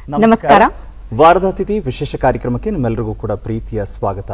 ನಮಸ್ಕಾರ. ವಾರದ ಅತಿಥಿ ವಿಶೇಷ ಕಾರ್ಯಕ್ರಮಕ್ಕೆ ನಿಮ್ಮೆಲ್ಲರಿಗೂ ಕೂಡ ಪ್ರೀತಿಯ ಸ್ವಾಗತ.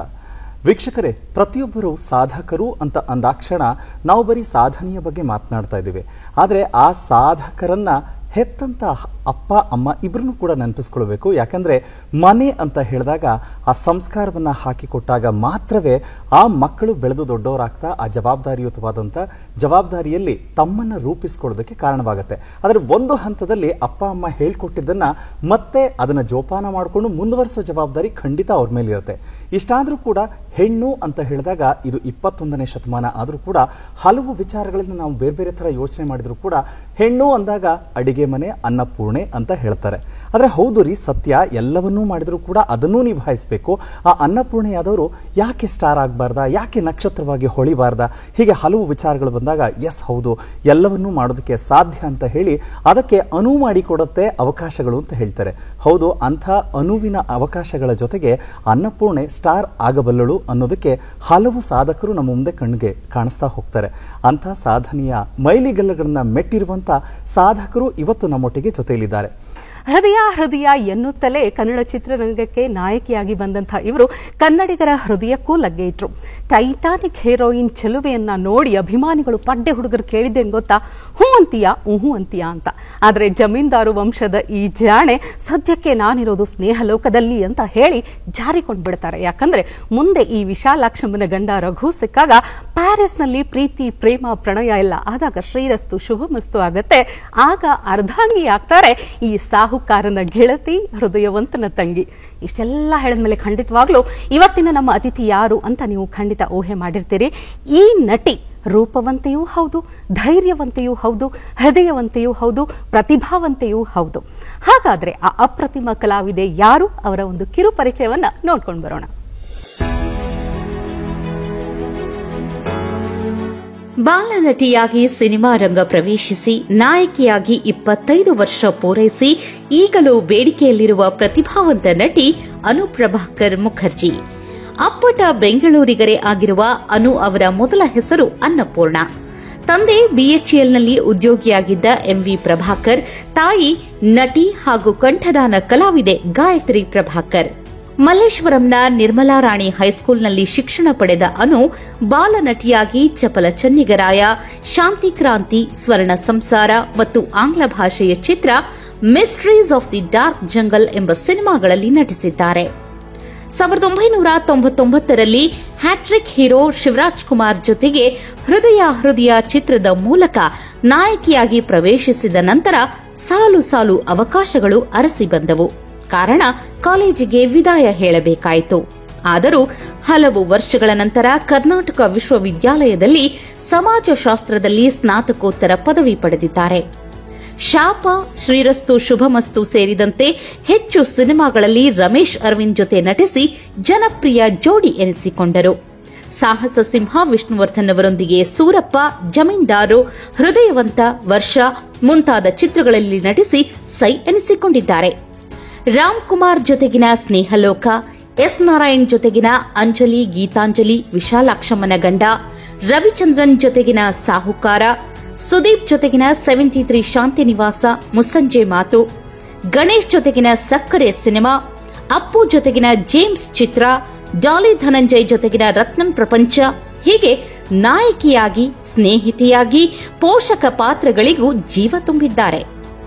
ವೀಕ್ಷಕರೇ, ಪ್ರತಿಯೊಬ್ಬರು ಸಾಧಕರು ಅಂತ ಅಂದಾಕ್ಷಣ ನಾವು ಬರೀ ಸಾಧನೆಯ ಬಗ್ಗೆ ಮಾತನಾಡ್ತಾ ಇದ್ದೀವಿ. ಆದರೆ ಆ ಸಾಧಕರನ್ನ ಹೆತ್ತಂತ ಅಪ್ಪ ಅಮ್ಮ ಇಬ್ಬರನ್ನು ಕೂಡ ನೆನಪಿಸ್ಕೊಳ್ಬೇಕು. ಯಾಕಂದರೆ ಮನೆ ಅಂತ ಹೇಳಿದಾಗ ಆ ಸಂಸ್ಕಾರವನ್ನು ಹಾಕಿಕೊಟ್ಟಾಗ ಮಾತ್ರವೇ ಆ ಮಕ್ಕಳು ಬೆಳೆದು ದೊಡ್ಡವರಾಗ್ತಾ ಆ ಜವಾಬ್ದಾರಿಯುತವಾದಂಥ ಜವಾಬ್ದಾರಿಯಲ್ಲಿ ತಮ್ಮನ್ನು ರೂಪಿಸ್ಕೊಳ್ಳೋದಕ್ಕೆ ಕಾರಣವಾಗುತ್ತೆ. ಆದರೆ ಒಂದು ಹಂತದಲ್ಲಿ ಅಪ್ಪ ಅಮ್ಮ ಹೇಳ್ಕೊಟ್ಟಿದ್ದನ್ನು ಮತ್ತೆ ಅದನ್ನು ಜೋಪಾನ ಮಾಡಿಕೊಂಡು ಮುಂದುವರಿಸೋ ಜವಾಬ್ದಾರಿ ಖಂಡಿತ ಅವ್ರ ಮೇಲೆ ಇರುತ್ತೆ. ಇಷ್ಟಾದರೂ ಕೂಡ ಹೆಣ್ಣು ಅಂತ ಹೇಳಿದಾಗ ಇದು 21ನೇ ಶತಮಾನ ಆದರೂ ಕೂಡ ಹಲವು ವಿಚಾರಗಳಿಂದ ನಾವು ಬೇರೆ ಬೇರೆ ಥರ ಯೋಚನೆ ಮಾಡಿದರೂ ಕೂಡ ಹೆಣ್ಣು ಅಂದಾಗ ಅಡಿಗೆ ಮನೆ ಅನ್ನಪೂರ್ಣೆ ಅಂತ ಹೇಳ್ತಾರೆ. ಆದರೆ ಹೌದು ರೀ, ಸತ್ಯ. ಎಲ್ಲವನ್ನೂ ಮಾಡಿದರೂ ಕೂಡ ಅದನ್ನೂ ನಿಭಾಯಿಸಬೇಕು. ಆ ಅನ್ನಪೂರ್ಣೆಯಾದವರು ಯಾಕೆ ಸ್ಟಾರ್ ಆಗಬಾರ್ದಾ, ಯಾಕೆ ನಕ್ಷತ್ರವಾಗಿ ಹೊಳಿಬಾರ್ದಾ, ಹೀಗೆ ಹಲವು ವಿಚಾರಗಳು ಬಂದಾಗ ಎಸ್ ಹೌದು, ಎಲ್ಲವನ್ನೂ ಮಾಡೋದಕ್ಕೆ ಸಾಧ್ಯ ಅಂತ ಹೇಳಿ ಅದಕ್ಕೆ ಅನುವು ಮಾಡಿಕೊಡುತ್ತೆ ಅವಕಾಶಗಳು ಅಂತ ಹೇಳ್ತಾರೆ. ಹೌದು, ಅಂಥ ಅನುವಿನ ಅವಕಾಶಗಳ ಜೊತೆಗೆ ಅನ್ನಪೂರ್ಣೆ ಸ್ಟಾರ್ ಆಗಬಲ್ಲಳು ಅನ್ನೋದಕ್ಕೆ ಹಲವು ಸಾಧಕರು ನಮ್ಮ ಮುಂದೆ ಕಣ್ಣಿಗೆ ಕಾಣಿಸ್ತಾ ಹೋಗ್ತಾರೆ. ಅಂಥ ಸಾಧನೆಯ ಮೈಲಿಗಲ್ಲುಗಳನ್ನು ಮೆಟ್ಟಿರುವಂಥ ಸಾಧಕರು ಇವತ್ತು ನಮ್ಮೊಟ್ಟಿಗೆ ಜೊತೆಯಲ್ಲಿದ್ದಾರೆ. ಹೃದಯ ಹೃದಯ ಎನ್ನುತ್ತಲೇ ಕನ್ನಡ ಚಿತ್ರರಂಗಕ್ಕೆ ನಾಯಕಿಯಾಗಿ ಬಂದಂಥ ಇವರು ಕನ್ನಡಿಗರ ಹೃದಯಕ್ಕೂ ಲಗ್ಗೆ ಇಟ್ರು. ಟೈಟಾನಿಕ್ ಹೀರೋಯಿನ್ ಚೆಲುವೆಯನ್ನ ನೋಡಿ ಅಭಿಮಾನಿಗಳು ಪಡ್ಡೆ ಹುಡುಗರು ಕೇಳಿದ್ದೇನು ಗೊತ್ತಾ, ಹೂ ಅಂತೀಯಾ ಅಂತ. ಆದರೆ ಜಮೀನ್ದಾರು ವಂಶದ ಈ ಜಾಣೆ ಸದ್ಯಕ್ಕೆ ನಾನಿರೋದು ಸ್ನೇಹಲೋಕದಲ್ಲಿ ಅಂತ ಹೇಳಿ ಜಾರಿಕೊಂಡು ಬಿಡ್ತಾರೆ. ಯಾಕಂದ್ರೆ ಮುಂದೆ ಈ ವಿಶಾಲಾಕ್ಷಮ್ಮನ ಗಂಡ ರಘು ಸಿಕ್ಕಾಗ ಪ್ಯಾರಿಸ್ನಲ್ಲಿ ಪ್ರೀತಿ ಪ್ರೇಮ ಪ್ರಣಯ ಎಲ್ಲ ಆದಾಗ ಶ್ರೀರಸ್ತು ಶುಭಮಸ್ತು ಆಗತ್ತೆ. ಆಗ ಅರ್ಧಾಂಗಿ ಆಗ್ತಾರೆ ಈ ಸಾಹುಕಾರನ ಗೆಳತಿ, ಹೃದಯವಂತನ ತಂಗಿ. ಇಷ್ಟೆಲ್ಲ ಹೇಳಿದ್ಮೇಲೆ ಖಂಡಿತವಾಗ್ಲೂ ಇವತ್ತಿನ ನಮ್ಮ ಅತಿಥಿ ಯಾರು ಅಂತ ನೀವು ಖಂಡಿತ ಊಹೆ ಮಾಡಿರ್ತೀರಿ. ಈ ನಟಿ ರೂಪವಂತೆಯೂ ಹೌದು, ಧೈರ್ಯವಂತೆಯೂ ಹೌದು, ಹೃದಯವಂತೆಯೂ ಹೌದು, ಪ್ರತಿಭಾವಂತೆಯೂ ಹೌದು. ಹಾಗಾದ್ರೆ ಆ ಅಪ್ರತಿಮ ಕಲಾವಿದೆ ಯಾರು, ಅವರ ಒಂದು ಕಿರು ಪರಿಚಯವನ್ನ ನೋಡ್ಕೊಂಡು ಬರೋಣ. ಬಾಲನಟಿಯಾಗಿ ಸಿನಿಮಾ ರಂಗ ಪ್ರವೇಶಿಸಿ ನಾಯಕಿಯಾಗಿ 25 ವರ್ಷ ಪೂರೈಸಿ ಈಗಲೂ ಬೇಡಿಕೆಯಲ್ಲಿರುವ ಪ್ರತಿಭಾವಂತ ನಟಿ ಅನು ಪ್ರಭಾಕರ್ ಮುಖರ್ಜಿ. ಅಪ್ಪಟ ಬೆಂಗಳೂರಿಗರೇ ಆಗಿರುವ ಅನು ಅವರ ಮೊದಲ ಹೆಸರು ಅನ್ನಪೂರ್ಣ. ತಂದೆ ಬಿಎಚ್ಇಎಲ್ನಲ್ಲಿ ಉದ್ಯೋಗಿಯಾಗಿದ್ದ ಎಂವಿ ಪ್ರಭಾಕರ್, ತಾಯಿ ನಟಿ ಹಾಗೂ ಕಂಠದಾನ ಕಲಾವಿದೆ ಗಾಯತ್ರಿ ಪ್ರಭಾಕರ್. ಮಲ್ಲೇಶ್ವರಂನ ನಿರ್ಮಲಾ ರಾಣಿ ಹೈಸ್ಕೂಲ್ನಲ್ಲಿ ಶಿಕ್ಷಣ ಪಡೆದ ಅನು ಬಾಲನಟಿಯಾಗಿ ಚಪಲ ಚೆನ್ನಿಗರಾಯ, ಶಾಂತಿ ಕ್ರಾಂತಿ, ಸ್ವರ್ಣ ಸಂಸಾರ ಮತ್ತು ಆಂಗ್ಲ ಭಾಷೆಯ ಚಿತ್ರ mysteries of the dark jungle ಎಂಬ ಸಿನಿಮಾಗಳಲ್ಲಿ ನಟಿಸಿದ್ದಾರೆ. 1999ರಲ್ಲಿ ಹ್ಯಾಟ್ರಿಕ್ ಹೀರೋ ಶಿವರಾಜ್ ಕುಮಾರ್ ಜೊತೆಗೆ ಹೃದಯ ಚಿತ್ರದ ಮೂಲಕ ನಾಯಕಿಯಾಗಿ ಪ್ರವೇಶಿಸಿದ ನಂತರ ಸಾಲು ಸಾಲು ಅವಕಾಶಗಳು ಅರಸಿ ಬಂದವು. ಕಾರಣ ಕಾಲೇಜಿಗೆ ವಿದಾಯ ಹೇಳಬೇಕಾಯಿತು. ಆದರೂ ಹಲವು ವರ್ಷಗಳ ನಂತರ ಕರ್ನಾಟಕ ವಿಶ್ವವಿದ್ಯಾಲಯದಲ್ಲಿ ಸಮಾಜಶಾಸ್ತ್ರದಲ್ಲಿ ಸ್ನಾತಕೋತ್ತರ ಪದವಿ ಪಡೆದಿದ್ದಾರೆ. ಶಾಪ, ಶ್ರೀರಸ್ತು ಶುಭಮಸ್ತು ಸೇರಿದಂತೆ ಹೆಚ್ಚು ಸಿನಿಮಾಗಳಲ್ಲಿ ರಮೇಶ್ ಅರವಿಂದ್ ಜೊತೆ ನಟಿಸಿ ಜನಪ್ರಿಯ ಜೋಡಿ ಎನಿಸಿಕೊಂಡರು. ಸಾಹಸ ಸಿಂಹ ವಿಷ್ಣುವರ್ಧನ್ ಅವರೊಂದಿಗೆ ಸೂರಪ್ಪ, ಜಮೀನ್ದಾರು, ಹೃದಯವಂತ, ವರ್ಷ ಮುಂತಾದ ಚಿತ್ರಗಳಲ್ಲಿ ನಟಿಸಿ ಸೈ ಎನಿಸಿಕೊಂಡಿದ್ದಾರೆ. ರಾಮ್ ಕುಮಾರ್ ಜೊತೆಗಿನ ಸ್ನೇಹಲೋಕ, ಎಸ್ ನಾರಾಯಣ್ ಜೊತೆಗಿನ ಅಂಜಲಿ, ಗೀತಾಂಜಲಿ, ವಿಶಾಲಾಕ್ಷಮ್ಮನ ಗಂಡ, ರವಿಚಂದ್ರನ್ ಜೊತೆಗಿನ ಸಾಹುಕಾರ, ಸುದೀಪ್ ಜೊತೆಗಿನ 73 ಶಾಂತಿನಿವಾಸ, ಮುಸ್ಸಂಜೆ ಮಾತು, ಗಣೇಶ್ ಜೊತೆಗಿನ ಸಕ್ಕರೆ ಸಿನಿಮಾ, ಅಪ್ಪು ಜೊತೆಗಿನ ಜೇಮ್ಸ್ ಚಿತ್ರ, ಡಾಲಿ ಧನಂಜಯ್ ಜೊತೆಗಿನ ರತ್ನಂ ಪ್ರಪಂಚ, ಹೀಗೆ ನಾಯಕಿಯಾಗಿ, ಸ್ನೇಹಿತೆಯಾಗಿ, ಪೋಷಕ ಪಾತ್ರಗಳಿಗೂ ಜೀವ ತುಂಬಿದ್ದಾರೆ.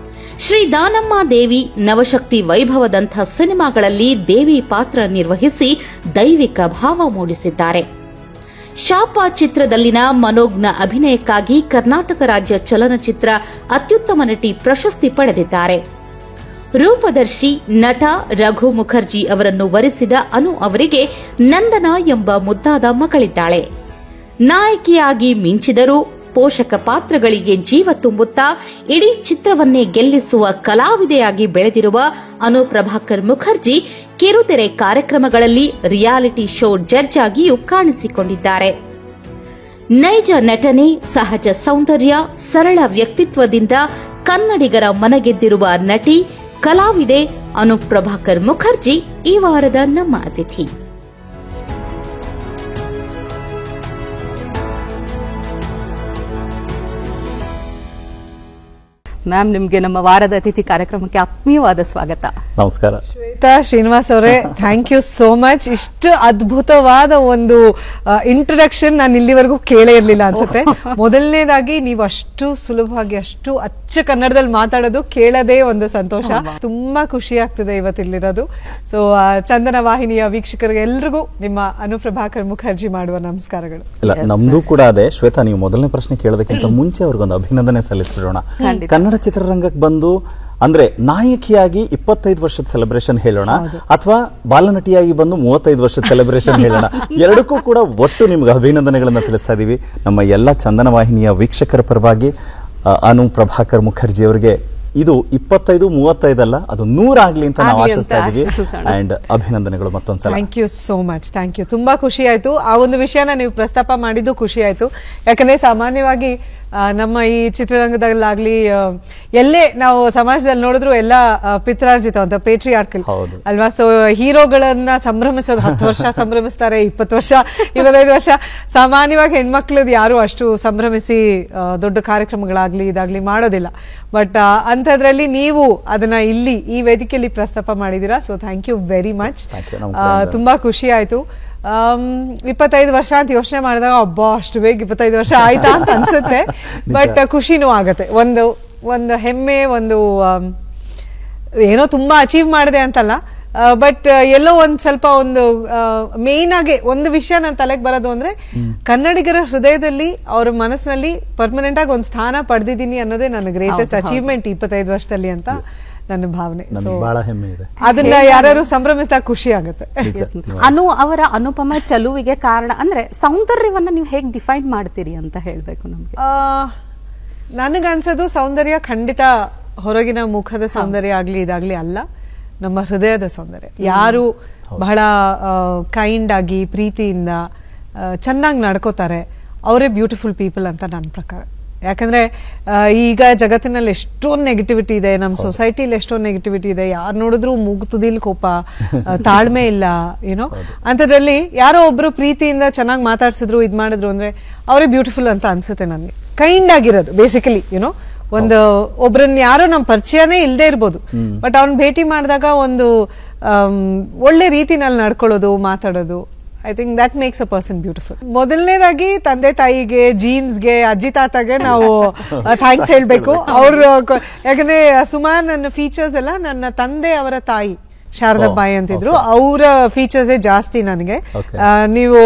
ಶ್ರೀ ದಾನಮ್ಮ ದೇವಿ, ನವಶಕ್ತಿ ವೈಭವದಂಥ ಸಿನಿಮಾಗಳಲ್ಲಿ ದೇವಿ ಪಾತ್ರ ನಿರ್ವಹಿಸಿ ದೈವಿಕ ಭಾವ ಮೂಡಿಸಿದ್ದಾರೆ. ಶಾಪ ಚಿತ್ರದಲ್ಲಿನ ಮನೋಜ್ಞ ಅಭಿನಯಕ್ಕಾಗಿ ಕರ್ನಾಟಕ ರಾಜ್ಯ ಚಲನಚಿತ್ರ ಅತ್ಯುತ್ತಮ ನಟಿ ಪ್ರಶಸ್ತಿ ಪಡೆದಿದ್ದಾರೆ. ರೂಪದರ್ಶಿ ನಟ ರಘು ಮುಖರ್ಜಿ ಅವರನ್ನು ವರಿಸಿದ ಅನು ಅವರಿಗೆ ನಂದನ ಎಂಬ ಮುದ್ದಾದ ಮಗಳಿದ್ದಾಳೆ. ನಾಯಕಿಯಾಗಿ ಮಿಂಚಿದರೂ ಪೋಷಕ ಪಾತ್ರಗಳಿಗೆ ಜೀವ ತುಂಬುತ್ತಾ ಇಡೀ ಚಿತ್ರವನ್ನೇ ಗೆಲ್ಲಿಸುವ ಕಲಾವಿದೆಯಾಗಿ ಬೆಳೆದಿರುವ ಅನು ಪ್ರಭಾಕರ್ ಮುಖರ್ಜಿ ಕಿರುತೆರೆ ಕಾರ್ಯಕ್ರಮಗಳಲ್ಲಿ ರಿಯಾಲಿಟಿ ಶೋ ಜಡ್ಜ್ ಆಗಿಯೂ ಕಾಣಿಸಿಕೊಂಡಿದ್ದಾರೆ. ನೈಜ ನಟನೆ, ಸಹಜ ಸೌಂದರ್ಯ, ಸರಳ ವ್ಯಕ್ತಿತ್ವದಿಂದ ಕನ್ನಡಿಗರ ಮನಗೆದ್ದಿರುವ ನಟಿ, ಕಲಾವಿದೆ ಅನು ಪ್ರಭಾಕರ್ ಮುಖರ್ಜಿ ಈ ವಾರದ ನಮ್ಮ ಅತಿಥಿ. ಮ್ಯಾಮ್, ನಿಮ್ಗೆ ನಮ್ಮ ವಾರದ ಅತಿಥಿ ಕಾರ್ಯಕ್ರಮಕ್ಕೆ ಆತ್ಮೀಯವಾದ ಸ್ವಾಗತ. ನಮಸ್ಕಾರ ಶ್ವೇತಾ ಶ್ರೀನಿವಾಸ್ ಅವರೇ, ಥ್ಯಾಂಕ್ ಯು ಸೋ ಮಚ್. ಇಷ್ಟು ಅದ್ಭುತವಾದ ಒಂದು ಇಂಟ್ರೊಡಕ್ಷನ್ ನಾನು ಇಲ್ಲಿವರೆಗೂ ಕೇಳೇ ಇರ್ಲಿಲ್ಲ ಅನ್ಸುತ್ತೆ. ಮೊದಲನೇದಾಗಿ ನೀವು ಅಷ್ಟು ಸುಲಭವಾಗಿ ಅಷ್ಟು ಅಚ್ಚ ಕನ್ನಡದಲ್ಲಿ ಮಾತಾಡೋದು ಕೇಳೋದೇ ಒಂದು ಸಂತೋಷ. ತುಂಬಾ ಖುಷಿ ಆಗ್ತದೆ ಇವತ್ತಿಲ್ಲಿರೋದು. ಸೊ ಚಂದನ ವಾಹಿನಿಯ ವೀಕ್ಷಕರಿಗೆ ಎಲ್ರಿಗೂ ನಿಮ್ಮ ಅನುಪ್ರಭಾಕರ್ ಮುಖರ್ಜಿ ಮಾಡುವ ನಮಸ್ಕಾರಗಳು. ಇಲ್ಲ, ನಮ್ದು ಕೂಡ ಅದೇ. ಶ್ವೇತಾ, ನೀವು ಮೊದಲನೇ ಪ್ರಶ್ನೆ ಕೇಳೋದಕ್ಕಿಂತ ಮುಂಚೆ ಅವ್ರಿಗೊಂದು ಅಭಿನಂದನೆ ಸಲ್ಲಿಸ್ಬಿಡೋಣ. ಕನ್ನಡ ಚಿತ್ರರಂಗಕ್ಕೆ ಬಂದು ಅಂದ್ರೆ ನಾಯಕಿಯಾಗಿ 25 ವರ್ಷದ ಸೆಲೆಬ್ರೇಷನ್ ಹೇಳೋಣ, ಅಥವಾ ಬಾಲನಟಿಯಾಗಿ ಬಂದು 35 ವರ್ಷದ ಸೆಲೆಬ್ರೇಷನ್ ಹೇಳೋಣ, ಎರಡಕ್ಕೂ ಕೂಡ ಒಟ್ಟು ನಿಮ್ಗೆ ಅಭಿನಂದನೆಗಳನ್ನ ತಿಳಿಸ್ತಾ ಇದೀವಿ. ನಮ್ಮ ಎಲ್ಲ ಚಂದನ ವಾಹಿನಿಯ ವೀಕ್ಷಕರ ಪರವಾಗಿ ಅನುಪ್ರಭಾಕರ್ ಮುಖರ್ಜಿ ಅವರಿಗೆ ಇದು 25-35 ಅಲ್ಲ, ಅದು 100 ಆಗ್ಲಿ ಅಂತ ನಾವು ಆಶಿಸ್ತಾ ಇದೀವಿ. ಅಂಡ್ ಅಭಿನಂದನೆಗಳು ಮತ್ತೊಂದ್ಸಲ. Thank you so much. Thank you. ತುಂಬಾ ಖುಷಿ ಆಯ್ತು. ಆ ಒಂದು ವಿಷಯನ ನೀವು ಪ್ರಸ್ತಾಪ ಮಾಡಿದ್ದು ಖುಷಿ ಆಯ್ತು. ಯಾಕಂದ್ರೆ ಸಾಮಾನ್ಯವಾಗಿ ನಮ್ಮ ಈ ಚಿತ್ರರಂಗದಲ್ಲಾಗ್ಲಿ ಎಲ್ಲೇ ನಾವು ಸಮಾಜದಲ್ಲಿ ನೋಡಿದ್ರು ಎಲ್ಲ ಪಿತ್ರಾರ್ಜಿತ ಅಂತ ಪೇಟ್ರಿಯಾರ್ಕಲ್ ಅಲ್ವಾ. ಸೊ ಹೀರೋಗಳನ್ನ ಸಂಭ್ರಮಿಸೋದು 10 ವರ್ಷ ಸಂಭ್ರಮಿಸ್ತಾರೆ, 20 ವರ್ಷ 25 ವರ್ಷ. ಸಾಮಾನ್ಯವಾಗಿ ಹೆಣ್ಮಕ್ಳದ್ ಯಾರು ಅಷ್ಟು ಸಂಭ್ರಮಿಸಿ ದೊಡ್ಡ ಕಾರ್ಯಕ್ರಮಗಳಾಗ್ಲಿ ಇದಾಗ್ಲಿ ಮಾಡೋದಿಲ್ಲ. ಬಟ್ ಅಂಥದ್ರಲ್ಲಿ ನೀವು ಅದನ್ನ ಇಲ್ಲಿ ಈ ವೇದಿಕೆಯಲ್ಲಿ ಪ್ರಸ್ತಾಪ ಮಾಡಿದೀರಾ. So thank you very much. ತುಂಬಾ ಖುಷಿ ಆಯ್ತು. 25 ವರ್ಷ ಅಂತ ಯೋಚನೆ ಮಾಡಿದಾಗ ಅಬ್ಬಾ ಅಷ್ಟು ಬೇಗ 25 ವರ್ಷ ಆಯ್ತಾ ಅಂತ ಅನ್ಸುತ್ತೆ. ಬಟ್ ಖುಷಿನೂ ಆಗತ್ತೆ. ಒಂದು ಹೆಮ್ಮೆ, ಒಂದು ಏನೋ ತುಂಬಾ ಅಚೀವ್ ಮಾಡಿದೆ ಅಂತಲ್ಲ, ಬಟ್ ಎಲ್ಲೋ ಒಂದ್ ಸ್ವಲ್ಪ ಒಂದು ಮೇನ್ ಆಗಿ ಒಂದು ವಿಷಯ ನನ್ನ ತಲೆಗೆ ಬರೋದು ಅಂದ್ರೆ ಕನ್ನಡಿಗರ ಹೃದಯದಲ್ಲಿ ಅವ್ರ ಮನಸ್ಸಿನಲ್ಲಿ ಪರ್ಮನೆಂಟ್ ಆಗಿ ಒಂದು ಸ್ಥಾನ ಪಡೆದಿದ್ದೀನಿ ಅನ್ನೋದೇ ನನ್ನ ಗ್ರೇಟೆಸ್ಟ್ ಅಚೀವ್ಮೆಂಟ್ 25 ವರ್ಷದಲ್ಲಿ ಅಂತ ನನ್ನ ಭಾವನೆ. ಬಹಳ ಹೆಮ್ಮೆ ಇದೆ. ಅದನ್ನ ಯಾರು ಸಂಭ್ರಮಿಸಿದಾಗ ಖುಷಿ ಆಗುತ್ತೆ. ಅನು ಅವರ ಅನುಪಮ ಚಲುವಿಗೆ ಕಾರಣ ಅಂದ್ರೆ ಸೌಂದರ್ಯವನ್ನ ನೀವು ಹೇಗೆ ಡಿಫೈನ್ ಮಾಡ್ತೀರಿ ಅಂತ ಹೇಳ್ಬೇಕು ನಮ್ಗೆ. ನನಗನ್ಸೋದು ಸೌಂದರ್ಯ ಖಂಡಿತ ಹೊರಗಿನ ಮುಖದ ಸೌಂದರ್ಯ ಆಗ್ಲಿ ಇದಾಗ್ಲಿ ಅಲ್ಲ, ನಮ್ಮ ಹೃದಯದ ಸೌಂದರ್ಯ. ಯಾರು ಬಹಳ ಕೈಂಡ್ ಆಗಿ ಪ್ರೀತಿಯಿಂದ ಚೆನ್ನಾಗಿ ನಡ್ಕೋತಾರೆ ಅವರೇ ಬ್ಯೂಟಿಫುಲ್ ಪೀಪಲ್ ಅಂತ ನನ್ನ ಪ್ರಕಾರ. ಯಾಕಂದ್ರೆ ಈಗ ಜಗತ್ತಿನಲ್ಲಿ ಎಷ್ಟೊಂದು ನೆಗೆಟಿವಿಟಿ ಇದೆ, ನಮ್ಮ ಸೊಸೈಟಿಲಿ ಎಷ್ಟೊಂದು ನೆಗೆಟಿವಿಟಿ ಇದೆ. ಯಾರು ನೋಡಿದ್ರು ಮೂಗುತುದಿಲ್ ಕೋಪ, ತಾಳ್ಮೆ ಇಲ್ಲ, ಏನೋ ಅಂಥದ್ರಲ್ಲಿ ಯಾರೋ ಒಬ್ರು ಪ್ರೀತಿಯಿಂದ ಚೆನ್ನಾಗಿ ಮಾತಾಡ್ಸಿದ್ರು ಇದ್ ಮಾಡಿದ್ರು ಅಂದ್ರೆ ಅವರೇ ಬ್ಯೂಟಿಫುಲ್ ಅಂತ ಅನ್ಸುತ್ತೆ ನನಗೆ. ಕೈಂಡ್ ಆಗಿರೋದು ಬೇಸಿಕಲಿ ಏನೋ ಒಂದು ಒಬ್ರನ್ನ ಯಾರೋ ನಮ್ ಪರಿಚಯನೇ ಇಲ್ಲದೆ ಇರ್ಬೋದು, ಬಟ್ ಅವ್ನ ಭೇಟಿ ಮಾಡಿದಾಗ ಒಂದು ಒಳ್ಳೆ ರೀತಿನಲ್ಲಿ ನಡ್ಕೊಳ್ಳೋದು, ಮಾತಾಡೋದು, I think that makes a person beautiful. ಮೊದಲನೇದಾಗಿ ತಂದೆ ತಾಯಿಗೆ, ಜೀನ್ಸ್ಗೆ, ಅಜ್ಜಿ ತಾತಗೆ ನಾವು ಥ್ಯಾಂಕ್ಸ್ ಹೇಳ್ಬೇಕು. ಅವ್ರು ಯಾಕಂದ್ರೆ ಸುಮಾರು ನನ್ನ ಫೀಚರ್ಸ್ ಎಲ್ಲ ನನ್ನ ತಂದೆ ಅವರ ತಾಯಿ ಶಾರದಾಬಾಯಿ ಅಂತಿದ್ರು, ಅವರ ಫೀಚರ್ಸೇ ಜಾಸ್ತಿ ನನಗೆ. ನೀವು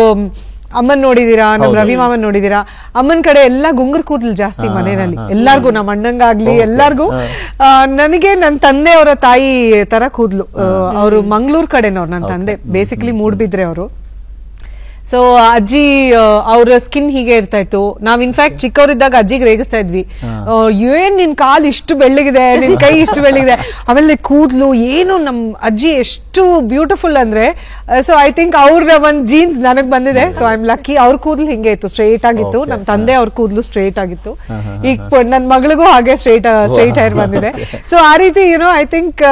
ಅಮ್ಮನ್ ನೋಡಿದೀರಾ, ನಮ್ ರವಿ ಮಾಮನ್ ನೋಡಿದೀರಾ, ಅಮ್ಮನ್ ಕಡೆ ಎಲ್ಲಾ ಗುಂಗುರ್ ಕೂದಲು ಜಾಸ್ತಿ ಮನೆಯಲ್ಲಿ ಎಲ್ಲಾರ್ಗು, ನಮ್ಮ ಅಣ್ಣಂಗಾಗ್ಲಿ ಎಲ್ಲಾರ್ಗು. ನನಗೆ ನನ್ನ ತಂದೆ ಅವರ ತಾಯಿ ತರ ಕೂದ್ಲು. ಅವರು ಮಂಗ್ಳೂರ್ ಕಡೆನವ್ರು, ನನ್ನ ತಂದೆ ಬೇಸಿಕಲಿ ಮೂಡ್ಬಿದ್ರೆ ಅವರು. ಸೊ ಅಜ್ಜಿ ಅವ್ರ ಸ್ಕಿನ್ ಹೀಗೆ ಇರ್ತಾ ಇತ್ತು. ನಾವ್ ಇನ್ಫ್ಯಾಕ್ಟ್ ಚಿಕ್ಕವರಿದ್ದಾಗ ಅಜ್ಜಿಗೆ ರೇಗಿಸ್ತಾ ಇದ್ವಿ, ಏನ್ ನಿನ್ ಕಾಲ್ ಇಷ್ಟು ಬೆಳ್ಳಗಿದೆ, ನಿನ್ ಕೈ ಇಷ್ಟು ಬೆಳ್ಳಗಿದೆ, ಆಮೇಲೆ ಕೂದ್ಲು ಏನು. ನಮ್ ಅಜ್ಜಿ ಎಷ್ಟು ಬ್ಯೂಟಿಫುಲ್ ಅಂದ್ರೆ, ಸೊ ಐ ಥಿಂಕ್ ಅವ್ರ ಒಂದ್ ಜೀನ್ಸ್ ನನಗ್ ಬಂದಿದೆ. So I am lucky. ಅವ್ರ ಕೂದ್ಲು ಹಿಂಗೆ ಇತ್ತು, ಸ್ಟ್ರೈಟ್ ಆಗಿತ್ತು. ನಮ್ ತಂದೆ ಅವ್ರ ಕೂದ್ಲು ಸ್ಟ್ರೈಟ್ ಆಗಿತ್ತು. ಈಗ ನನ್ ಮಗಳಿಗೂ ಹಾಗೆ ಸ್ಟ್ರೈಟ್ ಹೇರ್ ಬಂದಿದೆ. ಸೊ ಆ ರೀತಿ you know I think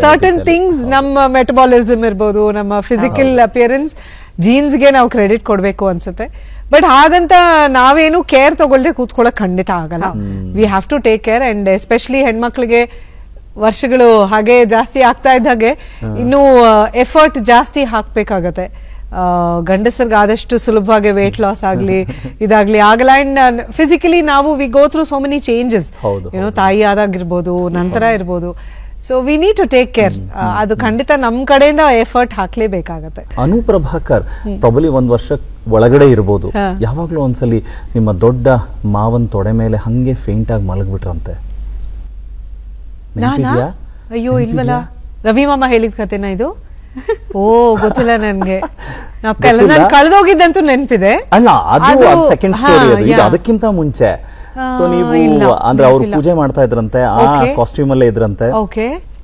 certain things, ನಮ್ಮ ಮೆಟಬಾಲಿಸಮ್ ಇರ್ಬೋದು, ನಮ್ಮ ಫಿಸಿಕಲ್ ಅಪಿಯರೆನ್ಸ್, ಜೀನ್ಸ್ಗೆ ನಾವು ಕ್ರೆಡಿಟ್ ಕೊಡ್ಬೇಕು ಅನ್ಸುತ್ತೆ. ಬಟ್ ಹಾಗಂತ ನಾವೇನು ಕೇರ್ ತಗೊಳ್ದೆ ಕೂತ್ಕೊಳ್ಳೋಕೆ ಖಂಡಿತ ಆಗಲ್ಲ. We have to take care. And especially ಹೆಣ್ಮಕ್ಳಿಗೆ ವರ್ಷಗಳು ಹಾಗೆ ಜಾಸ್ತಿ ಆಗ್ತಾ ಇದ್ದಾಗೆ ಇನ್ನೂ ಎಫರ್ಟ್ ಜಾಸ್ತಿ ಹಾಕ್ಬೇಕಾಗತ್ತೆ. ಗಂಡಸರ್ಗೆ ಆದಷ್ಟು ಸುಲಭವಾಗಿ ವೇಟ್ ಲಾಸ್ ಆಗ್ಲಿ ಇದಾಗ್ಲಿ ಆಗಲ್ಲ. ಅಂಡ್ ಫಿಸಿಕಲಿ ನಾವು we go through so many changes, ಏನೋ ತಾಯಿ ಆದಾಗಿರ್ಬೋದು, ನಂತರ ಇರ್ಬೋದು. So we need to take care. ಅದು ಖಂಡಿತ ನಮ್ ಕಡೆಯಿಂದ ಎಫರ್ಟ್ ಹಾಕ್ಲೇಬೇಕಾಗತ್ತೆ. ಅನುಪ್ರಭಾಕರ್ ಪ್ರಾಬಲಿ 1 ವರ್ಷ ಒಳಗಡೆ ಇರ್ಬೋದು, ಯಾವಾಗ್ಲೂ ಒಂದ್ಸಲಿ ನಿಮ್ಮ ದೊಡ್ಡ ಮಾವನ್ ತೊಡೆ ಮೇಲೆ ಹಂಗೆ ಫೇಂಟ್ ಆಗಿ ಮಲಗ್ಬಿಟ್ರಂತೆ. ಅಯ್ಯೋ ಇಲ್ವಲ್ಲ, ರವಿ ಮಾಮ ಹೇಳಿದ ಕತೆನಾ ಇದು? ಓ ಗೊತ್ತಿಲ್ಲ ನನ್ಗೆ. ನಾನು ಕಳೆದೋಗಿದ್ದಂತೂ ನೆನಪಿದೆ. ಅಲ್ಲ, ಅದು ಸೆಕೆಂಡ್ ಸ್ಟೋರಿ. ಅದು ಅದಕ್ಕಿಂತ ಮುಂಚೆ ಸೊ ನೀವು ಅಂದ್ರೆ ಅವ್ರು ಪೂಜೆ ಮಾಡ್ತಾ ಇದ್ರಂತೆ, ಆ ಕಾಸ್ಟ್ಯೂಮ್ ಅಲ್ಲೇ ಇದ್ರಂತೆ.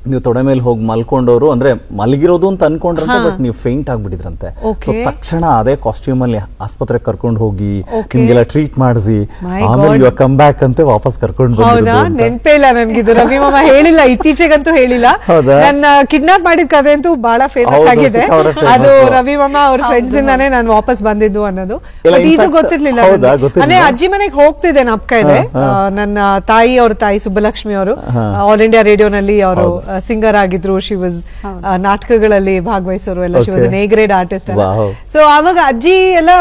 ನೀವು ತೊಡೆ ಮೇಲೆ ಹೋಗಿ ಮಲ್ಕೊಂಡವರು ಅಂದ್ರೆ ಮಲಗಿರೋದು ಅಂತ ಅನ್ಕೊಂಡ್ರಂತೆ, ಬಟ್ ನೀವು ಫೇಂಟ್ ಆಗ್ಬಿಟ್ಟಿದ್ರಂತೆ. So ತಕ್ಷಣ ಅದೇ ಕಾಸ್ಟ್ಯೂಮ್ ಅಲ್ಲಿ ಆಸ್ಪತ್ರೆಗೆ ಕರ್ಕೊಂಡು ಹೋಗಿ ನಿಮ್ಗೆಲ್ಲ ಟ್ರೀಟ್ ಮಾಡಿಸಿ ಆಮೇಲೆ ಇವಾಗ ಕಮ್ ಬ್ಯಾಕ್ ಅಂತ ವಾಪಸ್ ಕರ್ಕೊಂಡು ಬಂದಿರೋದು. ನೆನಪೇ ಇಲ್ಲ ನನ್ಗಿದು. ರವಿ ಮಾಮ ಹೇಳಿಲ್ಲ, ಇತ್ತೀಚೆಗಂತೂ ಹೇಳಿಲ್ಲ. ನನ್ನ ಕಿಡ್ನಾಪ್ ಮಾಡಿದ ಕಥೆ ಅಂತೂ ಬಹಳ ಫೇಮಸ್ ಆಗಿದೆ. ಅದು ರವಿ ಮಾಮ ಅವ್ರ ಫ್ರೆಂಡ್ಸ್ ಇಂದಾನೆ ನಾನು ವಾಪಸ್ ಬಂದಿದ್ದು ಅನ್ನೋದು. ಇದು ಗೊತ್ತಿರ್ಲಿಲ್ಲ. ಅಂದ್ರೆ ಅಜ್ಜಿ ಮನೆಗೆ ಹೋಗ್ತಿದ್ದೆ, ನಾಪ್ಕ ಇದೆ. ನನ್ನ ಅವ್ರ ತಾಯಿ ಸುಬ್ಬಲಕ್ಷ್ಮಿ ಅವರು ಆಲ್ ಇಂಡಿಯಾ ರೇಡಿಯೋನಲ್ಲಿ ಅವರು ಸಿಂಗರ್ ಆಗಿದ್ರು. ಶಿ ವಾಸ್ ನಾಟಕಗಳಲ್ಲಿ ಭಾಗವಹಿಸೋರು ಎಲ್ಲ. She was an A grade artist ಎಲ್ಲ. ಸೊ ಆವಾಗ ಅಜ್ಜಿ ಎಲ್ಲ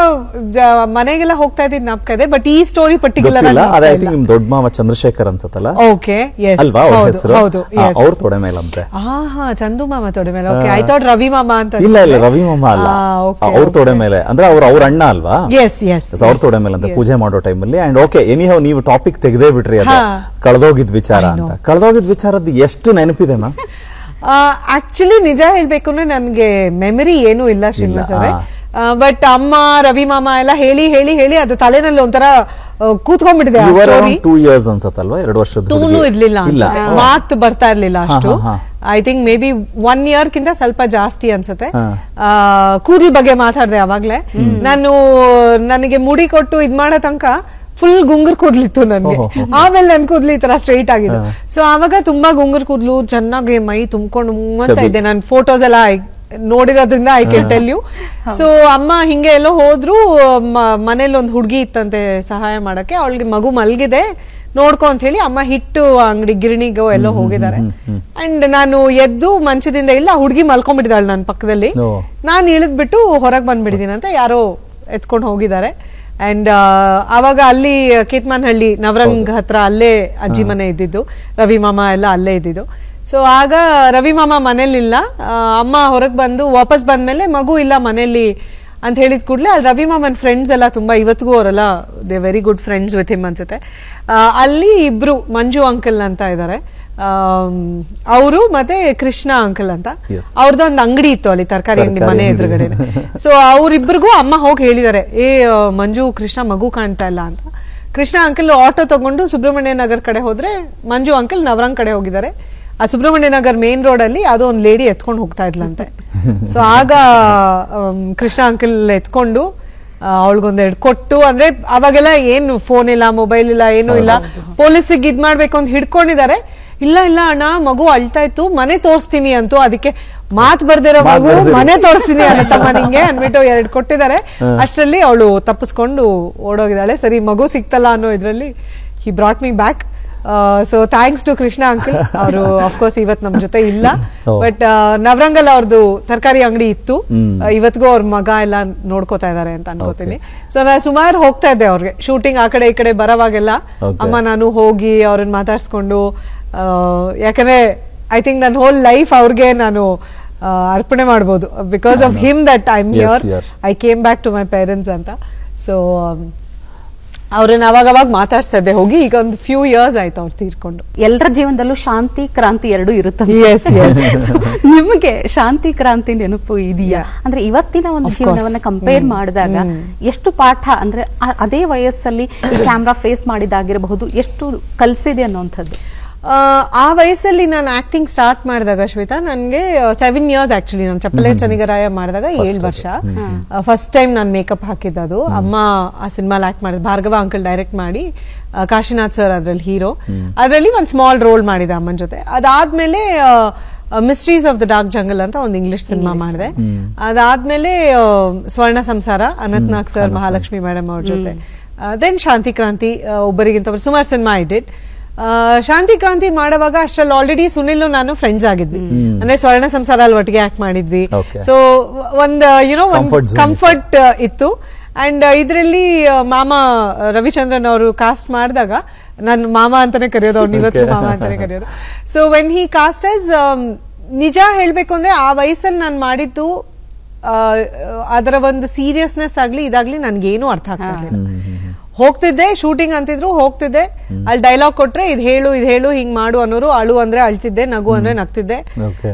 ಮನೆಗೆಲ್ಲ ಹೋಗ್ತಾ ಇದ್ದಿದ್ ನಾಪ್ಕ ಇದೆ. ಬಟ್ ಈ ಸ್ಟೋರಿ ಪರ್ಟಿಕ್ಯುಲರ್ ನಿಮ್ ದೊಡ್ಡ ಮಾವ ಚಂದ್ರಶೇಖರ್ ಅನ್ಸತ್ತಲ್ಲ? ಓಕೆ, ಅಲ್ವಾ ಹೌದು, ಅವ್ರ ತೊಡೆ ಮೇಲೆ ಅಂತೆ. ಚಂದು ಮಾಮ ತೊಡೆ ಮೇಲೆ. ಓಕೆ, ಐ ಥಾಟ್ ರವಿ ಮಾಮ ಅಂತ. ಇಲ್ಲ ರವಿ ಮಾಮ ಅಲ್ಲ, ಅವ್ರ ತೊಡೆ ಮೇಲೆ. ಅಂದ್ರೆ ಅವ್ರ ಅಣ್ಣ ಅಲ್ವಾ? ಅವ್ರ ತೊಡೆ ಮೇಲೆ ಅಂತ ಪೂಜೆ ಮಾಡೋ ಟೈಮಲ್ಲಿ. ಅಂಡ್ ಓಕೆ, ಎನಿಹೌ ನೀವು ಟಾಪಿಕ್ ತೆಗೆದೇ ಬಿಟ್ರಿ, ಅದು ಕಳೆದೋಗಿದ್ ವಿಚಾರ ಅಂತ. ಕಳೆದೋಗಿದ್ ವಿಚಾರದ್ದು ಎಷ್ಟು ನೆನಪಿದೆ ಮ್ಯಾಮ್? ಆಕ್ಚುಲಿ ನಿಜ ಹೇಳ್ಬೇಕು ಅಂದ್ರೆ ನನ್ಗೆ ಮೆಮರಿ ಏನೂ ಇಲ್ಲ ಶ್ರೀನಿವಾಸ್ ಅವರೇ. ಬಟ್ ಅಮ್ಮ ರವಿ ಮಾಮ ಎಲ್ಲ ಹೇಳಿ ಹೇಳಿ ಹೇಳಿ ಅದು ತಲೆನಲ್ಲಿ ಒಂಥರ ಕೂತ್ಕೊಂಡ್ಬಿಟ್ಟಿದೆ ಆ ಸ್ಟೋರಿ. 2 years ಅನ್ಸತ್ತಲ್ವಾ? 2 ವರ್ಷದ ಟೂನು ಇರ್ಲಿಲ್ಲ ಅನ್ಸುತ್ತೆ, ಮಾತು ಬರ್ತಾ ಇರ್ಲಿಲ್ಲ ಅಷ್ಟು. I think may be 1 year ಕಿಂತ ಸ್ವಲ್ಪ ಜಾಸ್ತಿ ಅನ್ಸುತ್ತೆ. ಕೂದಲ್ ಬಗ್ಗೆ ಮಾತಾಡ್ದೆ ಅವಾಗ್ಲೇ. ನನಗೆ ಮುಡಿ ಕೊಟ್ಟು ಇದ್ ಮಾಡೋ ತನಕ ಫುಲ್ ಗುಂಗುರ್ ಕೂದ್ಲಿತ್ತು ನನ್ಗೆ. ಆಮೇಲೆ ನನ್ ಕೂದ್ಲು ಈ ತರ ಸ್ಟ್ರೈಟ್ ಆಗಿದೆ. ಸೊ ಆವಾಗ ತುಂಬಾ ಗುಂಗುರ್ ಕೂದ್ಲು, ಚೆನ್ನಾಗಿ ಮೈ ತುಂಬ್ಕೊಂಡು ಅಂತ ಇದ್ದೆ. ನಾನು ಫೋಟೋಸ್ ಎಲ್ಲ ನೋಡಿರೋದ್ರಿಂದ I can tell you. So ಅಮ್ಮ ಹಿಂಗೆ ಎಲ್ಲೋ ಹೋದ್ರು, ಮನೇಲಿ ಒಂದು ಹುಡುಗಿ ಇತ್ತಂತೆ ಸಹಾಯ ಮಾಡಕ್ಕೆ. ಅವಳಿಗೆ ಮಗು ಮಲ್ಗಿದೆ ನೋಡ್ಕೊ ಅಂತ ಹೇಳಿ ಅಮ್ಮ ಹಿಟ್ಟು ಅಂಗಡಿ ಗಿರಣಿಗೋ ಎಲ್ಲೋ ಹೋಗಿದ್ದಾರೆ. ಅಂಡ್ ನಾನು ಎದ್ದು ಮಂಚದಿಂದ ಇಲ್ಲ, ಹುಡುಗಿ ಮಲ್ಕೊಂಡ್ಬಿಟ್ಟಿದ್ದಾಳೆ ನನ್ನ ಪಕ್ಕದಲ್ಲಿ. ನಾನು ಇಳಿದ್ಬಿಟ್ಟು ಹೊರಗೆ ಬಂದ್ಬಿಟ್ಟಿದ್ದೀನಿ ಅಂತ ಯಾರೋ ಎತ್ಕೊಂಡು ಹೋಗಿದ್ದಾರೆ. ಅಂಡ್ ಅವಾಗ ಅಲ್ಲಿ ಕೇತ್ಮಾನಹಳ್ಳಿ ನವರಂಗ್ ಹತ್ರ ಅಲ್ಲೇ ಅಜ್ಜಿ ಮನೆ ಇದ್ದಿದ್ದು, ರವಿ ಮಾಮ ಎಲ್ಲ ಅಲ್ಲೇ ಇದ್ದಿದ್ದು. ಸೊ ಆಗ ರವಿ ಮಾಮ ಮನೇಲಿಲ್ಲ. ಅಮ್ಮ ಹೊರಗೆ ಬಂದು ವಾಪಸ್ ಬಂದ್ಮೇಲೆ ಮಗು ಇಲ್ಲ ಮನೇಲಿ ಅಂತ ಹೇಳಿದ ಕೂಡಲೇ ಅಲ್ಲಿ ರವಿ ಮಾಮನ್ ಫ್ರೆಂಡ್ಸ್ ಎಲ್ಲ ತುಂಬಾ, ಇವತ್ತಿಗೂ ಅವರೆಲ್ಲ they very good friends with him ಅನ್ಸುತ್ತೆ. ಅಲ್ಲಿ ಇಬ್ರು ಮಂಜು ಅಂಕಲ್ ಅಂತ ಇದ್ದಾರೆ, ಅವರು ಮತ್ತೆ ಕೃಷ್ಣ ಅಂಕಲ್ ಅಂತ. ಅವ್ರದ್ದೊಂದು ಅಂಗಡಿ ಇತ್ತು ಅಲ್ಲಿ, ತರಕಾರಿ ಅಂಗಡಿ ಮನೆ ಎದುರುಗಡೆ. ಸೊ ಅವ್ರಿಬ್ರಿಗೂ ಅಮ್ಮ ಹೋಗಿ ಹೇಳಿದ್ದಾರೆ, ಮಂಜು ಕೃಷ್ಣ ಮಗು ಕಾಣ್ತಾ ಇಲ್ಲ ಅಂತ. ಕೃಷ್ಣ ಅಂಕಲ್ ಆಟೋ ತಗೊಂಡು ಸುಬ್ರಹ್ಮಣ್ಯ ನಗರ್ ಕಡೆ ಹೋದ್ರೆ, ಮಂಜು ಅಂಕಲ್ ನವರಂಗ್ ಕಡೆ ಹೋಗಿದ್ದಾರೆ. ಆ ಸುಬ್ರಹ್ಮಣ್ಯ ನಗರ್ ಮೇನ್ ರೋಡ್ ಅಲ್ಲಿ ಯಾವುದೋ ಒಂದು ಲೇಡಿ ಎತ್ಕೊಂಡು ಹೋಗ್ತಾ ಇದ್ಲಂತೆ. ಸೊ ಆಗ ಕೃಷ್ಣ ಅಂಕಲ್ ಎತ್ಕೊಂಡು ಅವಳಿಗೊಂದೆರಡು ಕೊಟ್ಟು, ಅಂದ್ರೆ ಅವಾಗೆಲ್ಲ ಏನು ಫೋನ್ ಇಲ್ಲ, ಮೊಬೈಲ್ ಇಲ್ಲ, ಏನೂ ಇಲ್ಲ. ಪೊಲೀಸಿಗೆ ಇದ್ ಮಾಡ್ಬೇಕು ಅಂತ ಹಿಡ್ಕೊಂಡಿದ್ದಾರೆ. ಇಲ್ಲ ಅಣ್ಣ ಮಗು ಅಳ್ತಾ ಇತ್ತು, ಮನೆ ತೋರಿಸ್ತೀನಿ ಅಂತೂ, ಅದಕ್ಕೆ ಮಾತ್ ಬರ್ದಿರೋ ಮಗು ಮನೆ ತೋರಿಸ್ತೀನಿ ಅನ್ನತ್ತಮ್ಮ ನಿಂಗೆ ಅಂದ್ಬಿಟ್ಟು 2 ಕೊಟ್ಟಿದ್ದಾರೆ. ಅಷ್ಟರಲ್ಲಿ ಅವಳು ತಪ್ಪಿಸ್ಕೊಂಡು ಓಡೋಗಿದ್ದಾಳೆ. ಸರಿ ಮಗು ಸಿಕ್ತಲ್ಲ ಅನ್ನೋ ಇದ್ರಲ್ಲಿ he brought me back. So thanks to Krishna uncle. ಅವರು ಅಫ್ಕೋರ್ಸ್ ಇವತ್ತು ನಮ್ ಜೊತೆ ಇಲ್ಲ, ಬಟ್ ನವರಂಗಲ್ ಅವ್ರದ್ದು ತರಕಾರಿ ಅಂಗಡಿ ಇತ್ತು. ಇವತ್ತಿಗೂ ಅವ್ರ ಮಗ ಎಲ್ಲ ನೋಡ್ಕೋತಾ ಇದಾರೆ ಅಂತ ಅನ್ಕೋತೀನಿ. ಸೊ ನಾನು ಸುಮಾರು ಹೋಗ್ತಾ ಇದ್ದೆ ಅವ್ರಿಗೆ ಶೂಟಿಂಗ್ ಆ ಕಡೆ ಈ ಕಡೆ ಬರೋವಾಗೆಲ್ಲ. ಅಮ್ಮ ನಾನು ಹೋಗಿ ಅವ್ರನ್ನ ಮಾತಾಡ್ಸ್ಕೊಂಡು, ಯಾಕಂದ್ರೆ ಐ ಥಿಂಕ್ ನನ್ನ ಹೋಲ್ ಲೈಫ್ ಅವ್ರಿಗೆ ನಾನು ಅರ್ಪಣೆ ಮಾಡ್ಬೋದು. Because of him that I am here, I came back to my parents ಅಂತ. ಸೊ ಅವ್ರನ್ನ ಅವಾಗವಾಗ ಮಾತಾಡ್ಸ್ತಾ ಇದ್ದೆ ಹೋಗಿ. ಈಗ ಒಂದು ಫ್ಯೂ ಇಯರ್ಸ್ ಆಯ್ತು ಅವ್ರು ತೀರ್ಕೊಂಡು. ಎಲ್ಲರ ಜೀವನದಲ್ಲೂ ಶಾಂತಿ ಕ್ರಾಂತಿ ಎರಡೂ ಇರುತ್ತೆ. ನಿಮಗೆ ಶಾಂತಿ ಕ್ರಾಂತಿ ನೆನಪು ಇದೆಯಾ? ಅಂದ್ರೆ ಇವತ್ತಿನ ಒಂದು ಜೀವನವನ್ನ ಕಂಪೇರ್ ಮಾಡಿದಾಗ ಎಷ್ಟು ಪಾಠ, ಅಂದ್ರೆ ಅದೇ ವಯಸ್ಸಲ್ಲಿ ಕ್ಯಾಮ್ರಾ ಫೇಸ್ ಮಾಡಿದಾಗಿರಬಹುದು, ಎಷ್ಟು ಕಲ್ಸಿದೆ ಅನ್ನೋಂಥದ್ದು? ಆ ವಯಸ್ಸಲ್ಲಿ ನಾನು ಆಕ್ಟಿಂಗ್ ಸ್ಟಾರ್ಟ್ ಮಾಡಿದಾಗ ಶ್ವೇತಾ, ನನಗೆ 7 years ಆಕ್ಚುಲಿ. ನಾನು ಚಪ್ಪಲೆ ಚನಿಗರಾಯ ಮಾಡಿದಾಗ 7 ವರ್ಷ. ಫಸ್ಟ್ ಟೈಮ್ ನಾನು ಮೇಕಪ್ ಹಾಕಿದ್ದು. ಅಮ್ಮ ಆ ಸಿನಿಮಾಲ್ ಆಕ್ಟ್ ಮಾಡಿದ್, ಭಾರ್ಗವ ಅಂಕಲ್ ಡೈರೆಕ್ಟ್ ಮಾಡಿ, ಕಾಶಿನಾಥ್ ಸರ್ ಅದ್ರಲ್ಲಿ ಹೀರೋ. ಅದರಲ್ಲಿ ಒಂದು ಸ್ಮಾಲ್ ರೋಲ್ ಮಾಡಿದೆ ಅಮ್ಮನ ಜೊತೆ. ಅದಾದ್ಮೇಲೆ mysteries of the dark jungle ಅಂತ ಒಂದು ಇಂಗ್ಲಿಷ್ ಸಿನಿಮಾ ಮಾಡಿದೆ. ಅದಾದ್ಮೇಲೆ ಸ್ವರ್ಣ ಸಂಸಾರ, ಅನಂತ್ನಾಗ್ ಸರ್, ಮಹಾಲಕ್ಷ್ಮಿ ಮೇಡಮ್ ಅವ್ರ ಜೊತೆ. ದೆನ್ ಶಾಂತಿ ಕ್ರಾಂತಿ, ಒಬ್ಬರಿಗಿಂತ ಸುಮಾರು ಸಿನಿಮಾ ಐ ಡಿಡ್. ಶಾಂತಿ ಕ್ರಾಂತಿ ಮಾಡುವಾಗ ಅಷ್ಟ್ರಲ್ಲಿ ಆಲ್ರೆಡಿ ಸುನಿಲ್ ನಾನು ಫ್ರೆಂಡ್ಸ್ ಆಗಿದ್ವಿ. ಅಂದ್ರೆ ಸ್ವರ್ಣ ಸಂಸಾರ ಅಲ್ಲಿ ಒಟ್ಟಿಗೆ ಆಕ್ಟ್ ಮಾಡಿದ್ವಿ. ಸೊ ಒಂದು ಒಂದು ಕಂಫರ್ಟ್ ಇತ್ತು. ಅಂಡ್ ಇದರಲ್ಲಿ ಮಾಮ ರವಿಚಂದ್ರನ್ ಅವರು ಕಾಸ್ಟ್ ಮಾಡಿದಾಗ, ನಾನು ಮಾಮ ಅಂತಾನೆ ಕರೆಯೋದು, ಅವ್ರು ಇವತ್ತು ಮಾಮ ಅಂತಾನೆ ಕರೆಯೋದು. So when he cost as, ನಿಜ ಹೇಳ್ಬೇಕು ಅಂದ್ರೆ ಆ ವಯಸ್ಸಲ್ಲಿ ನಾನು ಮಾಡಿದ್ದು ಅದರ ಒಂದು ಸೀರಿಯಸ್ನೆಸ್ ಆಗ್ಲಿ ಇದಾಗ್ಲಿ ನನ್ಗೇನು ಅರ್ಥ ಆಗ್ತಾ ಇರ್ಲಿಲ್ಲ. ಹೋಗ್ತಿದ್ದೆ, ಶೂಟಿಂಗ್ ಅಂತಿದ್ರು ಹೋಗ್ತಿದ್ದೆ, ಅಲ್ಲಿ ಡೈಲಾಗ್ ಕೊಟ್ರೆ ಇದ್ ಹೇಳು ಹಿಂಗ್ ಮಾಡು ಅನ್ನೋರು. ಅಳು ಅಂದ್ರೆ ಅಳ್ತಿದ್ದೆ, ನಗು ಅಂದ್ರೆ ನಗ್ತಿದ್ದೆ,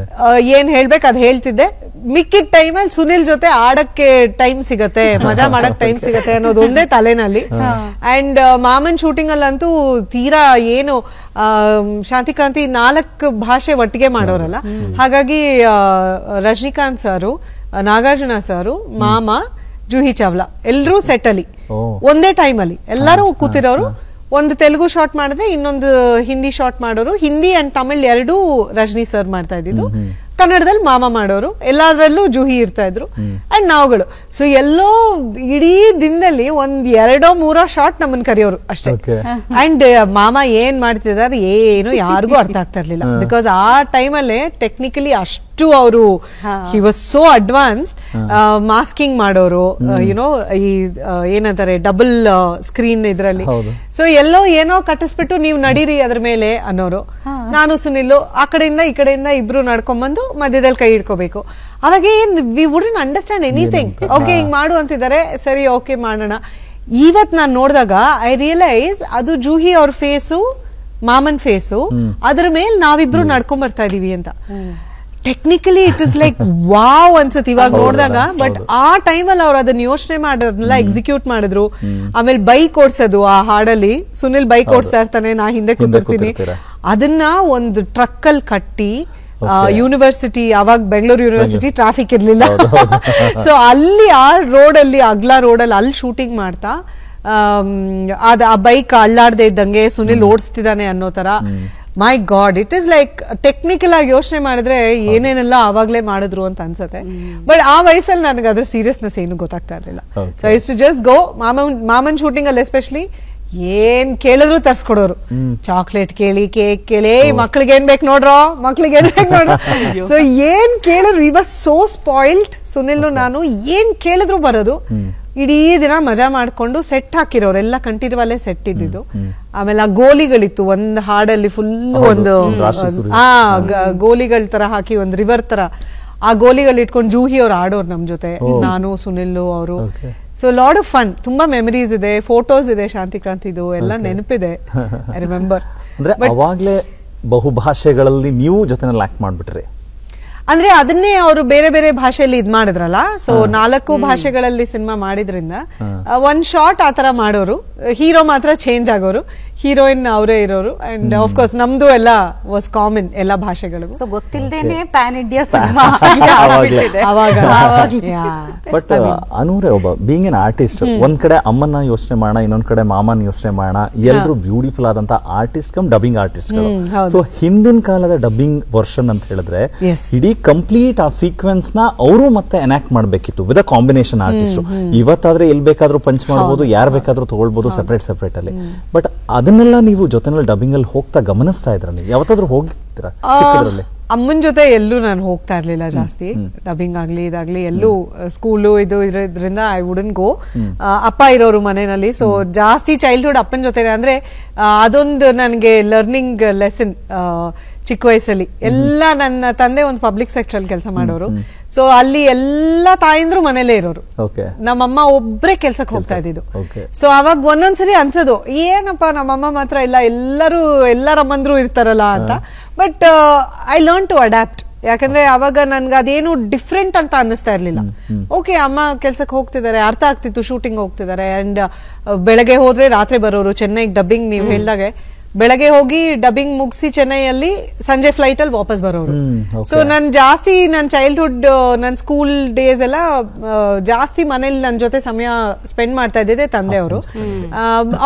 ಏನ್ ಹೇಳ್ಬೇಕು ಅದ್ ಹೇಳ್ತಿದ್ದೆ. ಮಿಕ್ಕಿದ ಟೈಮಲ್ಲಿ ಸುನಿಲ್ ಜೊತೆ ಆಡಕ್ಕೆ ಟೈಮ್ ಸಿಗತ್ತೆ, ಮಜಾ ಮಾಡಕ್ ಟೈಮ್ ಸಿಗತ್ತೆ ಅನ್ನೋದು ಒಂದೇ ತಲೆನಲ್ಲಿ. ಅಂಡ್ ಮಾಮನ್ ಶೂಟಿಂಗ್ ಅಲ್ಲಂತೂ ತೀರಾ ಏನು ಶಾಂತಿಕ್ರಾಂತಿ 4 ಭಾಷೆ ಒಟ್ಟಿಗೆ ಮಾಡೋರಲ್ಲ, ಹಾಗಾಗಿ ರಜನಿಕಾಂತ್ ಸಾರು, ನಾಗಾರ್ಜುನ ಸಾರು, ಮಾಮ, ಜೂಹಿ ಚಾವ್ಲಾ ಎಲ್ರೂ ಸೆಟ್ ಅಲ್ಲಿ ಒಂದೇ ಟೈಮ್ ಅಲ್ಲಿ ಎಲ್ಲರೂ ಕೂತಿರೋರು. ಒಂದು ತೆಲುಗು ಶಾಟ್ ಮಾಡಿದ್ರೆ ಇನ್ನೊಂದು ಹಿಂದಿ ಶಾಟ್ ಮಾಡೋರು. ಹಿಂದಿ ಅಂಡ್ ತಮಿಳ್ ಎರಡೂ ರಜನಿ ಸರ್ ಮಾಡ್ತಾ ಇದ್ದಿದ್ದು, ಕನ್ನಡದಲ್ಲಿ ಮಾಮ ಮಾಡೋರು, ಎಲ್ಲಾದ್ರಲ್ಲೂ ಜೂಹಿ ಇರ್ತಾ ಇದ್ರು ಅಂಡ್ ನಾವುಗಳು. ಸೊ ಎಲ್ಲೋ ಇಡೀ ದಿನದಲ್ಲಿ 1-2-3 ಶಾಟ್ ನಮ್ಮನ್ ಕರೆಯೋರು ಅಷ್ಟೇ. ಅಂಡ್ ಮಾಮ ಏನ್ ಮಾಡ್ತಿದಾರೆ ಏನು ಯಾರಿಗೂ ಅರ್ಥ ಆಗ್ತಾ ಇರ್ಲಿಲ್ಲ, ಬಿಕಾಸ್ ಆ ಟೈಮಲ್ಲೇ ಟೆಕ್ನಿಕಲಿ ಅಷ್ಟು ಅವರು he was so advance. Masking ಮಾಡೋರು, ಯುನೋ ಈ ಏನಂತಾರೆ ಡಬಲ್ ಸ್ಕ್ರೀನ್ ಇದ್ರಲ್ಲಿ. ಸೊ ಎಲ್ಲೋ ಏನೋ ಕಟ್ಟಿಸ್ಬಿಟ್ಟು ನೀವು ನಡೀರಿ ಅದ್ರ ಮೇಲೆ ಅನ್ನೋರು. ನಾನು ಸುನಿಲ್ ಆ ಕಡೆಯಿಂದ ಈ ಕಡೆಯಿಂದ ಇಬ್ರು ನಡ್ಕೊಂಡ್ಬಂದು ಮಧ್ಯದಲ್ಲಿ ಕೈ ಹಿಡ್ಕೋಬೇಕು. ಅವಾಗ ಏನ್ we wouldn't understand anything. Okay ಹಿಂಗ್ ಮಾಡು ಅಂತಿದ್ದಾರೆ, ಸರಿ ಓಕೆ ಮಾಡೋಣ. ಇವತ್ ನಾನ್ ನೋಡಿದಾಗ ಐ ರಿಯಲೈಸ್ ಅದು ಜೂಹಿ ಅವ್ರ ಫೇಸು, ಮಾಮನ್ ಫೇಸು, ಅದ್ರ ಮೇಲೆ ನಾವಿಬ್ರು ನಡ್ಕೊಂಡ್ ಬರ್ತಾ ಇದೀವಿ ಅಂತ. Technically it is like wow ಅನ್ಸುತ್ತೆ ಇವಾಗ ನೋಡಿದಾಗ. ಬಟ್ ಆ ಟೈಮಲ್ಲಿ ಅವ್ರು ಅದನ್ನ ಯೋಚನೆ ಮಾಡೋದನ್ನೆಲ್ಲ ಎಕ್ಸಿಕ್ಯೂಟ್ ಮಾಡಿದ್ರು. ಆಮೇಲೆ ಬೈಕ್ ಓಡಿಸೋದು, ಆ ಹಾಡಲ್ಲಿ ಸುನಿಲ್ ಬೈಕ್ ಓಡಿಸ್ತಾ ಇರ್ತಾನೆ, ನಾ ಹಿಂದೆ ಕೂತಿರ್ತೀನಿ, ಅದನ್ನ ಒಂದು ಟ್ರಕ್ ಅಲ್ಲಿ ಕಟ್ಟಿ ಯೂನಿವರ್ಸಿಟಿ, ಅವಾಗ ಬೆಂಗಳೂರು ಯೂನಿವರ್ಸಿಟಿ ಟ್ರಾಫಿಕ್ ಇರ್ಲಿಲ್ಲ, ಸೊ ಅಲ್ಲಿ ಆ ರೋಡಲ್ಲಿ ಅಗ್ಲಾ ರೋಡಲ್ಲಿ ಅಲ್ಲಿ ಶೂಟಿಂಗ್ ಮಾಡ್ತಾ ಆ ಬೈಕ್ ಅಳ್ಳಾಡದೆ ಇದ್ದಂಗೆ ಸುನಿಲ್ ಓಡಿಸ್ತಿದ್ದಾನೆ ಅನ್ನೋ ತರ. My God, it is like technical ಆಗಿ ಯೋಚನೆ ಮಾಡಿದ್ರೆ ಏನೇನೆಲ್ಲ ಆವಾಗ್ಲೇ ಮಾಡಿದ್ರು ಅಂತ ಅನ್ಸುತ್ತೆ. ಬಟ್ ಆ ವಯಸ್ಸಲ್ಲಿ ನನಗೆ ಅದ್ರ ಸೀರಿಯಸ್ನೆಸ್ ಏನು ಗೊತ್ತಾಗ್ತಾ ಇರ್ಲಿಲ್ಲ. So I use to just go. ಮಾಮನ್ ಶೂಟಿಂಗ್ ಅಲ್ಲಿ ಎಸ್ಪೆಷಲಿ ಏನ್ ಕೇಳಿದ್ರು ತರ್ಸ್ಕೊಡೋರು. ಚಾಕ್ಲೇಟ್ ಕೇಳಿ, ಕೇಕ್ ಕೇಳಿ, ಮಕ್ಳಿಗೆ ಏನ್ ಬೇಕು ನೋಡ್ರೋ, ಮಕ್ಳಿಗೆ ಏನ್ ಬೇಕು ನೋಡ್ರೋ. ಸೊ ಏನ್ ಕೇಳಿದ್ರು we was so spoiled. Sunil ನಾನು ಏನ್ ಕೇಳಿದ್ರು ಬರೋದು. ಇಡೀ ದಿನ ಮಜಾ ಮಾಡ್ಕೊಂಡು ಸೆಟ್ ಹಾಕಿರೋರು, ಎಲ್ಲ ಕಂಟಿನ್ಯೂವಲ್ಲೇ ಸೆಟ್ ಇದ್ದಿದ್ದು. ಆಮೇಲೆ ಆ ಗೋಲಿಗಳಿತ್ತು ಒಂದು ಹಾಡಲ್ಲಿ, ಫುಲ್ ಒಂದು ಗೋಲಿಗಳ ತರ ಹಾಕಿ ಒಂದು ರಿವರ್ ತರ ಆ ಗೋಲಿಗಳು ಇಟ್ಕೊಂಡು ಜೂಹಿ ಅವ್ರು ಆಡೋರು ನಮ್ ಜೊತೆ, ನಾನು ಸುನಿಲ್ ಅವರು. ಸೊ ಲಾಟ್ ಆಫ್ ಫನ್, ತುಂಬಾ ಮೆಮರೀಸ್ ಇದೆ, ಫೋಟೋಸ್ ಇದೆ ಶಾಂತಿಕ್ರಾಂತಿದು, ಎಲ್ಲ ನೆನಪಿದೆ. I remember. ಅಂದ್ರೆ ಅವಾಗ್ಲೇ ಬಹುಭಾಷೆಗಳಲ್ಲಿ ನೀವು ಜೊತೆನಲ್ಲಿ ಆಕ್ಟ್ ಮಾಡ್ಬಿಟ್ರಿ ಅಂದ್ರೆ ಅದನ್ನೇ ಅವರು ಬೇರೆ ಬೇರೆ ಭಾಷೆಯಲ್ಲಿ ಇದ್ ಮಾಡಿದ್ರಲ್ಲ. ಸೊ 4 ಭಾಷೆಗಳಲ್ಲಿ ಸಿನಿಮಾ ಮಾಡಿದ್ರಿಂದ ಒಂದ್ ಶಾರ್ಟ್ ಆತರ ಮಾಡೋರು. ಹೀರೋ ಮಾತ್ರ ಚೇಂಜ್ ಆಗೋರು, ಹೀರೋಯಿನ್ ಅವರೇ ಇರೋರು. ಅಂಡ್ ಆಫ್ ಕೋರ್ಸ್ ನಮ್ದು ಎಲ್ಲ ವಾಸ್ ಕಾಮನ್ ಎಲ್ಲ ಭಾಷೆಗಳಿಗೂ. ಸೊ ಗೊತ್ತಿಲ್ಲದೇನೆ ಪ್ಯಾನ್ ಇಂಡಿಯಾ ಸಿನಿಮಾ. ಬಟ್ ಅನೂರೇ ಒಬ್ಬ ಬೀಂಗ್ ಎನ್ ಆರ್ಟಿಸ್ಟ್, ಒಂದ್ ಕಡೆ ಅಮ್ಮನ ಯೋಚನೆ ಮಾಡೋಣ, ಇನ್ನೊಂದ್ ಕಡೆ ಮಾಮನ್ ಯೋಚನೆ ಮಾಡೋಣ, ಎಲ್ರು ಬ್ಯೂಟಿಫುಲ್ ಆದಂತ ಆರ್ಟಿಸ್ಟ್ ಕಮ್ ಡಬ್ಬಿಂಗ್ ಆರ್ಟಿಸ್ಟ್ ಗಳು. ಸೊ ಹಿಂದಿನ ಕಾಲದ ಡಬ್ಬಿಂಗ್ ವರ್ಷನ್ ಅಂತ ಹೇಳಿದ್ರೆ ಇಡೀ ಕಂಪ್ಲೀಟ್ ಆ ಸೀಕ್ವೆನ್ಸ್ ನ ಅವರು ಮತ್ತೆ ಎನಾಕ್ಟ್ ಮಾಡ್ಬೇಕಿತ್ತು ವಿತ್ ಅ ಕಾಂಬಿನೇಷನ್ ಆರ್ಟಿಸ್ಟ್. ಇವತ್ತಾದ್ರೆ ಎಲ್ ಬೇಕಾದ್ರೂ ಪಂಚ್ ಮಾಡಬಹುದು, ಯಾರು ಬೇಕಾದ್ರೂ ತಗೊಳ್ಬಹುದು ಸೆಪರೇಟ್ ಅಲ್ಲಿ. ಬಟ್ ಅದನ್ನೆಲ್ಲ ನೀವು ಜೊತೆನಲ್ಲಿ ಡಬ್ಬಿಂಗ್ ಅಲ್ಲಿ ಹೋಗ್ತಾ ಗಮನಿಸ್ತಾ ಇದ್ರ, ನೀವು ಯಾವತ್ತಾದ್ರೂ ಹೋಗಿರ್ತೀರಾ? ಅಮ್ಮನ ಜೊತೆ ಎಲ್ಲೂ ನಾನು ಹೋಗ್ತಾ ಇರ್ಲಿಲ್ಲ ಜಾಸ್ತಿ, ಡಬ್ಬಿಂಗ್ ಆಗ್ಲಿ ಇದಾಗ್ಲಿ ಎಲ್ಲೂ. ಸ್ಕೂಲು ಇದ್ರಿಂದ ಐ ವುಡಂಟ್ ಗೋ. ಅಪ್ಪ ಇರೋರು ಮನೆಯಲ್ಲಿ, ಸೊ ಜಾಸ್ತಿ ಚೈಲ್ಡ್ಹುಡ್ ಅಪ್ಪನ ಜೊತೆ. ಅಂದ್ರೆ ಅದೊಂದು ನನಗೆ ಲರ್ನಿಂಗ್ ಲೆಸನ್ ಚಿಕ್ಕ ವಯಸ್ಸಲ್ಲಿ. ಎಲ್ಲ ನನ್ನ ತಂದೆ ಒಂದು ಪಬ್ಲಿಕ್ ಸೆಕ್ಟರ್ ಅಲ್ಲಿ ಕೆಲಸ ಮಾಡೋರು. ಸೊ ಅಲ್ಲಿ ಎಲ್ಲಾ ತಾಯಿಂದ್ರು ಮನೇಲೇ ಇರೋರು, ನಮ್ಮಮ್ಮ ಒಬ್ರೇ ಕೆಲ್ಸಕ್ಕೆ ಹೋಗ್ತಾ ಇದ್ದಿದ್ದು. ಸೊ ಅವಾಗ ಒಂದೊಂದ್ಸರಿ ಅನ್ಸೋದು, ಏನಪ್ಪ ನಮ್ಮಮ್ಮ ಮಾತ್ರ ಇಲ್ಲ, ಎಲ್ಲರಮ್ಮಂದ್ರು ಇರ್ತಾರಲ್ಲ ಅಂತ. But I learn to adapt. ಯಾಕಂದ್ರೆ ಅವಾಗ ನನ್ಗೆ ಅದೇನು ಡಿಫ್ರೆಂಟ್ ಅಂತ ಅನ್ನಿಸ್ತಾ ಇರ್ಲಿಲ್ಲ. ಓಕೆ ಅಮ್ಮ ಕೆಲ್ಸಕ್ಕೆ ಹೋಗ್ತಿದ್ದಾರೆ, ಅರ್ಥ ಆಗ್ತಿತ್ತು, ಶೂಟಿಂಗ್ ಹೋಗ್ತಿದ್ದಾರೆ. ಅಂಡ್ ಬೆಳಗ್ಗೆ ಹೋದ್ರೆ ರಾತ್ರಿ ಬರೋರು. ಚೆನ್ನೈಗೆ ಡಬ್ಬಿಂಗ್ ನೀವು ಹೇಳ್ದಾಗೆ ಬೆಳಗ್ಗೆ ಹೋಗಿ ಡಬ್ಬಿಂಗ್ ಮುಗಿಸಿ ಚೆನ್ನೈಯಲ್ಲಿ ಸಂಜೆ ಫ್ಲೈಟ್ ಅಲ್ಲಿ ವಾಪಸ್ ಬರೋರು. ಸೊ ನನ್ನ ಚೈಲ್ಡ್ಹುಡ್, ನನ್ನ ಸ್ಕೂಲ್ ಡೇಸ್ ಎಲ್ಲ ಜಾಸ್ತಿ ಮನೇಲಿ ನನ್ನ ಜೊತೆ ಸಮಯ ಸ್ಪೆಂಡ್ ಮಾಡ್ತಾ ಇದ್ದಿದ್ದೆ ತಂದೆಯವರು.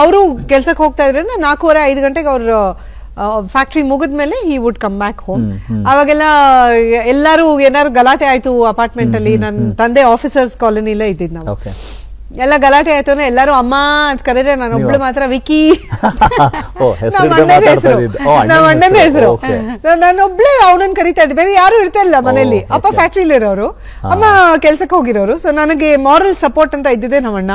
ಅವರು ಕೆಲ್ಸಕ್ಕೆ ಹೋಗ್ತಾ ಇದ್ರೆ 4:30-5 ಗಂಟೆಗೆ ಅವ್ರ ಫ್ಯಾಕ್ಟ್ರಿ ಮುಗಿದ್ಮೇಲೆ he would come back home. ಅವಾಗೆಲ್ಲ ಎಲ್ಲಾರು ಏನಾರು ಗಲಾಟೆ ಆಯ್ತು ಅಪಾರ್ಟ್ಮೆಂಟ್ ಅಲ್ಲಿ, ನನ್ನ ತಂದೆ ಆಫೀಸರ್ಸ್ ಕಾಲೋನಿಲೇ ಇದ್ದಿದ್ ನಾವು. ಎಲ್ಲ ಗಲಾಟೆ ಆಯ್ತು ಅಂದ್ರೆ ಎಲ್ಲಾರು ಅಮ್ಮ ಅಂತ ಕರೆದ್ರೆ ನಾನು ಒಬ್ಳು ಮಾತ್ರ ವಿಕಿ, ನಮ್ಮ ಅಣ್ಣನ ಹೆಸರು. ನಾನೊಬ್ಳೆ ಅವನನ್ನ ಕರಿತಾ ಇದ್ದೆ, ಬೇರೆ ಯಾರು ಇರ್ತಾ ಇಲ್ಲ ಮನೇಲಿ. ಅಪ್ಪ ಫ್ಯಾಕ್ಟ್ರಿಲಿ ಇರೋರು, ಅಮ್ಮ ಕೆಲ್ಸಕ್ಕೆ ಹೋಗಿರೋರು. ಸೊ ನನಗೆ ಮಾರಲ್ ಸಪೋರ್ಟ್ ಅಂತ ಇದ್ದಿದ್ದೆ ನಮ್ಮಣ್ಣ.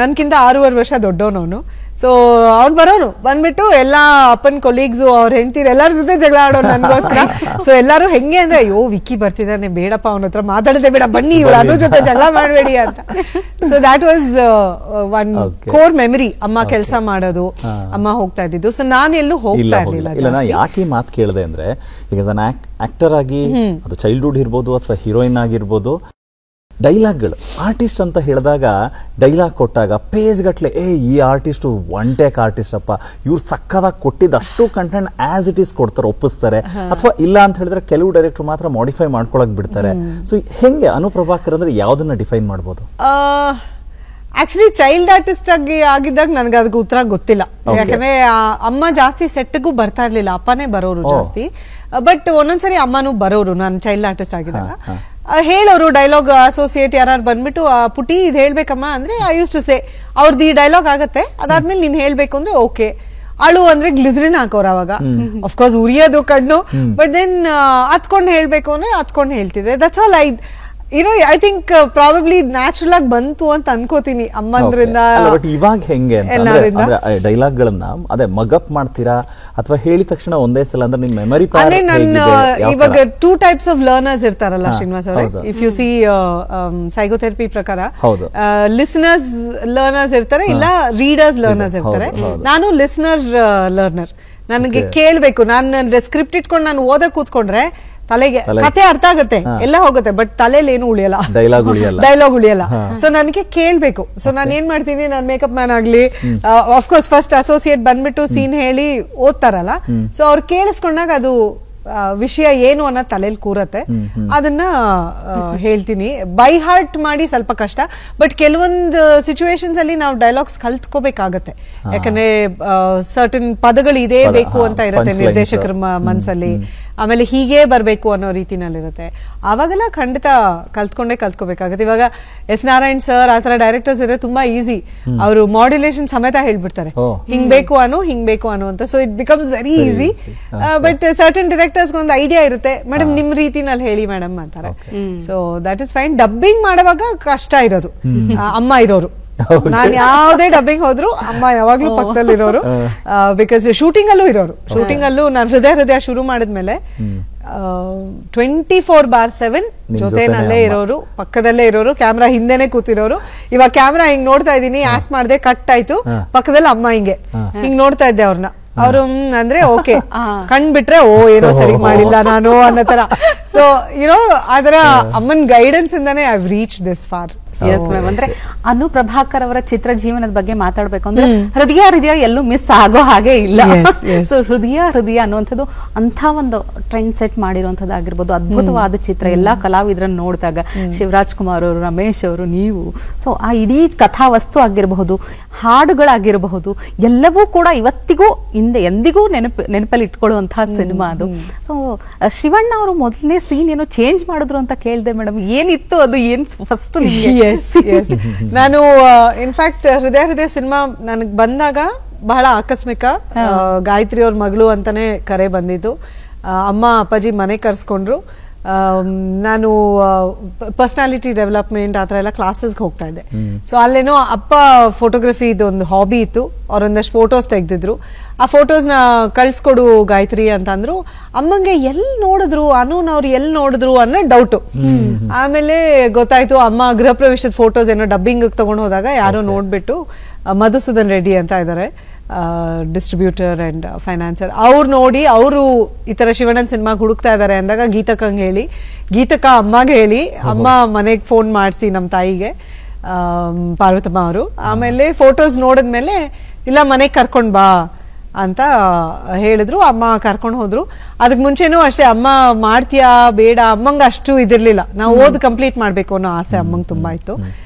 ನನ್ಕಿಂತ 6.5 ವರ್ಷ ದೊಡ್ಡವನವನು. ಸೊ ಅವ್ನು ಬರೋನು ಬಂದ್ಬಿಟ್ಟು ಎಲ್ಲಾ ಅಪ್ಪನ್ ಕೊಲೀಗ್ಸು ಅವ್ರ ಹೆಂಡತಿರು ಎಲ್ಲಾರ ಜೊತೆ ಜಗಳ ಆಡೋನು ನನ್ಗೋಸ್ಕರ. ಸೊ ಎಲ್ಲಾರು ಹೆಂಗೆ ಅಂದ್ರೆ ಅಯ್ಯೋ ವಿಕ್ಕಿ ಬರ್ತಿದ್ದಾನೆ ಬೇಡಪ್ಪ ಅವನ ಹತ್ರ ಮಾತಾಡದೆ ಬೇಡ ಬನ್ನಿ ಇವಳು ಅದ್ರ ಜೊತೆ ಜಗಳ ಮಾಡಬೇಡಿ ಅಂತ. So that was one core memory. ಅಮ್ಮ ಕೆಲಸ ಮಾಡೋದು, ಅಮ್ಮ ಹೋಗ್ತಾ ಇದ್ದಿದ್ದು. ಸೊ ನಾನು ಎಲ್ಲೂ ಹೋಗ್ತಾ ಇರ್ಲಿಲ್ಲ. ಯಾಕೆ ಮಾತು ಕೇಳಿದೆ ಅಂದ್ರೆ ಈಗ ಆಕ್ಟರ್ ಆಗಿ ಅದು ಚೈಲ್ಡ್ಹುಡ್ ಇರ್ಬೋದು ಅಥವಾ ಹೀರೋಯಿನ್ ಆಗಿರ್ಬೋದು, ಡೈಲಾಗ್ಗಳು ಆರ್ಟಿಸ್ಟ್ ಅಂತ ಹೇಳಿದಾಗ ಡೈಲಾಗ್ ಕೊಟ್ಟಾಗ ಪೇಜ್ ಗಟ್ಲೆ ಈ ಆರ್ಟಿಸ್ಟ್ ಒನ್ ಟೇಕ್ ಆರ್ಟಿಸ್ಟ್ ಅಪ್ಪ ಇವ್ರು ಸಕ್ಕದಾಗಿ ಕೊಟ್ಟಿದ್ದು ಅಷ್ಟು ಕಂಟೆಂಟ್ ಆಸ್ ಇಟ್ ಈಸ್ ಕೊಡ್ತಾರೆ, ಒಪ್ಪಿಸ್ತಾರೆ. ಅಥವಾ ಇಲ್ಲ ಅಂತ ಹೇಳಿದ್ರೆ ಕೆಲವು ಡೈರೆಕ್ಟರ್ ಮಾತ್ರ ಮಾಡಿಫೈ ಮಾಡ್ಕೊಳಕ್ ಬಿಡ್ತಾರೆ. ಸೊ ಹೆಂಗೆ ಅನುಪ್ರಭಾಕರ್ ಅಂದ್ರೆ ಯಾವ್ದನ್ನ ಡಿಫೈನ್ ಮಾಡ್ಬೋದು? ಆಕ್ಚುಲಿ ಚೈಲ್ಡ್ ಆರ್ಟಿಸ್ಟ್ ಆಗಿದ್ದಾಗ ನನಗೆ ಅದಕ್ಕೆ ಉತ್ತರ ಗೊತ್ತಿಲ್ಲ. ಯಾಕಂದ್ರೆ ಅಮ್ಮ ಜಾಸ್ತಿ ಸೆಟ್ಗೂ ಬರ್ತಾ ಇರ್ಲಿಲ್ಲ, ಅಪ್ಪನೇ ಬರೋರು ಜಾಸ್ತಿ. ಬಟ್ ಒಂದೊಂದ್ಸರಿ ಅಮ್ಮನೂ ಬರೋರು ನಾನು ಚೈಲ್ಡ್ ಆರ್ಟಿಸ್ಟ್ ಆಗಿದ್ದಾಗ. ಹೇಳೋರು ಡೈಲಾಗ್ ಅಸೋಸಿಯೇಟ್ ಯಾರು ಬಂದ್ಬಿಟ್ಟು ಪುಟಿ ಇದು ಹೇಳ್ಬೇಕಮ್ಮ ಅಂದ್ರೆ ಐ ಯೂಸ್ ಟು ಸೇ ಅವ್ರದ್ದು ಈ ಡೈಲಾಗ್ ಆಗತ್ತೆ, ಅದಾದ್ಮೇಲೆ ನೀನ್ ಹೇಳ್ಬೇಕು ಅಂದ್ರೆ ಓಕೆ. ಅಳು ಅಂದ್ರೆ ಗ್ಲಿಸರಿನ್ ಹಾಕೋರು ಅವಾಗ, ಅಫ್ಕೋರ್ಸ್ ಉರಿಯೋದು ಕಣ್ಣು. ಬಟ್ ದೆನ್ ಹತ್ಕೊಂಡು ಹೇಳ್ಬೇಕು ಅಂದ್ರೆ ಹತ್ಕೊಂಡು ಹೇಳ್ತಿದ್ದೆ. That's all I think probably natural ಆಗಿ ಬಂತು ಅಂತ ಅನ್ಕೋತೀನಿ ಅಮ್ಮಂದ್ರಿಂದ. ಇವಾಗ ಹೆಂಗೆ ಡೈಲಾಗ್ ಗಳನ್ನ ಅದೇ ಮಗಪ್ ಮಾಡ್ತೀರಾ ಅಥವಾ ಹೇಳಿದ ತಕ್ಷಣ ಒಂದೇ ಸಲ ಅಂದ್ರೆ ನಿಮ್ ಮೆಮರಿ ಅಂದ್ರೆ ನನ್ನ ಇವಾಗ 2 types ಆಫ್ ಲರ್ನರ್ಸ್ ಇರ್ತಾರಲ್ಲ ಶ್ರೀನಿವಾಸ್ ಅವರೇ. ಇಫ್ ಯು ಸಿ ಸೈಕೋಥೆರಪಿ ಪ್ರಕಾರ ಲಿಸನರ್ಸ್ ಲರ್ನರ್ಸ್ ಇರ್ತಾರೆ, ಇಲ್ಲ ರೀಡರ್ಸ್ ಲರ್ನರ್ಸ್ ಇರ್ತಾರೆ. ನಾನು ಲಿಸನರ್ ಲರ್ನರ್. ನನಗೆ ಕೇಳ್ಬೇಕು, ನಾನು ಸ್ಕ್ರಿಪ್ಟ್ ಇಟ್ಕೊಂಡು ನಾನು ಓದಕ್ ಕೂತ್ಕೊಂಡ್ರೆ ತಲೆಗೆ ಕತೆ ಅರ್ಥ ಆಗುತ್ತೆ, ಎಲ್ಲ ಹೋಗುತ್ತೆ, ಬಟ್ ತಲೆಯಲ್ಲಿ ಏನು ಉಳಿಯಲ್ಲ, ಡೈಲಾಗ್ ಉಳಿಯಲ್ಲ. ಸೊ ನನಗೆ ಕೇಳ್ಬೇಕು. ಸೊ ನಾನು ಏನ್ ಮಾಡ್ತೀನಿ, ನಾನು ಮೇಕಪ್ ಮ್ಯಾನ್ ಆಗ್ಲಿ, ಆಫ್ಕೋರ್ಸ್ ಫಸ್ಟ್ ಅಸೋಸಿಯೇಟ್ ಬಂದ್ಬಿಟ್ಟು ಸೀನ್ ಹೇಳಿ ಓದ್ತಾರಲ್ಲ, ಸೊ ಅವ್ರು ಕೇಳಿಸ್ಕೊಂಡಾಗ ಅದು ವಿಷಯ ಏನು ಅನ್ನೋ ತಲೆಯಲ್ಲಿ ಕೂರತ್ತೆ. ಅದನ್ನ ಹೇಳ್ತೀನಿ. ಬೈ ಹಾರ್ಟ್ ಮಾಡಿ ಸ್ವಲ್ಪ ಕಷ್ಟ, ಬಟ್ ಕೆಲವೊಂದು ಸಿಚುವೇಶನ್ಸ್ ಅಲ್ಲಿ ನಾವು ಡೈಲಾಗ್ಸ್ ಕಲ್ತ್ಕೋಬೇಕಾಗತ್ತೆ. ಯಾಕಂದ್ರೆ ಸರ್ಟನ್ ಪದಗಳು ಇದೇ ಬೇಕು ಅಂತ ಇರುತ್ತೆ ನಿರ್ದೇಶಕರ ಮನ್ಸಲ್ಲಿ, ಆಮೇಲೆ ಹೀಗೆ ಬರ್ಬೇಕು ಅನ್ನೋ ರೀತಿನಲ್ಲಿರುತ್ತೆ. ಅವಾಗೆಲ್ಲ ಖಂಡಿತ ಕಲ್ತ್ಕೋಬೇಕಾಗತ್ತೆ. ಇವಾಗ ಎಸ್ ನಾರಾಯಣ್ ಸರ್ ಆತರ ಡೈರೆಕ್ಟರ್ಸ್ ಇದ್ರೆ ತುಂಬಾ ಈಸಿ, ಅವರು ಮಾಡ್ಯುಲೇಷನ್ ಸಮೇತ ಹೇಳ್ಬಿಡ್ತಾರೆ, ಹಿಂಗ್ ಬೇಕು ಅನ್ನೋ ಅಂತ. So it becomes very easy. But certain directors ಒಂದು ಐಡಿಯಾ ಇರುತ್ತೆ, ಮೇಡಮ್ ನಿಮ್ ರೀತಿನಲ್ಲಿ ಹೇಳಿ ಮೇಡಮ್ ಅಂತಾರೆ. So that is fine. Dubbing ಮಾಡುವಾಗ ಕಷ್ಟ ಇರೋದು ಅಮ್ಮ ಇರೋರು. ನಾನ್ ಯಾವ್ದೇ ಡಬ್ಬಿಂಗ್ ಹೋದ್ರು ಅಮ್ಮ ಯಾವಾಗ್ಲೂ ಪಕ್ಕದಲ್ಲಿರೋರು. ಬಿಕಾಸ್ ಶೂಟಿಂಗ್ ಅಲ್ಲೂ ಇರೋರು. ಶೂಟಿಂಗ್ ಅಲ್ಲೂ ನಾನು ಹೃದಯ ಶುರು ಮಾಡಿದ್ಮೇಲೆ 24/7 ಜೊತೆನಲ್ಲೇ ಇರೋರು, ಪಕ್ಕದಲ್ಲೇ ಇರೋರು, ಕ್ಯಾಮ್ರಾ ಹಿಂದೆನೆ ಕೂತಿರೋರು. ಇವಾಗ ಕ್ಯಾಮ್ರಾ ಹಿಂಗ್ ನೋಡ್ತಾ ಇದೀನಿ, ಆಕ್ಟ್ ಮಾಡ್ದೆ, ಕಟ್ ಆಯ್ತು, ಪಕ್ಕದಲ್ಲಿ ಅಮ್ಮ ಹಿಂಗ್ ನೋಡ್ತಾ ಇದ್ದೆ ಅವ್ರನ್ನ. ಅವರು ಅಂದ್ರೆ ಓಕೆ ಕಂಡ್ಬಿಟ್ರೆ ಏನೋ ಸರಿ ಮಾಡಿಲ್ಲ ನಾನು ಅನ್ನೋ ತರ. ಸೊ ಯುನೋ ಅದರ ಅಮ್ಮನ್ ಗೈಡೆನ್ಸ್ ಇಂದಾನೆ I have reach this for. ಅಂದ್ರೆ ಅನುಪ್ರಭಾಕರ್ ಅವರ ಚಿತ್ರ ಜೀವನದ ಬಗ್ಗೆ ಮಾತಾಡ್ಬೇಕು ಅಂದ್ರೆ ಹೃದಯ ಎಲ್ಲೂ ಮಿಸ್ ಆಗೋ ಹಾಗೆ ಇಲ್ಲ. ಸೊ ಹೃದಯ ಅನ್ನುವಂಥದ್ದು ಅಂತ ಒಂದು ಟ್ರೆಂಡ್ ಸೆಟ್ ಮಾಡಿರುವಂತದ್ದಾಗಿರ್ಬೋದು, ಅದ್ಭುತವಾದ ಚಿತ್ರ. ಎಲ್ಲಾ ಕಲಾವಿದರನ್ನು ನೋಡಿದಾಗ ಶಿವರಾಜ್ ಕುಮಾರ್ ಅವರು, ರಮೇಶ್ ಅವರು, ನೀವು, ಸೊ ಆ ಇಡೀ ಕಥಾವಸ್ತು ಆಗಿರಬಹುದು, ಹಾಡುಗಳಾಗಿರಬಹುದು, ಎಲ್ಲವೂ ಕೂಡ ಇವತ್ತಿಗೂ ಎಂದಿಗೂ ನೆನಪಲ್ಲಿ ಇಟ್ಕೊಳ್ಳುವಂತಹ ಸಿನಿಮಾ ಅದು. ಸೊ ಶಿವಣ್ಣ ಅವರು ಮೊದಲನೇ ಸೀನ್ ಏನೋ ಚೇಂಜ್ ಮಾಡಿದ್ರು ಅಂತ ಕೇಳಿದೆ ಮೇಡಮ್, ಏನಿತ್ತು ಅದು? ಏನ್ ಫಸ್ಟ್ ನಾನು ಇನ್ಫ್ಯಾಕ್ಟ್ ಹೃದಯ ಸಿನಿಮಾ ನನಗ್ ಬಂದಾಗ ಬಹಳ ಆಕಸ್ಮಿಕ. ಗಾಯತ್ರಿ ಅವ್ರ ಮಗಳು ಅಂತಾನೆ ಕರೆ ಬಂದಿದ್ದು. ಅಮ್ಮ ಅಪ್ಪಾಜಿ ಮನೆ ಕರ್ಸ್ಕೊಂಡ್ರು. ನಾನು ಪರ್ಸನಾಲಿಟಿ ಡೆವಲಪ್ಮೆಂಟ್ ಆತರ ಎಲ್ಲ ಕ್ಲಾಸಸ್ಗೆ ಹೋಗ್ತಾ ಇದ್ದೆ. ಸೊ ಅಲ್ಲೇನೋ ಅಪ್ಪ ಫೋಟೋಗ್ರಫಿ ಇದೊಂದು ಹಾಬಿ ಇತ್ತು, ಅವ್ರೊಂದಷ್ಟು ಫೋಟೋಸ್ ತೆಗ್ದಿದ್ರು. ಆ ಫೋಟೋಸ್ನ ಕಳ್ಸ್ಕೊಡು ಗಾಯತ್ರಿ ಅಂತ ಅಂದ್ರು. ಅಮ್ಮಂಗೆ ಎಲ್ಲಿ ನೋಡಿದ್ರು, ಅನೂನ್ ಎಲ್ಲಿ ನೋಡಿದ್ರು ಅನ್ನೋ ಡೌಟು. ಆಮೇಲೆ ಗೊತ್ತಾಯ್ತು ಅಮ್ಮ ಗೃಹ ಪ್ರವೇಶದ ಫೋಟೋಸ್ ಏನೋ ಡಬ್ಬಿಂಗ್ ತಗೊಂಡು ಹೋದಾಗ ಯಾರೋ ನೋಡ್ಬಿಟ್ಟು, ಮಧುಸೂದನ್ ರೆಡ್ಡಿ ಅಂತ ಇದ್ದಾರೆ ಡಿಸ್ಟ್ರಿಬ್ಯೂಟರ್ ಅಂಡ್ ಫೈನಾನ್ಸರ್, ಅವ್ರು ನೋಡಿ ಅವರು ಈ ತರ ಶಿವಣ್ಣನ್ ಸಿನಿಮಾಗೆ ಹುಡುಕ್ತಾ ಇದಾರೆ ಅಂದಾಗ ಗೀತಕ್ಕಂಗೆ ಹೇಳಿ, ಗೀತಕ್ಕ ಅಮ್ಮಗೆ ಹೇಳಿ, ಅಮ್ಮ ಮನೆಗೆ ಫೋನ್ ಮಾಡಿಸಿ ನಮ್ಮ ತಾಯಿಗೆ, ಪಾರ್ವತಮ್ಮ ಅವರು. ಆಮೇಲೆ ಫೋಟೋಸ್ ನೋಡಿದ್ಮೇಲೆ ಇಲ್ಲ ಮನೆಗೆ ಕರ್ಕೊಂಡ್ ಬಾ ಅಂತ ಹೇಳಿದ್ರು. ಅಮ್ಮ ಕರ್ಕೊಂಡು ಹೋದ್ರು. ಅದಕ್ಕೆ ಮುಂಚೆನೂ ಅಷ್ಟೇ ಅಮ್ಮ ಮಾಡ್ತೀಯಾ ಬೇಡ, ಅಮ್ಮಂಗೆ ಅಷ್ಟು ಇದಿರ್ಲಿಲ್ಲ. ನಾವು ಓದ್ ಕಂಪ್ಲೀಟ್ ಮಾಡ್ಬೇಕು ಅನ್ನೋ ಆಸೆ ಅಮ್ಮಂಗೆ ತುಂಬಾ ಇತ್ತು.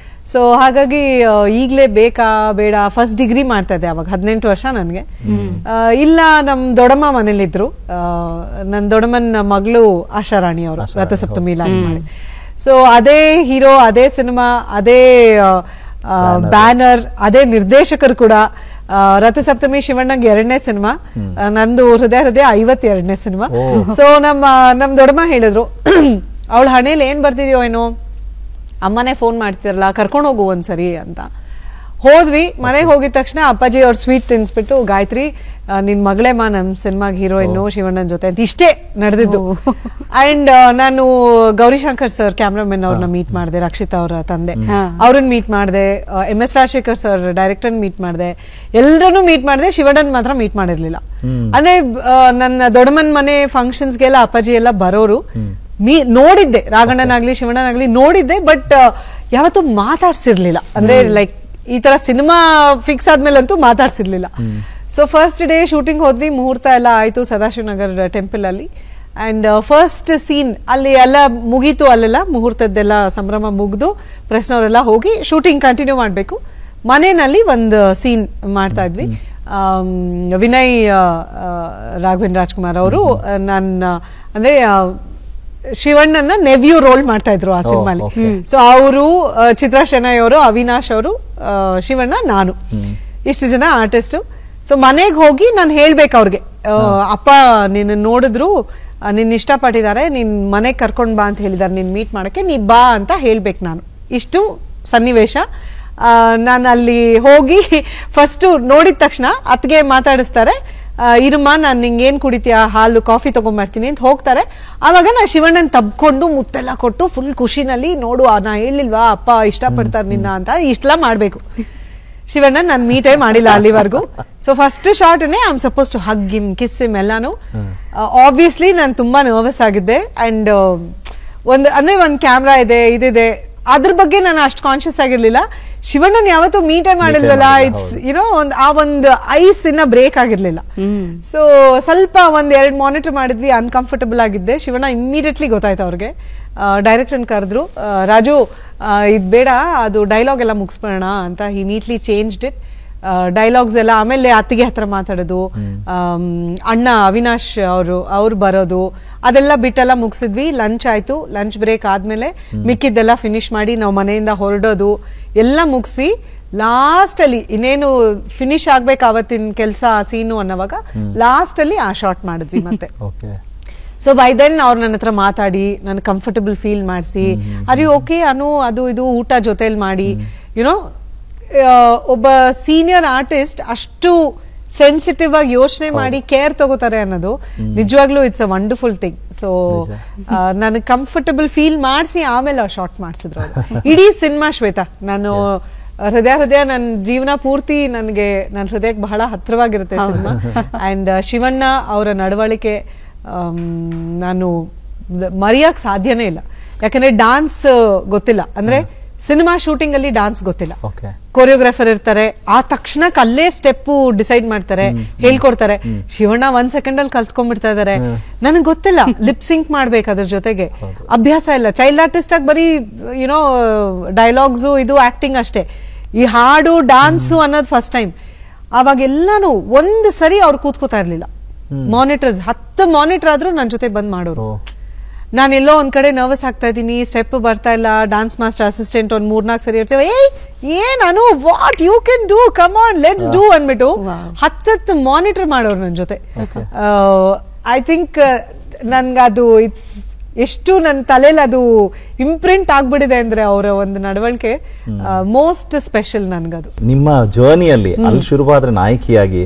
ಸೊ ಹಾಗಾಗಿ ಈಗ್ಲೇ ಬೇಕಾ ಬೇಡ, ಫಸ್ಟ್ ಡಿಗ್ರಿ ಮಾಡ್ತಾ ಇದ್ದೆ ಅವಾಗ, 18 ವರ್ಷ ನನ್ಗೆ. ಇಲ್ಲ ನಮ್ ದೊಡ್ಡಮ್ಮ ಮನೇಲಿದ್ರು, ನನ್ ದೊಡ್ಡಮ್ಮನ ಮಗಳು ಆಶಾರಾಣಿ ಅವರು ರಥಸಪ್ತಮಿ ಲೈನ್ ಮಾಡಿ. ಸೊ ಅದೇ ಹೀರೋ, ಅದೇ ಸಿನಿಮಾ, ಅದೇ ಬ್ಯಾನರ್, ಅದೇ ನಿರ್ದೇಶಕರು ಕೂಡ. ರಥಸಪ್ತಮಿ ಶಿವಣ್ಣಂಗೆ 2ನೇ ಸಿನಿಮಾ, ನಂದು ಹೃದಯ 52ನೇ ಸಿನಿಮಾ. ಸೊ ನಮ್ ದೊಡ್ಡಮ್ಮ ಹೇಳಿದ್ರು, ಅವಳ ಹಣೆಯಲ್ಲಿ ಏನ್ ಬರ್ತಿದ್ಯೋ ಏನೋ, ಅಮ್ಮನೇ ಫೋನ್ ಮಾಡ್ತಿರಲ್ಲ, ಕರ್ಕೊಂಡು ಹೋಗು ಒಂದ್ಸರಿ ಅಂತ. ಹೋದ್ವಿ. ಮನೆಗೆ ಹೋಗಿದ ತಕ್ಷಣ ಅಪ್ಪಾಜಿ ಅವ್ರ ಸ್ವೀಟ್ ತಿನ್ಸ್ಬಿಟ್ಟು, ಗಾಯತ್ರಿ ನಿನ್ ಮಗಳೇಮ್ಮ ನಮ್ ಸಿನಿಮಾಗ್ ಹೀರೋಯಿನ್ ಶಿವಣ್ಣನ ಜೊತೆ ಅಂತ ಇಷ್ಟೇ ನಡೆದಿದ್ದು. ಅಂಡ್ ನಾನು ಗೌರಿಶಂಕರ್ ಸರ್ ಕ್ಯಾಮ್ರಾಮನ್ ಅವ್ರನ್ನ ಮೀಟ್ ಮಾಡಿದೆ, ರಕ್ಷಿತಾ ಅವರ ತಂದೆ ಅವ್ರನ್ನ ಮೀಟ್ ಮಾಡಿದೆ, MS Rajashekar sir director meet ಮಾಡಿದೆ, ಎಲ್ಲರನ್ನು ಮೀಟ್ ಮಾಡಿದೆ. ಶಿವಣ್ಣನ್ ಮಾತ್ರ ಮೀಟ್ ಮಾಡಿರ್ಲಿಲ್ಲ. ಅಂದ್ರೆ ನನ್ನ ದೊಡ್ಡಮ್ಮನ್ ಮನೆ ಫಂಕ್ಷನ್ಸ್ಗೆಲ್ಲ ಅಪ್ಪಾಜಿ ಎಲ್ಲ ಬರೋರು. ನೋಡಿದ್ದೆ, ರಾಘಣ್ಣನಾಗ್ಲಿ ಶಿವಣ್ಣನಾಗ್ಲಿ ನೋಡಿದ್ದೆ, ಬಟ್ ಯಾವತ್ತೂ ಮಾತಾಡ್ಸಿರ್ಲಿಲ್ಲ. ಅಂದ್ರೆ ಲೈಕ್ ಈ ತರ ಸಿನಿಮಾ ಫಿಕ್ಸ್ ಆದ್ಮೇಲಂತೂ ಮಾತಾಡ್ಸಿರ್ಲಿಲ್ಲ. ಸೊ ಫಸ್ಟ್ ಡೇ ಶೂಟಿಂಗ್ ಹೋದ್ವಿ, ಮುಹೂರ್ತ ಎಲ್ಲ ಆಯ್ತು ಸದಾಶಿವನಗರ್ ಟೆಂಪಲ್ ಅಲ್ಲಿ. ಅಂಡ್ ಫಸ್ಟ್ ಸೀನ್ ಅಲ್ಲಿ ಎಲ್ಲ ಮುಗೀತು, ಅಲ್ಲೆಲ್ಲ ಮುಹೂರ್ತದ್ದೆಲ್ಲ ಸಂಭ್ರಮ ಮುಗ್ದು ಪ್ರೆಸ್ನವರೆಲ್ಲ ಹೋಗಿ ಶೂಟಿಂಗ್ ಕಂಟಿನ್ಯೂ ಮಾಡ್ಬೇಕು. ಮನೆಯಲ್ಲಿ ಒಂದು ಸೀನ್ ಮಾಡ್ತಾ ಇದ್ವಿ. ವಿನಯ್ ರಾಘವೇಂದ್ರ ರಾಜ್ಕುಮಾರ್ ಅವರು ನನ್ನ ಅಂದ್ರೆ ಶಿವಣ್ಣನ ನೆವ್ಯೂ ರೋಲ್ ಮಾಡ್ತಾ ಇದ್ರು ಆ ಸಿನಿಮಾಲಿ. ಸೊ ಅವರು ಚಿತ್ರಾ ಶೆಣೈ ಅವರು, ಅವಿನಾಶ್ ಅವರು, ಶಿವಣ್ಣ, ನಾನು, ಇಷ್ಟು ಜನ ಆರ್ಟಿಸ್ಟ್. ಸೊ ಮನೆಗೆ ಹೋಗಿ ನಾನು ಹೇಳ್ಬೇಕು ಅವ್ರಿಗೆ, ಅಪ್ಪ ನಿನ್ನ ನೋಡಿದ್ರು, ನಿನ್ನ ಇಷ್ಟಪಟ್ಟಿದ್ದಾರೆ, ನಿನ್ ಮನೆಗೆ ಕರ್ಕೊಂಡ್ ಬಾ ಅಂತ ಹೇಳಿದಾರೆ, ನಿನ್ ಮೀಟ್ ಮಾಡಕ್ಕೆ, ನೀ ಬಾ ಅಂತ ಹೇಳ್ಬೇಕು ನಾನು. ಇಷ್ಟು ಸನ್ನಿವೇಶ. ನಾನು ಅಲ್ಲಿ ಹೋಗಿ ಫಸ್ಟ್ ನೋಡಿದ ತಕ್ಷಣ ಅತ್ಗೆ ಮಾತಾಡಿಸ್ತಾರೆ, ಇರಮ್ಮ ನಾನು ನಿಂಗೆ ಏನ್ ಕುಡಿತೀಯ, ಹಾಲು ಕಾಫಿ ತಗೊಂಡ್ಬರ್ತೀನಿ ಅಂತ ಹೋಗ್ತಾರೆ. ಆವಾಗ ನಾ ಶಿವಣ್ಣನ್ ತಬ್ಕೊಂಡು ಮುತ್ತೆಲ್ಲ ಕೊಟ್ಟು ಫುಲ್ ಖುಷಿನಲ್ಲಿ, ನೋಡು ನಾ ಹೇಳಿಲ್ವಾ ಅಪ್ಪ ಇಷ್ಟಪಡ್ತಾರೆ ನಿನ್ನ ಅಂತ, ಇಷ್ಟೆಲ್ಲ ಮಾಡ್ಬೇಕು. ಶಿವಣ್ಣ ನಾನು ಮೀಟೇ ಮಾಡಿಲ್ಲ ಅಲ್ಲಿವರೆಗೂ. ಸೊ ಫಸ್ಟ್ ಶಾರ್ಟ್ನೇ I am suppose to hug him, kiss him ಎಲ್ಲಾನು. ಆಬ್ವಿಯಸ್ಲಿ ನಾನು ತುಂಬಾ ನರ್ವಸ್ ಆಗಿದ್ದೆ. ಅಂಡ್ ಒಂದ್ ಕ್ಯಾಮ್ರಾ ಇದೆ, ಇದಿದೆ, ಅದ್ರ ಬಗ್ಗೆ ನಾನು ಅಷ್ಟು ಕಾನ್ಶಿಯಸ್ ಆಗಿರ್ಲಿಲ್ಲ. ಶಿವಣ್ಣನ್ ಯಾವತ್ತೂ ಮೀಟೇ ಮಾಡಿಲ್ವಲ್ಲ, ಇಟ್ಸ್ ಯುನೋ ಆ ಒಂದು ಐಸ್ ಇನ್ನ ಬ್ರೇಕ್ ಆಗಿರ್ಲಿಲ್ಲ. ಸೊ ಸ್ವಲ್ಪ 1-2 ಮಾನಿಟರ್ ಮಾಡಿದ್ವಿ, ಅನ್ಕಂಫರ್ಟಬಲ್ ಆಗಿದ್ದೆ. ಶಿವಣ್ಣ ಇಮ್ಮಿಡಿಯೇಟ್ಲಿ ಗೊತ್ತಾಯ್ತು ಅವ್ರಿಗೆ. ಡೈರೆಕ್ಟರ್ ಕರೆದ್ರು, ರಾಜು ಇದ್ ಬೇಡ, ಅದು ಡೈಲಾಗ್ ಎಲ್ಲ ಮುಗಿಸ್ಬಿಡೋಣ ಅಂತ. ಹಿ ನೀಟ್ಲಿ ಚೇಂಜ್ಡ್ ಇಟ್. ಡೈಲಾಗ್ಸ್ ಎಲ್ಲ ಆಮೇಲೆ ಅತ್ತಿಗೆ ಹತ್ರ ಮಾತಾಡೋದು, ಅಣ್ಣ ಅವಿನಾಶ್ ಅವ್ರು ಬರೋದು, ಅದೆಲ್ಲ ಬಿಟ್ಟೆಲ್ಲ ಮುಗಿಸಿದ್ವಿ. ಲಂಚ್ ಆಯ್ತು. ಲಂಚ್ ಬ್ರೇಕ್ ಆದ್ಮೇಲೆ ಮಿಕ್ಕಿದ್ದೆಲ್ಲ ಫಿನಿಶ್ ಮಾಡಿ ನಾವು ಮನೆಯಿಂದ ಹೊರಡೋದು ಎಲ್ಲ ಮುಗಿಸಿ ಲಾಸ್ಟ್ ಅಲ್ಲಿ ಇನ್ನೇನು ಫಿನಿಶ್ ಆಗ್ಬೇಕು ಅವತ್ತಿನ ಕೆಲಸ ಸೀನು ಅನ್ನೋವಾಗ ಲಾಸ್ಟ್ ಅಲ್ಲಿ ಆ ಶಾರ್ಟ್ ಮಾಡಿದ್ವಿ ಮತ್ತೆ. ಸೊ ಬೈ ದೆನ್ ಅವ್ರು ನನ್ನ ಹತ್ರ ಮಾತಾಡಿ ನನ್ ಕಂಫರ್ಟಬಲ್ ಫೀಲ್ ಮಾಡಿಸಿ, ಅರಿ ಓಕೆ ಅನು ಅದು ಇದು ಊಟ ಜೊತೆಲಿ ಮಾಡಿ, ಯುನೋ ಒಬ್ಬ ಸೀನಿಯರ್ ಆರ್ಟಿಸ್ಟ್ ಅಷ್ಟು ಸೆನ್ಸಿಟಿವ್ ಆಗಿ ಯೋಚನೆ ಮಾಡಿ ಕೇರ್ ತಗೋತಾರೆ ಅನ್ನೋದು ನಿಜವಾಗ್ಲೂ it's a wonderful thing. So ನನಗೆ ಕಂಫರ್ಟಬಲ್ ಫೀಲ್ ಮಾಡಿಸಿ ಆಮೇಲೆ ಶಾರ್ಟ್ ಮಾಡಿಸಿದ್ರು. ಇಡೀ ಸಿನಿಮಾ ಶ್ವೇತಾ, ನಾನು ಹೃದಯ ನನ್ನ ಜೀವನ ಪೂರ್ತಿ ನನಗೆ ನನ್ನ ಹೃದಯಕ್ಕೆ ಬಹಳ ಹತ್ರವಾಗಿರುತ್ತೆ ಸಿನಿಮಾ. ಅಂಡ್ ಶಿವಣ್ಣ ಅವರ ನಡವಳಿಕೆ ನಾನು ಮರೆಯಕ್ ಸಾಧ್ಯನೇ ಇಲ್ಲ. ಯಾಕಂದ್ರೆ ಡಾನ್ಸ್ ಗೊತ್ತಿಲ್ಲ, ಅಂದ್ರೆ ಸಿನಿಮಾ ಶೂಟಿಂಗ್ ಅಲ್ಲಿ ಡಾನ್ಸ್ ಗೊತ್ತಿಲ್ಲ. ಕೊರಿಯೋಗ್ರಾಫರ್ ಇರ್ತಾರೆ, ಆ ತಕ್ಷಣಕ್ಕೆ ಅಲ್ಲೇ ಸ್ಟೆಪ್ ಡಿಸೈಡ್ ಮಾಡ್ತಾರೆ, ಹೇಳ್ಕೊಡ್ತಾರೆ. ಶಿವಣ್ಣ 1 ಸೆಕೆಂಡ್ ಅಲ್ಲಿ ಕಲ್ತ್ಕೊಂಡ್ಬಿಡ್ತಾ ಇದಾರೆ. ನನಗೆ ಗೊತ್ತಿಲ್ಲ, ಲಿಪ್ ಸಿಂಕ್ ಮಾಡ್ಬೇಕು, ಅದ್ರ ಜೊತೆಗೆ ಅಭ್ಯಾಸ ಇಲ್ಲ. ಚೈಲ್ಡ್ ಆರ್ಟಿಸ್ಟ್ ಆಗಿ ಬರೀ ಯುನೋ ಡೈಲಾಗ್ಸು ಇದು ಆಕ್ಟಿಂಗ್ ಅಷ್ಟೇ. ಈ ಹಾಡು ಡಾನ್ಸು ಅನ್ನೋದು ಫಸ್ಟ್ ಟೈಮ್. ಅವಾಗೆಲ್ಲಾನು ಒಂದ್ ಸರಿ ಅವ್ರು ಕೂತ್ಕೋತಾ ಇರ್ಲಿಲ್ಲ. ಮಾನಿಟರ್ಸ್ 10 ಮಾನಿಟರ್ ಆದ್ರೂ ನನ್ನ ಜೊತೆ ಬಂದ್ ಮಾಡೋರು. ನಾನೆಲ್ಲೋ ಒಂದ್ ಕಡೆ ನರ್ವಸ್ ಆಗ್ತಾ ಇದ್ದೀನಿ, ಸ್ಟೆಪ್ ಬರ್ತಾ ಇಲ್ಲ, ಡಾನ್ಸ್ ಮಾಸ್ಟರ್ ಅಸಿಸ್ಟೆಂಟ್ ಒಂದ್ 3-4 ಸರಿ ಇರ್ತೇವೆ, ಏನ್ Anu what you can do, come on let's do ಅನ್ಬಿಟ್ಟು 10 ಮಾನಿಟರ್ ಮಾಡೋರು ನನ್ನ ಜೊತೆ. ಐ ಥಿಂಕ್ ನನ್ಗದು ಇಟ್ಸ್ ಎಷ್ಟು ನನ್ನ ತಲೆಯಲ್ಲಿ ಅದು ಇಂಪ್ರಿಂಟ್ ಆಗ್ಬಿಟ್ಟಿದೆ ಅಂದ್ರೆ ಅವರ ಒಂದು ನಡವಳಿಕೆ ಮೋಸ್ಟ್ ಸ್ಪೆಷಲ್ ನನ್ಗದು. ನಿಮ್ಮ ಜರ್ನಿಯಲ್ಲಿ ಅಲ್ಲಿ ಶುರುವಾದ್ರೆ ನಾಯಕಿಯಾಗಿ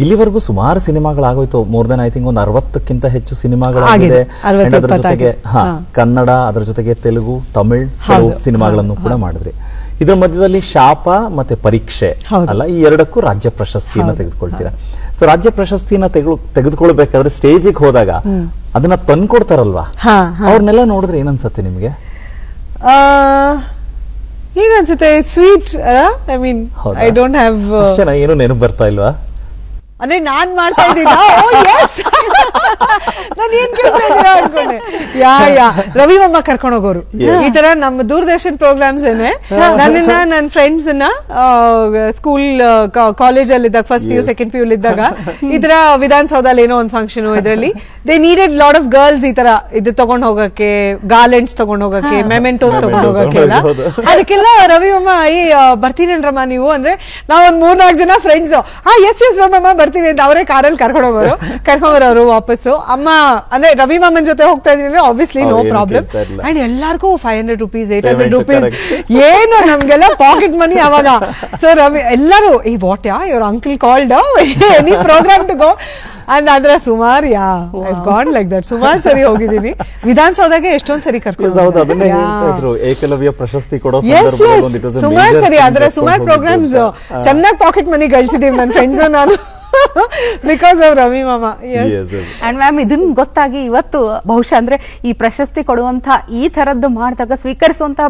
ಇಲ್ಲಿವರೆಗೂ ಸುಮಾರು ಸಿನಿಮಾಗಳಾಗೋಯ್ತು. ಮೋರ್ ದೆನ್ ಐ ಥಿಂಕ್ ಒಂದು 60ಕ್ಕಿಂತ ಹೆಚ್ಚು ಸಿನಿಮಾಗಳಾಗಿದೆ. ಅದರ ಜೊತೆಗೆ ಕನ್ನಡ, ಅದರ ಜೊತೆಗೆ ತೆಲುಗು, ತಮಿಳ್ ಸಿನಿಮಾಗಳನ್ನು ಕೂಡ ಮಾಡಿದ್ರಿ. ಇದರ ಮಧ್ಯದಲ್ಲಿ ಶಾಪ ಮತ್ತೆ ಪರೀಕ್ಷೆ ಅಲ್ಲ, ಈ ಎರಡಕ್ಕೂ ರಾಜ್ಯ ಪ್ರಶಸ್ತಿಯನ್ನ ತೆಗೆದುಕೊಳ್ತೀರಾ. ಸೊ ರಾಜ್ಯ ಪ್ರಶಸ್ತಿಯನ್ನ ತೆಗೆದುಕೊಳ್ಬೇಕಾದ್ರೆ ಸ್ಟೇಜಿಗೆ ಹೋದಾಗ ಅದನ್ನ ತಂದ್ಕೊಡ್ತಾರಲ್ವಾ, ಅವ್ರನ್ನೆಲ್ಲ ನೋಡಿದ್ರೆ ಏನನ್ಸತ್ತೆ ನಿಮ್ಗೆ? ಏನನ್ಸುತ್ತೆ? Sweet. I mean I don't have ಅಷ್ಟೇನಾ, ಏನು ನೆನಪು ಬರ್ತಾ ಇಲ್ವಾ? ಅಂದ್ರೆ ನಾನ್ ಮಾಡ್ತಾ ಇದ್ದೀನ ನಾನು ಏನ್ ಕೇಳ್ತಾ ಇದ್ದೀರಾ ಅನ್ಕೊಂಡೆ. ಯಾ ರವಿ ಮಮ್ಮ ಕರ್ಕೊಂಡು ಹೋಗೋರು ಈ ತರ ನಮ್ಮ ದೂರದರ್ಶನ್ ಪ್ರೋಗ್ರಾಮ್ಸ್ ಏನೇ ನನ್ನನ್ನ ನನ್ನ ಫ್ರೆಂಡ್ಸ್ ನ ಸ್ಕೂಲ್ ಕಾಲೇಜ್ ಅಲ್ಲಿ ಇದ್ದಾಗ ಫಸ್ಟ್ PU ಸೆಕೆಂಡ್ PU ಇದ್ದಾಗ ಈ ತರ ವಿಧಾನಸೌಧಲ್ಲಿ ಏನೋ ಒಂದು ಫಂಕ್ಷನ್, ಇದರಲ್ಲಿ they needed lot of girls ಈ ತರ ಇದು ತಗೊಂಡ್ ಹೋಗಕ್ಕೆ, ಗಾರ್ಲೆಂಡ್ಸ್ ತಗೊಂಡ್ ಹೋಗಕ್ಕೆ, ಮೆಮೆಂಟೋಸ್ ತಗೊಂಡ್ ಹೋಗಕ್ಕೆ. ಅದಕ್ಕೆಲ್ಲ ರವಿ ಮಮ್ಮ ಬರ್ತೀರೇನ್ರಮ್ಮ ನೀವು ಅಂದ್ರೆ ನಾವ್ ಒಂದ್ 3-4 ಜನ ಫ್ರೆಂಡ್ಸ್ ಎಸ್ ರಮಮ್ಮ ಬರ್ತೀವಿ ಅಂತ ಅವರೇ ಕಾರಲ್ಲಿ ಕರ್ಕೊಂಡ್ಬರೋರು ವಾಪಸ್ಸು. ಅಮ್ಮ ಅಂದ್ರೆ ರವಿ ಮಾಮನ್ ಜೊತೆ ಹೋಗ್ತಾ ಇದೀನಿ, ಆಬ್ವಿಯಸ್ಲಿ ನೋ ಪ್ರಾಬ್ಲಮ್. ಅಂಡ್ ಎಲ್ಲಾರ್ಗೂ 500 rupees 800 rupees ಏನು ನಮ್ಗೆಲ್ಲ ಪಾಕೆಟ್ ಮನಿ ಅವಾಗ. ಸೊ ರವಿ ಎಲ್ಲರೂ ಈ what your uncle called any program to go. And ಅದ್ರ ಸುಮಾರು ಗಾಡ್ ಲೈಕ್ ದಟ್ ಸುಮಾರು ಸರಿ ಹೋಗಿದ್ದೀನಿ. ವಿಧಾನಸೌಧಗೆ ಎಷ್ಟೊಂದ್ ಸರಿ ಕರ್ಕೊಂಡು ಏಕಲವ್ಯ ಪ್ರಶಸ್ತಿ ಕೊಡೋ ಸುಮಾರು ಸರಿ ಅದ್ರ ಸುಮಾರು ಪ್ರೋಗ್ರಾಮ್ಸ್ ಚೆನ್ನಾಗಿ ಪಾಕೆಟ್ ಮನಿ ಗಳಿಸಿದೀವಿ ನನ್ನ ಫ್ರೆಂಡ್ಸ್ ನಾನು ಬಿಕಾಸ್ ಆಫ್ ರವಿ ಮಾಮ. ಅಂಡ್ ಮ್ಯಾಮ್ ಇದನ್ನ ಗೊತ್ತಾಗಿ ಇವತ್ತು ಬಹುಶಃ ಅಂದ್ರೆ ಈ ಪ್ರಶಸ್ತಿ ಕೊಡುವಂತ ಈ ತರದ್ದು ಮಾಡಿದಾಗ ಸ್ವೀಕರಿಸುವಂತ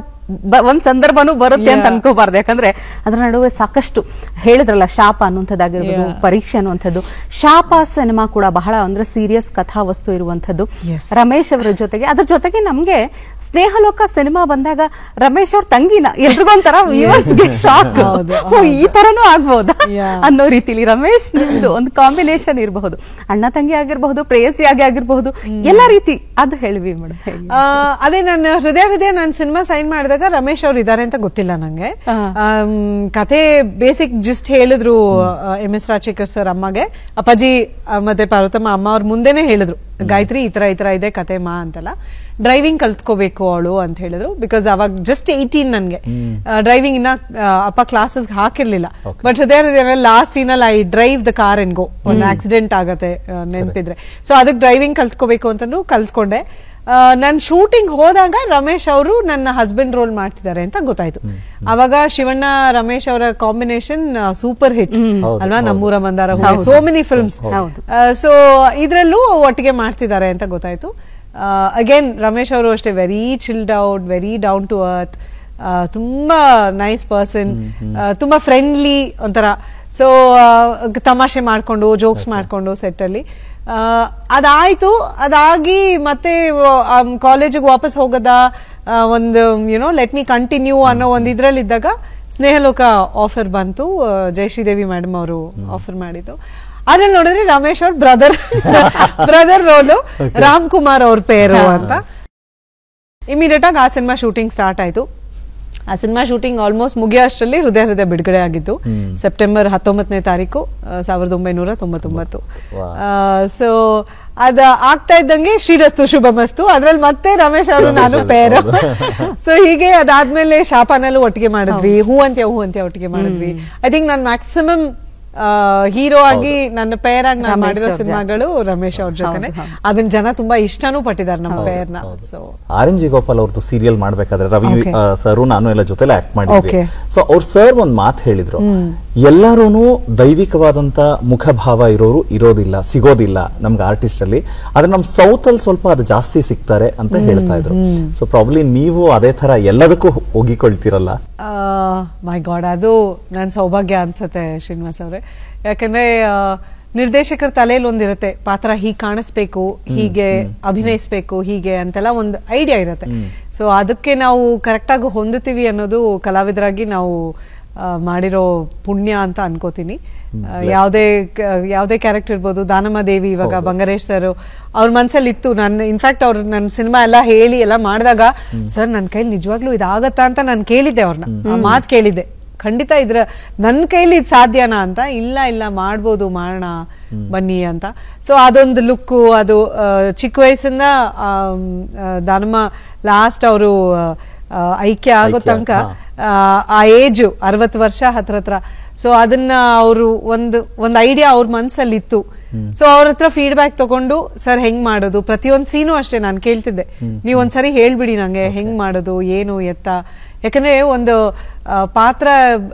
ಒಂದ್ ಸಂದರ್ಭನೂ ಬರುತ್ತೆ ಅಂತ ಅನ್ಕೋಬಾರ್ದು. ಯಾಕಂದ್ರೆ ಅದ್ರ ನಡುವೆ ಸಾಕಷ್ಟು ಹೇಳಿದ್ರಲ್ಲ, ಶಾಪ ಅನ್ನುವಂಥದ್ದಾಗಿರ್ಬೋದು, ಪರೀಕ್ಷೆ ಅನ್ನುವಂಥದ್ದು. ಶಾಪ ಸಿನಿಮಾ ಕೂಡ ಬಹಳ ಅಂದ್ರೆ ಸೀರಿಯಸ್ ಕಥಾವಸ್ತು ಇರುವಂತದ್ದು. ರಮೇಶ್ ಅವರ ಜೊತೆಗೆ ಅದ್ರ ಜೊತೆಗೆ ನಮ್ಗೆ ಸ್ನೇಹಲೋಕ ಸಿನಿಮಾ ಬಂದಾಗ ರಮೇಶ್ ಅವ್ರ ತಂಗಿನ ಎಲ್ರಿಗೊಂಥರ ವ್ಯೂವರ್ಸ್ಗೆ ಶಾಕ್, ಈ ತರನೂ ಆಗ್ಬಹುದಾ ಅನ್ನೋ ರೀತಿಲಿ ರಮೇಶ್ ನಿಮ್ದು ಒಂದು ಕಾಂಬಿನೇಷನ್ ಇರಬಹುದು, ಅಣ್ಣ ತಂಗಿ ಆಗಿರಬಹುದು, ಪ್ರೇಯಸಿಯಾಗಿ ಆಗಿರಬಹುದು, ಎಲ್ಲಾ ರೀತಿ ಅದು ಹೇಳಿವಿ ಮೇಡಮ್. ಅದೇ ನನ್ನ ಹೃದಯ ನಾನು ಸಿನಿಮಾ ಸೈನ್ ಮಾಡಿದಾಗ ರಮೇಶ್ ಅವ್ರು ಇದಾರೆ ಅಂತ ಗೊತ್ತಿಲ್ಲ ನಂಗೆ. ಕಥೆ ಬೇಸಿಕ್ ಜಿಸ್ಟ್ ಹೇಳಿದ್ರು MS ರಾಜಶೇಖರ್ ಸರ್ ಅಮ್ಮಗೆ, ಅಪ್ಪಾಜಿ ಮತ್ತೆ ಪಾರ್ವತಮ್ಮ ಅಮ್ಮ ಅವ್ರ ಮುಂದೆನೆ ಹೇಳಿದ್ರು, ಗಾಯತ್ರಿ ಈ ತರ ಇದೆ ಕತೆ ಮಾ ಅಂತೆಲ್ಲ. ಡ್ರೈವಿಂಗ್ ಕಲ್ತ್ಕೋಬೇಕು ಅವಳು ಅಂತ ಹೇಳಿದ್ರು. ಬಿಕಾಸ್ ಅವಾಗ ಜಸ್ಟ್ 18 ನನ್ಗೆ ಡ್ರೈವಿಂಗ್ ಇನ್ನ ಅಪ್ಪ ಕ್ಲಾಸಸ್ ಹಾಕಿರ್ಲಿಲ್ಲ. ಬಟ್ ಹೃದಯ ಲಾಸ್ಟ್ ಸೀನಲ್ಲಿ I drive the car and go, ಒಂದು ಆಕ್ಸಿಡೆಂಟ್ ಆಗತ್ತೆ ನೆನಪಿದ್ರೆ. ಸೊ ಅದಕ್ಕೆ ಡ್ರೈವಿಂಗ್ ಕಲ್ತ್ಕೋಬೇಕು ಅಂತಂದ್ರು ಕಲ್ತ್ಕೊಂಡೆ. ನಾನು ಶೂಟಿಂಗ್ ಹೋದಾಗ ರಮೇಶ್ ಅವರು ನನ್ನ ಹಸ್ಬೆಂಡ್ ರೋಲ್ ಮಾಡ್ತಿದ್ದಾರೆ ಅಂತ ಗೊತ್ತಾಯ್ತು. ಅವಾಗ ಶಿವಣ್ಣ ರಮೇಶ್ ಅವರ ಕಾಂಬಿನೇಷನ್ ಸೂಪರ್ ಹಿಟ್ ಅಲ್ವಾ, Nammoora Mandara Hoove, so many films. So ಇದ್ರಲ್ಲೂ ಒಟ್ಟಿಗೆ ಮಾಡ್ತಿದ್ದಾರೆ ಅಂತ ಗೊತ್ತಾಯ್ತು. ಅಗೇನ್ ರಮೇಶ್ ಅವರು ಅಷ್ಟೇ very chilled out, very down to earth, ತುಂಬಾ ನೈಸ್ ಪರ್ಸನ್, ತುಂಬಾ ಫ್ರೆಂಡ್ಲಿ ಒಂಥರ. ಸೊ ತಮಾಷೆ ಮಾಡ್ಕೊಂಡು ಜೋಕ್ಸ್ ಮಾಡ್ಕೊಂಡು ಸೆಟ್ ಅಲ್ಲಿ ಅದಾಯ್ತು. ಅದಾಗಿ ಮತ್ತೆ ಕಾಲೇಜಿಗೆ ವಾಪಸ್ ಹೋಗದ ಒಂದು ಲೆಟ್ ಮಿ ಕಂಟಿನ್ಯೂ ಅನ್ನೋ ಒಂದು ಇದ್ರಲ್ಲಿದ್ದಾಗ ಸ್ನೇಹಲೋಕ ಆಫರ್ ಬಂತು. ಜಯಶ್ರೀದೇವಿ ಮೇಡಮ್ ಅವರು ಆಫರ್ ಮಾಡಿದ್ದು. ಅದ್ರಲ್ಲಿ ನೋಡಿದ್ರೆ ರಮೇಶ್ ಅವ್ರ ಬ್ರದರ್ ರೋಲು, ರಾಮ್ ಕುಮಾರ್ ಅವ್ರ ಪೇರು ಅಂತ. ಇಮಿಡಿಯೇಟ್ ಆಗಿ ಆ ಸಿನಿಮಾ ಶೂಟಿಂಗ್ ಸ್ಟಾರ್ಟ್ ಆಯ್ತು. ಆ ಸಿನಿಮಾ ಶೂಟಿಂಗ್ ಆಲ್ಮೋಸ್ಟ್ ಮುಗಿಯೋ ಅಷ್ಟರಲ್ಲಿ ಹೃದಯ ಬಿಡುಗಡೆ ಆಗಿತ್ತು. ಸೆಪ್ಟೆಂಬರ್ 19ನೇ ತಾರೀಕು 1999. ಸೊ ಅದ ಆಗ್ತಾ ಇದ್ದಂಗೆ ಶ್ರೀರಸ್ತು ಶುಭಮಸ್ತು, ಅದ್ರಲ್ಲಿ ಮತ್ತೆ ರಮೇಶ್ ಅವರು ನಾನು ಪೇರ್. ಸೊ ಹೀಗೆ ಅದಾದ್ಮೇಲೆ ಶಾಪನಲ್ಲೂ ಒಟ್ಟಿಗೆ ಮಾಡಿದ್ವಿ, ಹೂ ಅಂತ್ಯ ಒಟ್ಟಿಗೆ ಮಾಡಿದ್ವಿ. ಐ ಥಿಂಕ್ ನಾನು ಮ್ಯಾಕ್ಸಿಮಮ್ ಹೀರೋ ಆಗಿ ನನ್ನ ಪೇರ್ ಆಗಿ ನಾನು ಮಾಡಿರೋ ಸಿನಿಮಾಗಳು ರಮೇಶ್ ಅವ್ರ ಜೊತೆನೆ. ಅದನ್ನ ಜನ ತುಂಬಾ ಇಷ್ಟನೂ ಪಟ್ಟಿದ್ದಾರೆ ನಮ್ಮ ಪೇರ್ನ. ಸೊ RNG ಗೋಪಾಲ್ ಅವ್ರದ್ದು ಸೀರಿಯಲ್ ಮಾಡ್ಬೇಕಾದ್ರೆ ರವಿ ಸರ್ ನಾನು ಎಲ್ಲ ಜೊತೆಲೆ ಆಕ್ಟ್ ಮಾಡಿದ್ವಿ. ಸೊ ಅವ್ರ ಸರ್ ಒಂದ್ ಮಾತು ಹೇಳಿದ್ರು, ಎಲ್ಲಾರೂನು ದೈವಿಕವಾದಂತ ಮುಖಭಾವ ಇರೋದಿಲ್ಲ, ಸಿಗೋದಿಲ್ಲ ನಮ್ಗೆ ಆರ್ಟಿಸ್ಟ್ ಅಲ್ಲಿ. ಆದ್ರೆ ನಮ್ ಸೌತ್ ಅಲ್ಲಿ ಸ್ವಲ್ಪ ಅದು ಜಾಸ್ತಿ ಸಿಗ್ತಾರೆ ಅಂತ ಹೇಳ್ತಾ ಇದ್ರು. ಸೊ ಪ್ರಾಬ್ಲಿ ನೀವು ಅದೇ ತರ ಎಲ್ಲದಕ್ಕೂ ಹೋಗಿಕೊಳ್ತಿರಲ್ಲ. ಮೈ ಗಾಡ್, ಅದು ನನ್ನ ಸೌಭಾಗ್ಯ ಅನ್ಸತ್ತೆ ಶ್ರೀನಿವಾಸ್ ಅವ್ರೆ. ಯಾಕಂದ್ರೆ ನಿರ್ದೇಶಕರ ತಲೆಯಲ್ಲಿ ಒಂದಿರುತ್ತೆ, ಪಾತ್ರ ಹೀಗೆ ಕಾಣಿಸ್ಬೇಕು, ಹೀಗೆ ಅಭಿನಯಿಸ್ಬೇಕು, ಹೀಗೆ ಅಂತೆಲ್ಲ ಒಂದು ಐಡಿಯಾ ಇರುತ್ತೆ. ಸೊ ಅದಕ್ಕೆ ನಾವು ಕರೆಕ್ಟಾಗಿ ಹೊಂದುತ್ತೀವಿ ಅನ್ನೋದು ಕಲಾವಿದರಾಗಿ ನಾವು ಮಾಡಿರೋ ಪುಣ್ಯ ಅಂತ ಅನ್ಕೋತೀನಿ. ಯಾವುದೇ ಕ್ಯಾರೆಕ್ಟರ್ ಇರ್ಬೋದು. ದಾನಮ್ಮ ದೇವಿ ಇವಾಗ ಬಂಗಾರೇಶ್ ಸರ್ ಅವ್ರ ಮನ್ಸಲ್ಲಿ ಇತ್ತು. ನಾನು ಇನ್ಫ್ಯಾಕ್ಟ್ ಅವ್ರು ನನ್ನ ಸಿನಿಮಾ ಎಲ್ಲ ಹೇಳಿ ಎಲ್ಲ ಮಾಡಿದಾಗ, ಸರ್ ನನ್ನ ಕೈಲಿ ನಿಜವಾಗ್ಲೂ ಇದಾಗತ್ತಾ ಅಂತ ನಾನು ಕೇಳಿದ್ದೆ ಅವ್ರನ್ನ, ಆ ಮಾತು ಕೇಳಿದ್ದೆ. ಖಂಡಿತ ನನ್ನ ಕೈಲಿ ಇದು ಸಾಧ್ಯನಾ ಅಂತ. ಇಲ್ಲ ಮಾಡ್ಬೋದು, ಮಾಡೋಣ ಬನ್ನಿ ಅಂತ. ಸೊ ಅದೊಂದು ಲುಕ್ಕು, ಅದು ಚಿಕ್ಕ ವಯಸ್ಸಿಂದ ದಾನಮ್ಮ ಲಾಸ್ಟ್ ಅವರು ಐಕ್ಯ ಆಗೋ ತನಕ ಆ ಏಜ್ 60 ವರ್ಷ ಹತ್ರ. ಸೊ ಅದನ್ನ ಅವರು ಒಂದು ಐಡಿಯಾ ಅವ್ರ ಮನ್ಸಲ್ಲಿ ಇತ್ತು. ಸೊ ಅವ್ರ ಹತ್ರ ಫೀಡ್ಬ್ಯಾಕ್ ತಗೊಂಡು, ಸರ್ ಹೆಂಗ್ ಮಾಡೋದು, ಪ್ರತಿಯೊಂದು ಸೀನು ಅಷ್ಟೇ ನಾನು ಕೇಳ್ತಿದ್ದೆ, ನೀವ್ ಒಂದ್ಸರಿ ಹೇಳ್ಬಿಡಿ ನಂಗೆ ಹೆಂಗ್ ಮಾಡೋದು, ಏನು ಎತ್ತ. ಯಾಕಂದ್ರೆ ಒಂದು ಪಾತ್ರ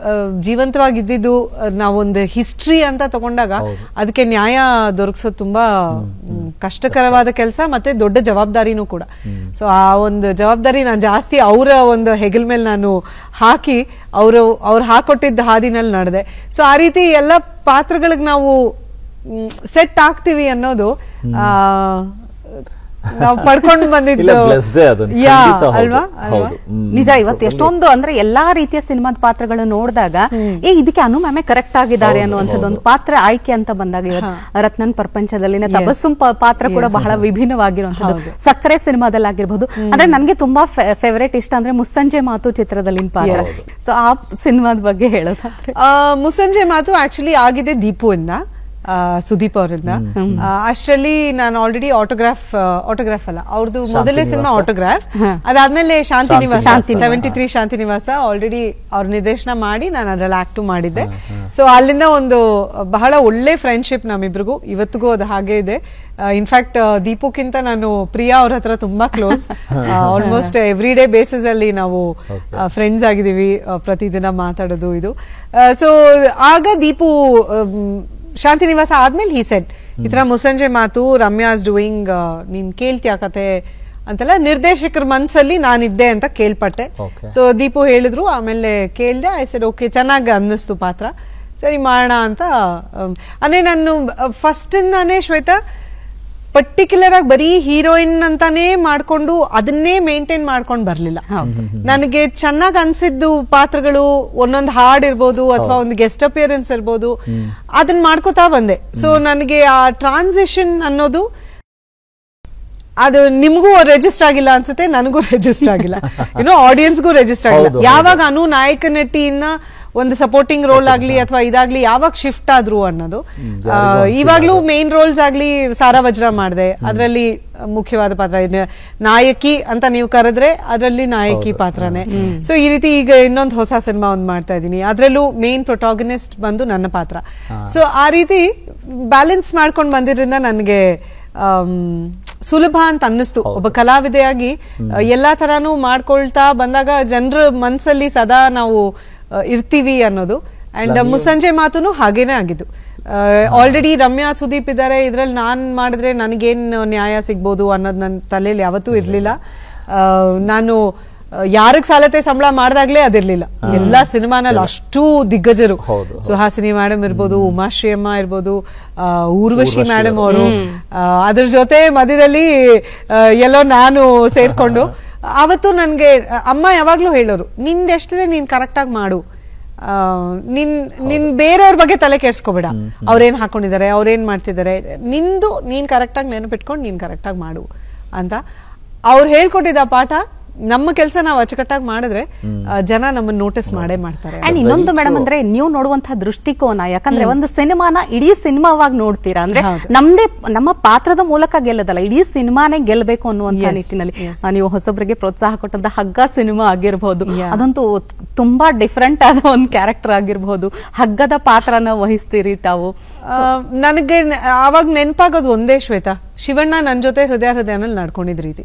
ಜೀವಂತವಾಗಿದ್ದು ನಾವೊಂದು ಹಿಸ್ಟ್ರಿ ಅಂತ ತಗೊಂಡಾಗ ಅದಕ್ಕೆ ನ್ಯಾಯ ದೊರಕಿಸೋದು ತುಂಬಾ ಕಷ್ಟಕರವಾದ ಕೆಲಸ, ಮತ್ತೆ ದೊಡ್ಡ ಜವಾಬ್ದಾರಿನೂ ಕೂಡ. ಸೊ ಆ ಒಂದು ಜವಾಬ್ದಾರಿ ನಾನು ಜಾಸ್ತಿ ಅವರ ಒಂದು ಹೆಗಲ್ ಮೇಲೆ ನಾನು ಹಾಕಿ ಅವ್ರು ಹಾಕೊಟ್ಟಿದ್ದ ಹಾದಿನಲ್ಲಿ ನಡೆದೆ. ಸೊ ಆ ರೀತಿ ಎಲ್ಲ ಪಾತ್ರಗಳಿಗೆ ನಾವು ಸೆಟ್ ಆಗ್ತೀವಿ ಅನ್ನೋದು ನಾವು ಪಡ್ಕೊಂಡು ಬಂದಿದ್ದು ಅಲ್ವಾ. ನಿಜ, ಇವತ್ತು ಎಷ್ಟೊಂದು ಅಂದ್ರೆ ಎಲ್ಲಾ ರೀತಿಯ ಸಿನಿಮಾದ ಪಾತ್ರಗಳನ್ನ ನೋಡಿದಾಗ ಇದಕ್ಕೆ ಅನು ಮ್ಯಾಮೆ ಕರೆಕ್ಟ್ ಆಗಿದ್ದಾರೆ ಅನ್ನುವಂಥದ್ದು ಒಂದು ಪಾತ್ರ ಆಯ್ಕೆ ಅಂತ ಬಂದಾಗ, ಇವತ್ತು ರತ್ನನ್ ಪ್ರಪಂಚದಲ್ಲಿನ ತಬಸ್ಸುಂ ಪಾತ್ರ ಕೂಡ ಬಹಳ ವಿಭಿನ್ನವಾಗಿರುವಂತದ್ದು. ಸಕ್ಕರೆ ಸಿನಿಮಾದಲ್ಲಾಗಿರ್ಬಹುದು. ಅಂದ್ರೆ ನನ್ಗೆ ತುಂಬಾ ಫೇವರೇಟ್ ಇಷ್ಟ ಅಂದ್ರೆ ಮುಸ್ಸಂಜೆ ಮಾತು ಚಿತ್ರದಲ್ಲಿನ ಪಾತ್ರ. ಸೊ ಆ ಸಿನಿಮಾದ ಬಗ್ಗೆ ಹೇಳೋದಾದ್ರೆ, ಮುಸ್ಸಂಜೆ ಮಾತು ಆಕ್ಚುಲಿ ಆಗಿದೆ ದೀಪು ಇಂದ. ಸುದೀಪ್ ಅವರಿಂದ. ಅಷ್ಟರಲ್ಲಿ ನಾನು ಆಲ್ರೆಡಿ ಆಟೋಗ್ರಾಫ್ ಅಲ್ಲ ಅವ್ರದ್ದು ಮೊದಲನೇ ಸಿನಿಮಾ ಆಟೋಗ್ರಾಫ್, ಅದಾದ್ಮೇಲೆ ಶಾಂತಿ ನಿವಾಸ 73 ಶಾಂತಿ ನಿವಾಸ ಆಲ್ರೆಡಿ ಅವ್ರ ನಿರ್ದೇಶನ ಮಾಡಿ ನಾನು ಅದ್ರಲ್ಲಿ ಆಕ್ಟ್ ಮಾಡಿದ್ದೆ. ಸೊ ಅಲ್ಲಿಂದ ಒಂದು ಬಹಳ ಒಳ್ಳೆ ಫ್ರೆಂಡ್ಶಿಪ್ ನಮ್ಮಿಬ್ರಿಗೂ ಇವತ್ತಿಗೂ ಅದು ಹಾಗೆ ಇದೆ. ಇನ್ಫ್ಯಾಕ್ಟ್ ದೀಪಕ್ಕಿಂತ ನಾನು ಪ್ರಿಯಾ ಅವ್ರ ಹತ್ರ ತುಂಬಾ close, almost every day basis ಅಲ್ಲಿ ನಾವು ಫ್ರೆಂಡ್ಸ್ ಆಗಿದ್ದೀವಿ, ಪ್ರತಿದಿನ ಮಾತಾಡೋದು ಇದು. ಸೊ ಆಗ ದೀಪು ಶಾಂತಿ ನಿವಾಸ ಆದ್ಮೇಲೆ ಹಿ ಸೆಡ್ ಈ ತರ ಮುಸ್ಸಂಜೆ ಮಾತು ರಮ್ಯಾ ಇಸ್ ಡೂಯಿಂಗ್, ನೀನ್ ಕೇಳ್ತೀಯ ಕತೆ ಅಂತೆಲ್ಲ ನಿರ್ದೇಶಕರ ಮನ್ಸಲ್ಲಿ ನಾನಿದ್ದೆ ಅಂತ ಕೇಳ್ಪಟ್ಟೆ. ಸೊ ದೀಪು ಹೇಳಿದ್ರು, ಆಮೇಲೆ ಕೇಳ್ದೆ, ಐ ಸೆಡ್ ಓಕೆ ಚೆನ್ನಾಗಿ ಅನ್ನಿಸ್ತು ಪಾತ್ರ, ಸರಿ ಮಾಡೋಣ ಅಂತ. ಅಂದ್ರೆ ನಾನು ಫಸ್ಟ್ ಇಂದಾನೇ ಶ್ವೇತಾ ಪರ್ಟಿಕ್ಯುಲರ್ ಆಗಿ ಬರೀ ಹೀರೋಯಿನ್ ಅಂತಾನೆ ಮಾಡ್ಕೊಂಡು ಅದನ್ನೇ ಮೇಂಟೈನ್ ಮಾಡ್ಕೊಂಡು ಬರ್ಲಿಲ್ಲ. ನನಗೆ ಚೆನ್ನಾಗ್ ಅನ್ಸಿದ್ದು ಪಾತ್ರಗಳು, ಒಂದೊಂದು ಹಾಡ್ ಇರ್ಬೋದು ಅಥವಾ ಒಂದು ಗೆಸ್ಟ್ ಅಪಿಯರೆನ್ಸ್ ಇರ್ಬೋದು, ಅದನ್ನ ಮಾಡ್ಕೋತಾ ಬಂದೆ. ಸೊ ನನಗೆ ಆ ಟ್ರಾನ್ಸಿಷನ್ ಅನ್ನೋದು ಅದು ನಿಮ್ಗೂ ರೆಜಿಸ್ಟರ್ ಆಗಿಲ್ಲ ಅನ್ಸುತ್ತೆ, ನನಗೂ ರೆಜಿಸ್ಟರ್ ಆಗಿಲ್ಲ, ಆಡಿಯನ್ಸ್ಗೂ ರೆಜಿಸ್ಟರ್ ಆಗಿಲ್ಲ. ಯಾವಾಗ ಅನು ನಾಯಕ ನಟಿಯಿಂದ ಒಂದು ಸಪೋರ್ಟಿಂಗ್ ರೋಲ್ ಆಗ್ಲಿ ಅಥವಾ ಇದಾಗ್ಲಿ ಯಾವಾಗ ಶಿಫ್ಟ್ ಆದ್ರು ಅನ್ನೋದು. ಇವಾಗ್ಲೂ ಮೇನ್ ರೋಲ್ಸ್ ಆಗ್ಲಿ ಸಾರಾ ವಜ್ರ ಮಾಡಿದೆ, ಅದರಲ್ಲಿ ಮುಖ್ಯವಾದ ಪಾತ್ರ, ನಾಯಕಿ ಅಂತ ನೀವು ಕರೆದ್ರೆ ಅದರಲ್ಲಿ ನಾಯಕಿ ಪಾತ್ರನೇ. ಸೊ ಈ ರೀತಿ ಈಗ ಇನ್ನೊಂದು ಹೊಸ ಸಿನಿಮಾ ಒಂದು ಮಾಡ್ತಾ ಇದ್ದೀನಿ, ಅದ್ರಲ್ಲೂ ಮೇನ್ ಪ್ರೊಟಾಗನಿಸ್ಟ್ ಬಂದು ನನ್ನ ಪಾತ್ರ. ಸೊ ಆ ರೀತಿ ಬ್ಯಾಲೆನ್ಸ್ ಮಾಡ್ಕೊಂಡು ಬಂದಿದ್ರಿಂದ ನನಗೆ ಸುಲಭ ಅಂತ ಅನ್ನಿಸ್ತು. ಒಬ್ಬ ಕಲಾವಿದೆಯಾಗಿ ಎಲ್ಲಾ ತರಾನು ಮಾಡ್ಕೊಳ್ತಾ ಬಂದಾಗ ಜನರ ಮನ್ಸಲ್ಲಿ ಸದಾ ನಾವು ಇರ್ತೀವಿ ಅನ್ನೋದು. ಅಂಡ್ ಮುಸ್ಸಂಜೆ ಮಾತುನು ಹಾಗೇನೆ ಆಗಿದ್ದು. ಆಲ್ರೆಡಿ ರಮ್ಯಾ ಸುದೀಪ್ ಇದ್ದಾರೆ, ಇದ್ರಲ್ಲಿ ನಾನ್ ಮಾಡಿದ್ರೆ ನನಗೇನ್ ನ್ಯಾಯ ಸಿಗ್ಬೋದು ಅನ್ನೋದು ನನ್ನ ತಲೆಯಲ್ಲಿ ಯಾವತ್ತೂ ಇರ್ಲಿಲ್ಲ. ನಾನು ಯಾರಿಗ್ ಸಾಲತೆ ಸಂಬಳ ಮಾಡ್ದಾಗ್ಲೇ ಅದಿರ್ಲಿಲ್ಲ. ಎಲ್ಲಾ ಸಿನಿಮಾನಲ್ಲಿ ಅಷ್ಟು ದಿಗ್ಗಜರು, ಸುಹಾಸಿನಿ ಮೇಡಮ್ ಇರ್ಬೋದು, ಉಮಾಶ್ರೀ ಅಮ್ಮ ಇರ್ಬೋದು, ಊರ್ವಶಿ ಮೇಡಮ್ ಅವರು, ಅದ್ರ ಜೊತೆ ಮಧ್ಯದಲ್ಲಿ ಎಲ್ಲೋ ನಾನು ಸೇರ್ಕೊಂಡು ಅವತ್ತು ನನ್ಗೆ ಅಮ್ಮ ಯಾವಾಗ್ಲೂ ಹೇಳೋರು, ನಿಂದೆಷ್ಟಿದೆ ನೀನ್ ಕರೆಕ್ಟ್ ಆಗಿ ಮಾಡು, ನಿನ್ ಬೇರೆಯವ್ರ ಬಗ್ಗೆ ತಲೆ ಕೆಡ್ಸ್ಕೋಬೇಡ, ಅವ್ರೇನ್ ಹಾಕೊಂಡಿದ್ದಾರೆ ಅವ್ರೇನ್ ಮಾಡ್ತಿದ್ದಾರೆ, ನಿಂದು ನೀನ್ ಕರೆಕ್ಟ್ ಆಗಿ ನೆನಪಿಟ್ಕೊಂಡು ನೀನ್ ಕರೆಕ್ಟ್ ಆಗಿ ಮಾಡು ಅಂತ ಅವ್ರು ಹೇಳ್ಕೊಟ್ಟಿದ್ದ ಪಾಠ. ನಮ್ಮ ಕೆಲಸ ನಾವು ಅಚ್ಚುಕಟ್ಟಾಗಿ ಮಾಡಿದ್ರೆ ಜನ ನಮ್ಮನ್ನ ನೋಟಿಸ್ ಮಾಡೇ ಮಾಡ್ತಾರೆ. ಅಂಡ್ ಇನ್ನೊಂದು ಮೇಡಮ್ ಅಂದ್ರೆ ನೀವು ನೋಡುವಂತಹ ದೃಷ್ಟಿಕೋನ, ಯಾಕಂದ್ರೆ ಒಂದು ಸಿನಿಮಾನ ಇಡೀ ಸಿನಿಮಾವಾಗಿ ನೋಡ್ತೀರಾ, ಅಂದ್ರೆ ನಮ್ಮ ಪಾತ್ರದ ಮೂಲಕ ಗೆಲ್ಲದಲ್ಲ, ಇಡೀ ಸಿನಿಮಾನೇ ಗೆಲ್ಲಬೇಕು ಅನ್ನುವಂತ ನಿಟ್ಟಿನಲ್ಲಿ ನೀವು ಹೊಸಬ್ರಿಗೆ ಪ್ರೋತ್ಸಾಹ ಕೊಟ್ಟಂತ ಹಗ್ಗ ಸಿನಿಮಾ ಆಗಿರ್ಬಹುದು, ಅದಂತೂ ತುಂಬಾ ಡಿಫರೆಂಟ್ ಆದ ಒಂದು ಕ್ಯಾರೆಕ್ಟರ್ ಆಗಿರ್ಬಹುದು, ಹಗ್ಗದ ಪಾತ್ರನ ವಹಿಸ್ತೀರಿ ತಾವು. ನನಗೆ ಆವಾಗ ನೆನಪಾಗೋದು ಒಂದೇ ಶ್ವೇತಾ, ಶಿವಣ್ಣ ನನ್ ಜೊತೆ ಹೃದಯನಲ್ಲಿ ನಡ್ಕೊಂಡಿದ್ ರೀತಿ.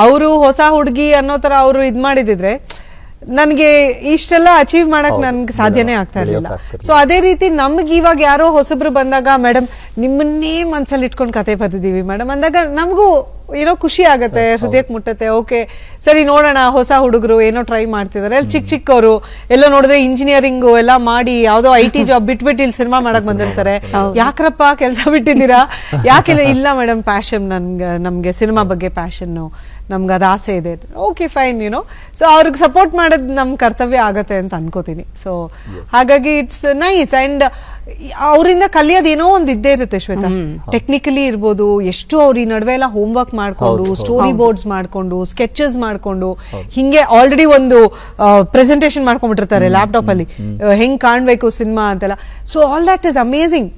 ಅವರು ಹೊಸ ಹುಡುಗಿ ಅನ್ನೋ ತರ ಅವರು ಇದ್ ಮಾಡಿದಿದ್ರೆ ನನ್ಗೆ ಇಷ್ಟೆಲ್ಲ ಅಚೀವ್ ಮಾಡಕ್ ನನ್ಗೆ ಸಾಧ್ಯನೇ ಆಗ್ತಾ ಇರ್ಲಿಲ್ಲ. ಸೊ ಅದೇ ರೀತಿ ನಮ್ಗೆ ಇವಾಗ ಯಾರೋ ಹೊಸಬ್ರು ಬಂದಾಗ, ಮೇಡಮ್ ನಿಮ್ಮನ್ನೇ ಮನ್ಸಲ್ಲಿ ಇಟ್ಕೊಂಡು ಕತೆ ಬರ್ತಿದೀವಿ ಮೇಡಮ್ ಅಂದಾಗ ನಮಗೂ ಏನೋ ಖುಷಿ ಆಗತ್ತೆ, ಹೃದಯಕ್ಕೆ ಮುಟ್ಟತ್ತೆ. ಓಕೆ ಸರಿ ನೋಡೋಣ, ಹೊಸ ಹುಡುಗರು ಏನೋ ಟ್ರೈ ಮಾಡ್ತಿದಾರೆ, ಅಲ್ಲಿ ಚಿಕ್ಕವರು ಎಲ್ಲೋ ನೋಡಿದ್ರೆ ಇಂಜಿನಿಯರಿಂಗ್ ಎಲ್ಲ ಮಾಡಿ ಯಾವ್ದೋ IT ಜಾಬ್ ಬಿಟ್ಬಿಟ್ಟು ಇಲ್ಲಿ ಸಿನಿಮಾ ಮಾಡಕ್ ಬಂದಿರ್ತಾರೆ. ಯಾಕ್ರಪ್ಪ ಕೆಲಸ ಬಿಟ್ಟಿದ್ದೀರಾ? ಯಾಕೆಲ್ಲ? ಇಲ್ಲ ಮೇಡಮ್ ಪ್ಯಾಷನ್, ನಮ್ಗೆ ಸಿನಿಮಾ ಬಗ್ಗೆ ಪ್ಯಾಷನ್, ನಮ್ಗೆ ಅದು ಆಸೆ ಇದೆ. ಓಕೆ ಫೈನ್, ಸೊ ಅವ್ರಿಗೆ ಸಪೋರ್ಟ್ ಮಾಡೋದು ನಮ್ ಕರ್ತವ್ಯ ಆಗತ್ತೆ ಅಂತ ಅನ್ಕೋತೀನಿ. ಸೊ ಹಾಗಾಗಿ ಇಟ್ಸ್ ನೈಸ್. ಅಂಡ್ ಅವರಿಂದ ಕಲಿಯೋದೇನೋ ಒಂದು ಇದ್ದೇ ಇರುತ್ತೆ ಶ್ವೇತಾ. ಟೆಕ್ನಿಕಲಿ ಇರ್ಬೋದು, ಎಷ್ಟು ಅವ್ರ ಈ ನಡುವೆ ಎಲ್ಲ ಹೋಮ್ ವರ್ಕ್ ಮಾಡ್ಕೊಂಡು, ಸ್ಟೋರಿ ಬೋರ್ಡ್ಸ್ ಮಾಡ್ಕೊಂಡು, ಸ್ಕೆಚಸ್ ಮಾಡ್ಕೊಂಡು, ಹಿಂಗೆ ಆಲ್ರೆಡಿ ಒಂದು ಪ್ರೆಸೆಂಟೇಶನ್ ಮಾಡ್ಕೊಂಡ್ಬಿಟ್ಟಿರ್ತಾರೆ ಲ್ಯಾಪ್ಟಾಪ್ ಅಲ್ಲಿ, ಹೆಂಗ್ ಕಾಣ್ಬೇಕು ಸಿನಿಮಾ ಅಂತೆಲ್ಲ. So all that is amazing.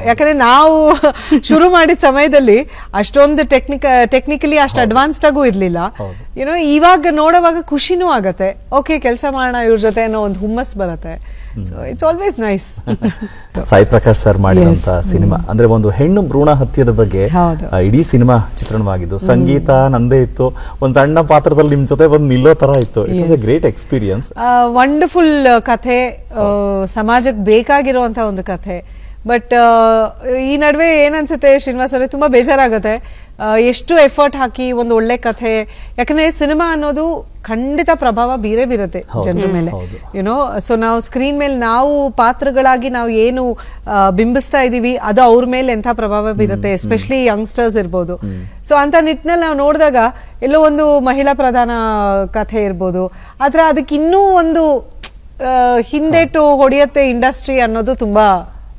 ಯಾಕಂದ್ರೆ ನಾವು ಶುರು ಮಾಡಿದ ಸಮಯದಲ್ಲಿ ಅಷ್ಟೊಂದು ಟೆಕ್ನಿಕಲಿ ಅಷ್ಟು ಅಡ್ವಾನ್ಸ್ಡ್ ಆಗೂ ಇರ್ಲಿಲ್ಲ. ಇವಾಗ ನೋಡುವಾಗ ಖುಷಿನೂ ಆಗತ್ತೆ, ಓಕೆ ಕೆಲಸ ಮಾಡೋಣ ಇವ್ರ ಜೊತೆ ಅನ್ನೋ ಒಂದು ಹುಮ್ಮಸ್ ಬರುತ್ತೆ. So it's always nice. Sai Prakash sir ಮಾಡಿದಂತ ಸಿನಿಮಾ ಅಂದ್ರೆ ಒಂದು ಹೆಣ್ಣು ಭ್ರೂಣ ಹತ್ಯೆದ ಬಗ್ಗೆ ಇಡೀ ಸಿನಿಮಾ ಚಿತ್ರಣವಾಗಿದ್ದು, ಸಂಗೀತ ನಂದೇ ಇತ್ತು, ಒಂದ್ ಸಣ್ಣ ಪಾತ್ರದಲ್ಲಿ ನಿಮ್ ಜೊತೆ ಬಂದು ನಿಲ್ಲೋ ತರ ಇತ್ತು. It was A great experience. Wonderful ಕಥೆ, ಸಮಾಜಕ್ಕೆ ಬೇಕಾಗಿರುವಂತ ಒಂದು ಕಥೆ. ಬಟ್ ಈ ನಡುವೆ ಏನನ್ಸುತ್ತೆ ಶ್ರೀನಿವಾಸ್ ಅವರೇ, ತುಂಬಾ ಬೇಜಾರಾಗುತ್ತೆ. ಎಷ್ಟು ಎಫರ್ಟ್ ಹಾಕಿ ಒಂದು ಒಳ್ಳೆ ಕಥೆ, ಯಾಕಂದ್ರೆ ಸಿನಿಮಾ ಅನ್ನೋದು ಖಂಡಿತ ಪ್ರಭಾವ ಬೀರುತ್ತೆ ಜನರ ಮೇಲೆ. ಸೊ ನಾವು ಸ್ಕ್ರೀನ್ ಮೇಲೆ ನಾವು ಪಾತ್ರಗಳಾಗಿ ನಾವು ಏನು ಬಿಂಬಿಸ್ತಾ ಇದೀವಿ ಅದು ಅವ್ರ ಮೇಲೆ ಎಂಥ ಪ್ರಭಾವ ಬೀರುತ್ತೆ, ಎಸ್ಪೆಷಲಿ ಯಂಗ್ಸ್ಟರ್ಸ್ ಇರ್ಬೋದು. ಸೊ ಅಂತ ನಿಟ್ಟಿನಲ್ಲಿ ನಾವು ನೋಡಿದಾಗ ಎಲ್ಲೋ ಒಂದು ಮಹಿಳಾ ಪ್ರಧಾನ ಕಥೆ ಇರ್ಬೋದು, ಆದ್ರೆ ಅದಕ್ಕೆ ಇನ್ನೂ ಒಂದು ಹಿಂದೇಟು ಹೊಡೆಯತ್ತೆ ಇಂಡಸ್ಟ್ರಿ ಅನ್ನೋದು ತುಂಬಾ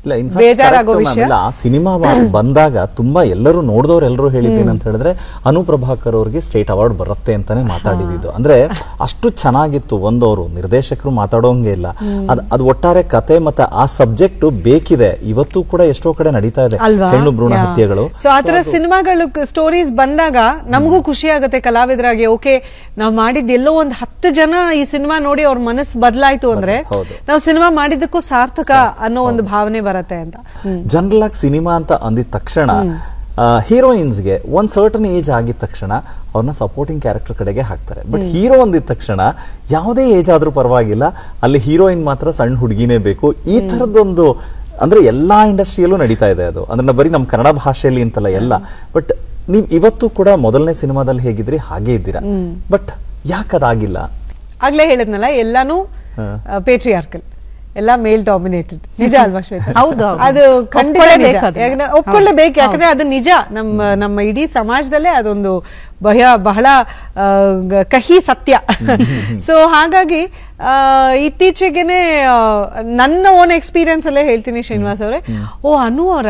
ಇಲ್ಲ, in fact ಬೇಜಾರಾಗೋ correct ವಿಷಯ. ma'am. ಇಲ್ಲ, ಆ ಸಿನಿಮಾ ಬಂದಾಗ ತುಂಬಾ ಎಲ್ಲರೂ ನೋಡಿದವ್ರೆಲ್ಲರೂ ಹೇಳಿದ್ದೇನೆ ಅಂತ ಹೇಳಿದ್ರೆ ಅನುಪ್ರಭಾಕರ್ ಅವ್ರಿಗೆ ಸ್ಟೇಟ್ ಅವಾರ್ಡ್ ಬರುತ್ತೆ ಅಂತಾನೆ ಮಾತಾಡಿದ್ದು. ಅಂದ್ರೆ ಅಷ್ಟು ಚೆನ್ನಾಗಿತ್ತು. ಅವರು ನಿರ್ದೇಶಕರು ಮಾತಾಡೋಂಗೆ ಇಲ್ಲ, ಅದು ಒಟ್ಟಾರೆ ಕತೆ ಮತ್ತೆ ಆ ಸಬ್ಜೆಕ್ಟ್ ಬೇಕಿದೆ. ಇವತ್ತು ಕೂಡ ಎಷ್ಟೋ ಕಡೆ ನಡೀತಾ ಇದೆ ಹೆಣ್ಣು ಭ್ರೂಣ ಹತ್ಯೆಗಳು. ಸೊ ಆತರ ಸಿನಿಮಾಗಳು ಸ್ಟೋರೀಸ್ ಬಂದಾಗ ನಮಗೂ ಖುಷಿ ಆಗುತ್ತೆ ಕಲಾವಿದರಾಗಿ. ಓಕೆ, ನಾವು ಮಾಡಿದ್ ಎಲ್ಲೋ ಒಂದ್ 10 ಜನ ಈ ಸಿನಿಮಾ ನೋಡಿ ಅವ್ರ ಮನಸ್ಸು ಬದಲಾಯ್ತು ಅಂದ್ರೆ ನಾವು ಸಿನಿಮಾ ಮಾಡಿದ್ದಕ್ಕೂ ಸಾರ್ಥಕ ಅನ್ನೋ ಒಂದು ಭಾವನೆ ಬರುತ್ತೆ ಅಂತ. ಜನರಲ್ ಆಗಿ ಸಿನಿಮಾ ಅಂತ ಅಂದಿದ ತಕ್ಷಣ ಹೀರೋಯಿನ್ಸ್ಗೆ ಒಂದ್ ಸರ್ಟನ್ ಏಜ್ ಆಗಿದ ತಕ್ಷಣ ಅವ್ರನ್ನ ಸಪೋರ್ಟಿಂಗ್ ಕ್ಯಾರೆಕ್ಟರ್ ಕಡೆಗೆ ಹಾಕ್ತಾರೆ. ಬಟ್ ಹೀರೋ ಅಂದಿದ ತಕ್ಷಣ ಯಾವುದೇ ಏಜ್ ಆದ್ರೂ ಪರವಾಗಿಲ್ಲ, ಅಲ್ಲಿ ಹೀರೋಯಿನ್ ಮಾತ್ರ ಸಣ್ಣ ಹುಡುಗಿನೇ ಬೇಕು. ಈ ತರದೊಂದು ಅಂದ್ರೆ ಎಲ್ಲಾ ಇಂಡಸ್ಟ್ರಿಯಲ್ಲೂ ನಡೀತಾ ಇದೆ ಅದು. ಅಂದ್ರೆ ಬರೀ ನಮ್ಮ ಕನ್ನಡ ಭಾಷೆಯಲ್ಲಿ ಅಂತಲ್ಲ ಎಲ್ಲ. ಬಟ್ ನೀವ್ ಇವತ್ತು ಕೂಡ ಮೊದಲನೇ ಸಿನಿಮಾದಲ್ಲಿ ಹೇಗಿದ್ರಿ ಹಾಗೆ ಇದ್ದೀರಾ. ಬಟ್ ಯಾಕದಾಗಿಲ್ಲ? ಆಗ್ಲೇ ಹೇಳಿದ್ನಲ್ಲ, ಎಲ್ಲಾನು ಪೇಟ್ರಿಯಾರ್ಕಲ್, ಎಲ್ಲ ಮೇಲ್ ಡಾಮಿನೇಟೆಡ್. ನಿಜ ಅಲ್ವಾ ಶ್ವೇತಾ? ಹೌದು, ಅದು ಒಪ್ಕೊಳ್ಳೇಬೇಕು. ಯಾಕಂದ್ರೆ ಅದು ನಿಜ. ನಮ್ಮ ಇಡೀ ಸಮಾಜದಲ್ಲೇ ಅದೊಂದು ಬಹಳ ಕಹಿ ಸತ್ಯ. ಸೊ ಹಾಗಾಗಿ ಇತ್ತೀಚೆಗೆನೆ ನನ್ನ ಓನ್ ಎಕ್ಸ್ಪೀರಿಯನ್ಸ್ ಅಲ್ಲೇ ಹೇಳ್ತೀನಿ ಶ್ರೀನಿವಾಸ್ ಅವರೇ, ಅನು ಅವರ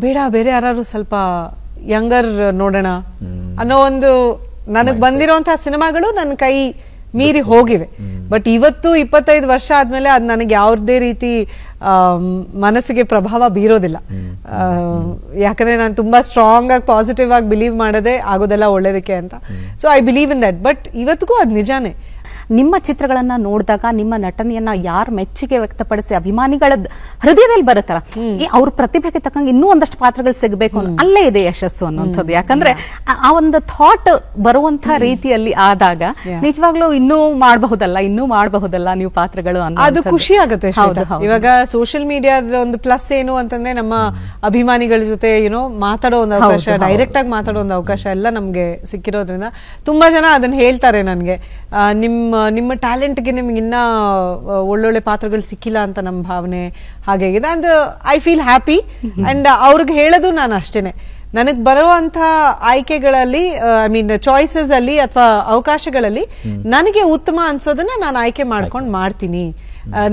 ಬೇಡ ಬೇರೆ ಯಾರು ಸ್ವಲ್ಪ ಯಂಗರ್ ನೋಡೋಣ ಅನ್ನೋ ಒಂದು ನನಗ್ ಬಂದಿರೋಂತಹ ಸಿನಿಮಾಗಳು ನನ್ನ ಕೈ ಮೀರಿ ಹೋಗಿವೆ. ಬಟ್ ಇವತ್ತು 25 ವರ್ಷ ಆದ್ಮೇಲೆ ಅದು ನನಗೆ ಯಾವುದೇ ರೀತಿ ಮನಸ್ಸಿಗೆ ಪ್ರಭಾವ ಬೀರೋದಿಲ್ಲ. ಯಾಕಂದ್ರೆ ನಾನು ತುಂಬಾ ಸ್ಟ್ರಾಂಗ್ ಆಗಿ ಪಾಸಿಟಿವ್ ಆಗಿ ಬಿಲೀವ್ ಮಾಡೋದೇ ಆಗೋದೆಲ್ಲ ಒಳ್ಳೇದಕ್ಕೆ ಅಂತ. So I believe in that. But ಇವತ್ತಿಗೂ ಅದು ನಿಜಾನೇ. ನಿಮ್ಮ ಚಿತ್ರಗಳನ್ನ ನೋಡಿದಾಗ ನಿಮ್ಮ ನಟನೆಯನ್ನ ಯಾರು ಮೆಚ್ಚುಗೆ ವ್ಯಕ್ತಪಡಿಸಿ ಅಭಿಮಾನಿಗಳ ಹೃದಯದಲ್ಲಿ ಬರುತ್ತಲ್ಲ, ಅವ್ರ ಪ್ರತಿಭೆಗೆ ತಕ್ಕಂಗೆ ಇನ್ನೂ ಒಂದಷ್ಟು ಪಾತ್ರಗಳು ಸಿಗಬೇಕು ಅನ್ನೋ ಅಲ್ಲೇ ಇದೆ ಯಶಸ್ಸು ಅನ್ನುವಂಥದ್ದು. ಯಾಕಂದ್ರೆ ಆ ಒಂದು ಥಾಟ್ ಬರುವಂತ ರೀತಿಯಲ್ಲಿ ಆದಾಗ ನಿಜವಾಗ್ಲೂ ಇನ್ನೂ ಮಾಡಬಹುದಲ್ಲ ನೀವು ಪಾತ್ರಗಳು ಅನ್ನೋ ಅದು ಖುಷಿ ಆಗುತ್ತೆ. ಇವಾಗ ಸೋಷಿಯಲ್ ಮೀಡಿಯಾದ ಒಂದು ಪ್ಲಸ್ ಏನು ಅಂತಂದ್ರೆ ನಮ್ಮ ಅಭಿಮಾನಿಗಳ ಜೊತೆ ಮಾತಾಡೋ ಒಂದು ಅವಕಾಶ, ಡೈರೆಕ್ಟ್ ಆಗಿ ಮಾತಾಡೋ ಒಂದು ಅವಕಾಶ ಎಲ್ಲ ನಮ್ಗೆ ಸಿಕ್ಕಿರೋದ್ರಿಂದ ತುಂಬಾ ಜನ ಅದನ್ನ ಹೇಳ್ತಾರೆ ನನ್ಗೆ, ನಿಮ್ಮ ಟ್ಯಾಲೆಂಟ್ಗೆ ನಿಮ್ಗೆ ಇನ್ನ ಒಳ್ಳೊಳ್ಳೆ ಪಾತ್ರಗಳು ಸಿಕ್ಕಿಲ್ಲ ಅಂತ ನಮ್ಮ ಭಾವನೆ ಹಾಗಾಗಿದೆ. And I feel happy. And ಅವ್ರಿಗೆ ಹೇಳೋದು ನಾನು ಅಷ್ಟೇನೆ, ನನಗ್ ಬರುವಂತ ಆಯ್ಕೆಗಳಲ್ಲಿ ಐ ಮೀನ್ ಚಾಯ್ಸಸ್ ಅಲ್ಲಿ ಅಥವಾ ಅವಕಾಶಗಳಲ್ಲಿ ನನಗೆ ಉತ್ತಮ ಅನ್ಸೋದನ್ನ ನಾನು ಆಯ್ಕೆ ಮಾಡ್ಕೊಂಡು ಮಾಡ್ತೀನಿ.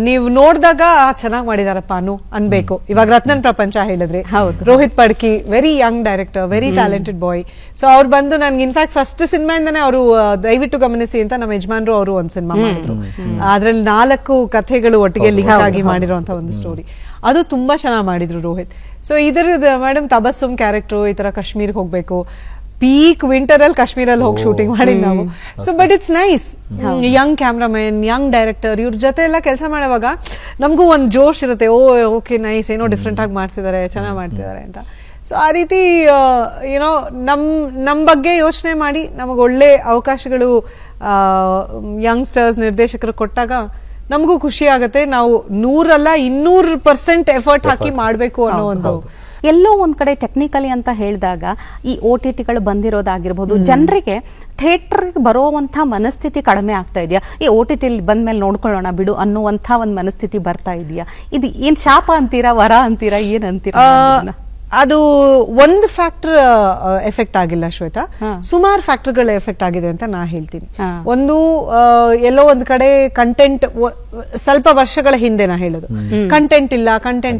ನೀವು ನೋಡಿದಾಗ ಚೆನ್ನಾಗಿ ಮಾಡಿದಾರಪ್ಪ ಅನ್ಬೇಕು. ಇವಾಗ ರತ್ನನ್ ಪ್ರಪಂಚ ಹೇಳಿದ್ರಿ, Rohit Padaki, very young director, very talented boy. So ಅವ್ರು ಬಂದು ನನ್ಗೆ ಇನ್ಫ್ಯಾಕ್ಟ್ ಫಸ್ಟ್ ಸಿನಿಮಾಯಿಂದಾನೆ ಅವರು ದಯವಿಟ್ಟು ಗಮನಿಸಿ ಅಂತ ನಮ್ಮ ಯಜಮಾನ್ರು ಅವರು ಒಂದು ಸಿನಿಮಾ ಮಾಡಿದ್ರು. ಅದ್ರಲ್ಲಿ 4 ಕಥೆಗಳು ಒಟ್ಟಿಗೆ ಲಿಂಕ್ ಆಗಿ ಮಾಡಿರುವಂತ ಒಂದು ಸ್ಟೋರಿ. ಅದು ತುಂಬಾ ಚೆನ್ನಾಗಿ ಮಾಡಿದ್ರು ರೋಹಿತ್. ಸೊ ಇದರ ಮೇಡಮ್ ತಬಸ್ಸುಮ್ ಕ್ಯಾರೆಕ್ಟರ್ ಈ ತರ ಕಾಶ್ಮೀರ್ಗೆ ಹೋಗ್ಬೇಕು, ಪೀಕ್ ವಿಂಟರ್ ಅಲ್ಲಿ ಕಾಶ್ಮೀರಲ್ಲಿ ಹೋಗಿ ಶೂಟಿಂಗ್ ಮಾಡಿದ್ ನಾವು. So but it's nice. Young cameraman, Young director, ಇವ್ರ ಜೊತೆ ಎಲ್ಲ ಕೆಲಸ ಮಾಡುವಾಗ ನಮಗೂ ಒಂದು ಜೋಶ್ ಇರುತ್ತೆ. ಓಕೆ ನೈಸ್, ಏನೋ ಡಿಫ್ರೆಂಟ್ ಆಗಿ ಮಾಡ್ತಿದ್ದಾರೆ, ಚೆನ್ನಾಗಿ ಮಾಡ್ತಿದ್ದಾರೆ ಅಂತ. ಸೊ ಆ ರೀತಿ ನಮ್ ಬಗ್ಗೆ ಯೋಚನೆ ಮಾಡಿ ನಮಗೆ ಒಳ್ಳೆ ಅವಕಾಶಗಳು ಯಂಗ್ಸ್ಟರ್ಸ್ ನಿರ್ದೇಶಕರು ಕೊಟ್ಟಾಗ ನಮಗೂ ಖುಷಿ ಆಗುತ್ತೆ. ನಾವು 100 ಅಲ್ಲ 200% ಎಫರ್ಟ್ ಹಾಕಿ ಮಾಡ್ಬೇಕು ಅನ್ನೋ ಒಂದು. ಎಲ್ಲೋ ಒಂದ್ ಕಡೆ ಟೆಕ್ನಿಕಲಿ ಅಂತ ಹೇಳಿದಾಗ ಈ OTTಗಳು ಬಂದಿರೋದಾಗಿರ್ಬೋದು, ಜನರಿಗೆ ಥಿಯೇಟರ್ ಬರುವಂತ ಮನಸ್ಥಿತಿ ಕಡಿಮೆ ಆಗ್ತಾ ಇದೆಯಾ? ಈ OTT ಬಂದ್ಮೇಲೆ ನೋಡ್ಕೊಳ್ಳೋಣ ಬಿಡು ಅನ್ನುವಂತ ಒಂದು ಮನಸ್ಥಿತಿ ಬರ್ತಾ ಇದೆಯಾ? ಇದು ಏನ್ ಶಾಪ ಅಂತೀರಾ, ವರ ಅಂತೀರಾ, ಏನ್ ಅಂತೀರಾ? ಅದು ಒಂದು ಫ್ಯಾಕ್ಟರ್ ಎಫೆಕ್ಟ್ ಆಗಿಲ್ಲ ಶ್ವೇತಾ, ಸುಮಾರು ಫ್ಯಾಕ್ಟರ್ಗಳ ಎಫೆಕ್ಟ್ ಆಗಿದೆ ಅಂತ ನಾ ಹೇಳ್ತೀನಿ. ಒಂದು ಎಲ್ಲೋ ಒಂದ್ ಕಡೆ ಕಂಟೆಂಟ್ ಸ್ವಲ್ಪ ವರ್ಷಗಳ ಹಿಂದೆ ನಾ ಹೇಳೋದು, ಕಂಟೆಂಟ್